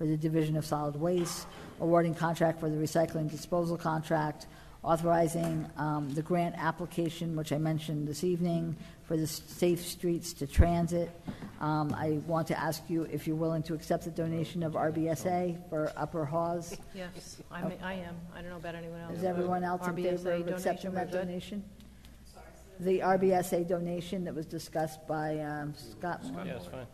for the Division of Solid Waste, awarding contract for the recycling disposal contract, authorizing the grant application, which I mentioned this evening, for the Safe Streets to Transit. I want to ask you if you're willing to accept the donation of RBSA for Upper Hawes. Yes, I am. I don't know about anyone else. Is everyone else in favor of accepting that donation? The RBSA donation that was discussed by Scott Moore? Yeah, that's fine.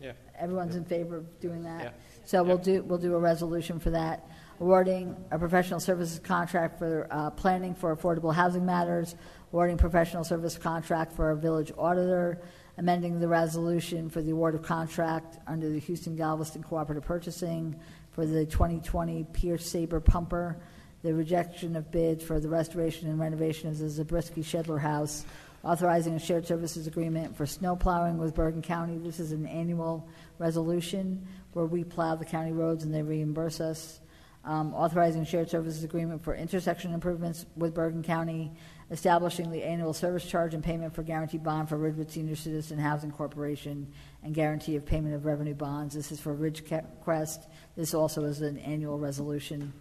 Yeah. Everyone's in favor of doing that? Yeah. So we'll do a resolution for that. Awarding a professional services contract for planning for affordable housing matters, awarding professional service contract for a village auditor, amending the resolution for the award of contract under the Houston Galveston Cooperative Purchasing for the 2020 Pierce Saber pumper, the rejection of bid for the restoration and renovation of the Zabriskie Shedler House, authorizing a shared services agreement for snow plowing with Bergen County. This is an annual resolution where we plow the county roads and they reimburse us. Authorizing shared services agreement for intersection improvements with Bergen County, establishing the annual service charge and payment for guaranteed bond for Ridgewood Senior Citizen Housing Corporation, and guarantee of payment of revenue bonds. This is for Ridgecrest. This also is an annual resolution.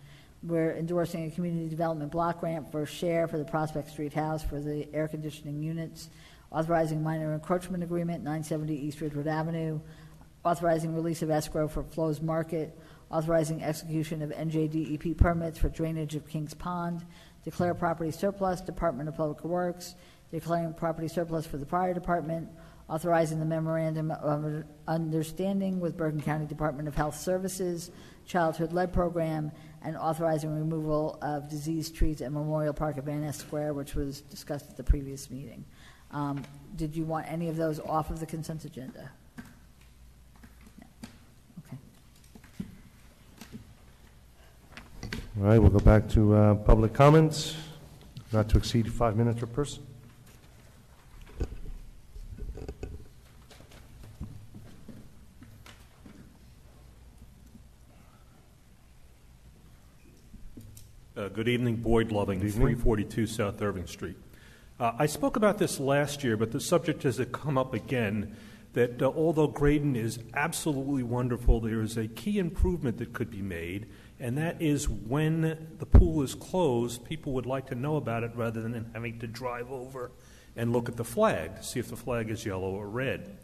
We're endorsing a community development block grant for share for the Prospect Street House for the air conditioning units, authorizing minor encroachment agreement, 970 East Ridgewood Avenue, authorizing release of escrow for Flo's Market, authorizing execution of NJDEP permits for drainage of Kings Pond, declare property surplus, Department of Public Works, declaring property surplus for the Fire Department, authorizing the memorandum of understanding with Bergen County Department of Health Services, Childhood Lead Program, and authorizing removal of diseased trees at Memorial Park at Van Ness Square, which was discussed at the previous meeting. Did you want any of those off of the consent agenda? All right, we'll go back to public comments, not to exceed 5 minutes per person. Good evening, Boyd Loving, 342 South Irving Street. I spoke about this last year, but the subject has come up again, that although Graydon is absolutely wonderful, there is a key improvement that could be made, and that is when the pool is closed, people would like to know about it rather than having to drive over and look at the flag to see if the flag is yellow or red.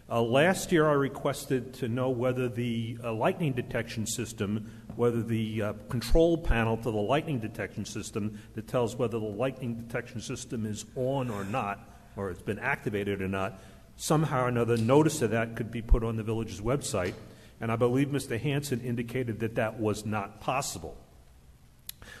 Last year I requested to know whether the lightning detection system, whether the control panel to the lightning detection system that tells whether the lightning detection system is on or not, or it's been activated or not, somehow or another notice of that could be put on the village's website, and I believe Mr. Hanson indicated that that was not possible.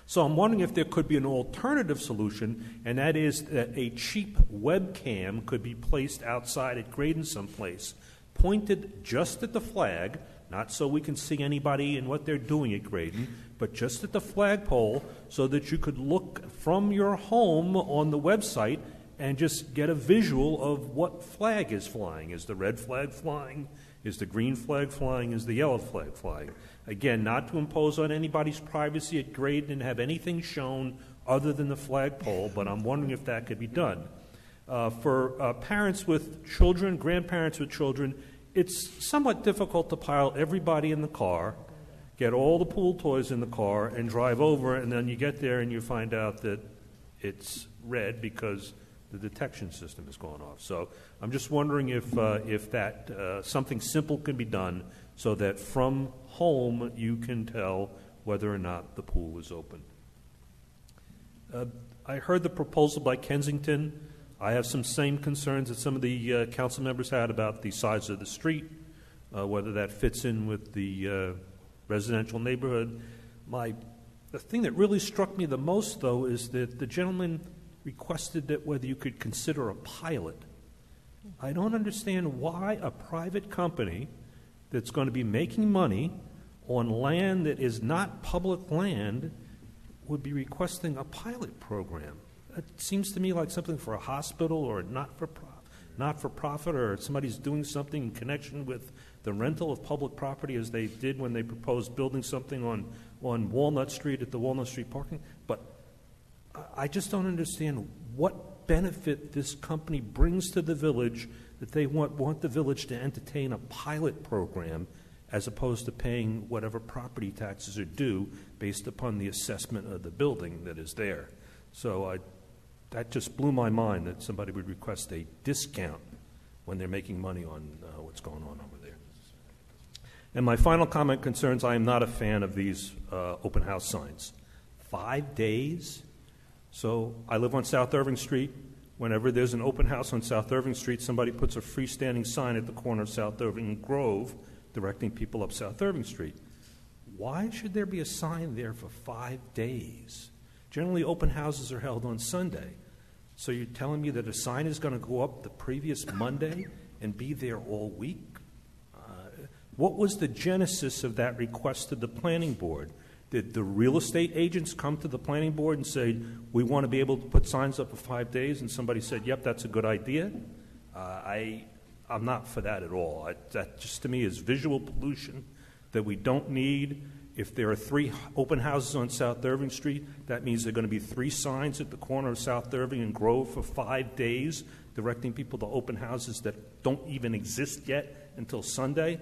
So I'm wondering if there could be an alternative solution, and that is that a cheap webcam could be placed outside at Graydon someplace, pointed just at the flag, not so we can see anybody and what they're doing at Graydon, but just at the flagpole so that you could look from your home on the website and just get a visual of what flag is flying. Is the red flag flying? Is the green flag flying? Is the yellow flag flying? Again, not to impose on anybody's privacy at Graydon and have anything shown other than the flagpole, but I'm wondering if that could be done. For parents with children, grandparents with children, it's somewhat difficult to pile everybody in the car, get all the pool toys in the car, and drive over, and then you get there and you find out that it's red because the detection system has gone off. So I'm just wondering if that something simple can be done so that from home you can tell whether or not the pool is open. I heard the proposal by Kensington. I have some same concerns that some of the council members had about the size of the street, whether that fits in with the residential neighborhood. The thing that really struck me the most, though, is that the gentleman requested that whether you could consider a pilot. I don't understand why a private company that's going to be making money on land that is not public land would be requesting a pilot program. It seems to me like something for a hospital or a not-for-profit, or somebody's doing something in connection with the rental of public property as they did when they proposed building something on Walnut Street at the Walnut Street parking. But I just don't understand what benefit this company brings to the village that they want the village to entertain a pilot program as opposed to paying whatever property taxes are due based upon the assessment of the building that is there. So that just blew my mind that somebody would request a discount when they're making money on what's going on over there. And my final comment concerns, I am not a fan of these open house signs. 5 days? So I live on South Irving Street. Whenever there's an open house on South Irving Street, somebody puts a freestanding sign at the corner of South Irving and Grove directing people up South Irving Street. Why should there be a sign there for 5 days? Generally, open houses are held on Sunday. So you're telling me that a sign is going to go up the previous Monday and be there all week? What was the genesis of that request to the planning board? Did the real estate agents come to the planning board and say, we want to be able to put signs up for 5 days, and somebody said, yep, that's a good idea? I'm not for that at all. That just to me is visual pollution that we don't need. If there are 3 open houses on South Irving Street, that means there are going to be 3 signs at the corner of South Irving and Grove for 5 days, directing people to open houses that don't even exist yet until Sunday.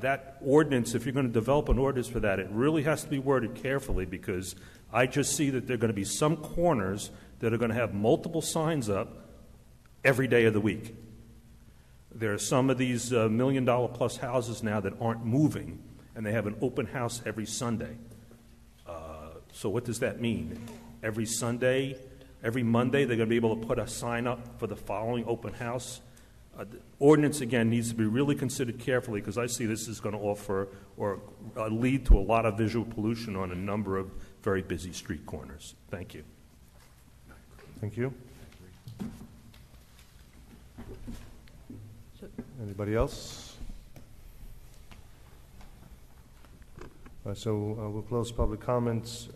That ordinance, if you're going to develop an ordinance for that, it really has to be worded carefully, because I just see that there are going to be some corners that are going to have multiple signs up every day of the week. There are some of these $1 million plus houses now that aren't moving, and they have an open house every Sunday. So what does that mean? Every Sunday, every Monday, they're going to be able to put a sign up for the following open house? The ordinance, again, needs to be really considered carefully, because I see this is going to offer or lead to a lot of visual pollution on a number of very busy street corners. Thank you. Thank you. Anybody else? So we'll close public comments.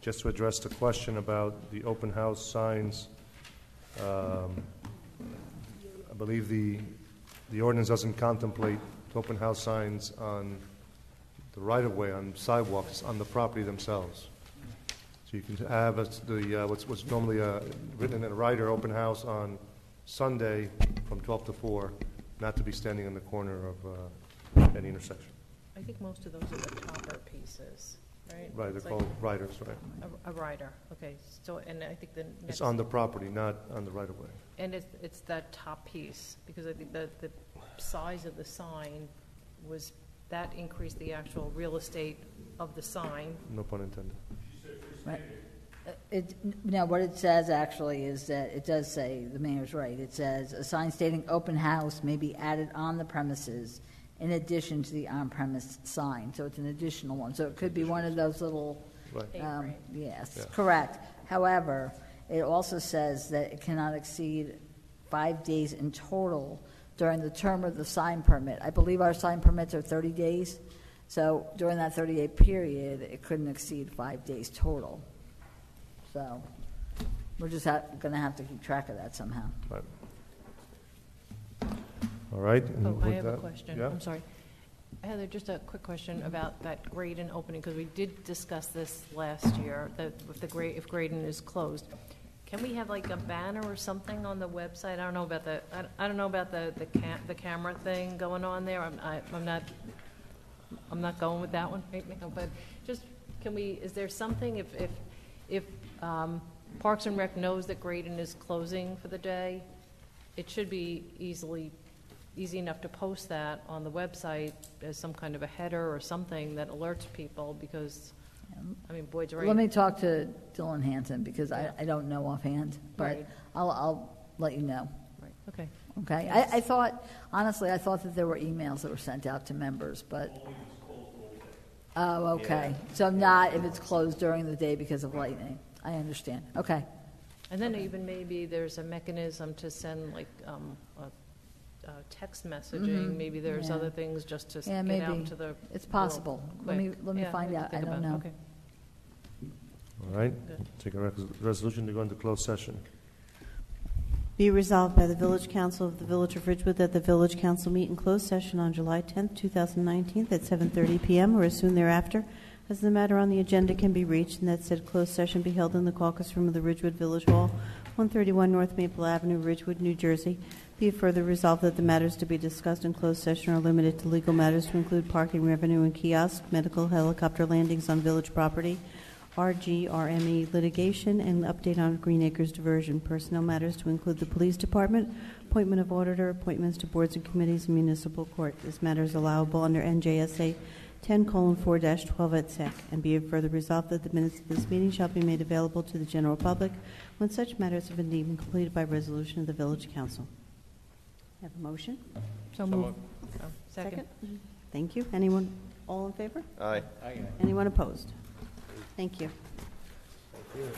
Just to address the question about the open house signs, I believe the ordinance doesn't contemplate open house signs on the right-of-way, on sidewalks, on the property themselves. So you can have what's normally written in a rider, open house on Sunday from 12 to 4, not to be standing in the corner of any intersection. I think most of those are the topper pieces, right? Right, they're called riders, right? A rider, okay. So, and I think the next, it's on the property, not on the right-of-way. and it's that top piece, because I think the size of the sign was, that increased the actual real estate of the sign. No pun intended. Right. Now, what it says actually is that it does say, the mayor's right, it says, a sign stating open house may be added on the premises in addition to the on-premise sign. So it's an additional one. So it could be one of those little, right. Yes, yeah. Correct. However, it also says that it cannot exceed 5 days in total during the term of the sign permit. I believe our sign permits are 30 days. So during that 30-day period, it couldn't exceed 5 days total. So we're just going to have to keep track of that somehow. Right. All right. Oh, I have a question. Yeah? I'm sorry. Heather, just a quick question about that Graydon opening, because we did discuss this last year, that if Graydon is closed. Can we have like a banner or something on the website? I don't know about the camera thing going on there. I'm not going with that one right now, but just is there something if Parks and Rec knows that Graydon is closing for the day, it should be easy enough to post that on the website as some kind of a header or something that alerts people, because I mean, Boyd's right. Let me talk to Dylan Hanson, because I don't know offhand, but right. I'll let you know. Right. Okay. Okay. Yes. I thought that there were emails that were sent out to members, but. Oh, okay. Yeah. So not if it's closed during the day because of lightning. I understand. Okay. And then even maybe there's a mechanism to send like text messaging. Mhm. Maybe there's Yeah. other things just to Yeah, get maybe. out to the It's possible. world Let me quick. find Yeah, out. think I don't about it. know. Okay. All right. Good. Take a resolution to go into closed session. Be resolved by the Village Council of the Village of Ridgewood that the Village Council meet in closed session on July 10th, 2019 at 7:30 p.m. or as soon thereafter, as the matter on the agenda can be reached, and that said closed session be held in the caucus room of the Ridgewood Village Hall, 131 North Maple Avenue, Ridgewood, New Jersey. Be it further resolved that the matters to be discussed in closed session are limited to legal matters to include parking revenue and kiosk, medical helicopter landings on village property, RGRME litigation, and update on Green Acres diversion. Personnel matters to include the police department, appointment of auditor, appointments to boards and committees, and municipal court. This matter is allowable under NJSA 10:4-12 et sec. And be it further resolved that the minutes of this meeting shall be made available to the general public when such matters have been deemed completed by resolution of the village council. Have a motion? So moved. Second. Thank you. Anyone? All in favor? Aye. Anyone opposed? Thank you. Thank you.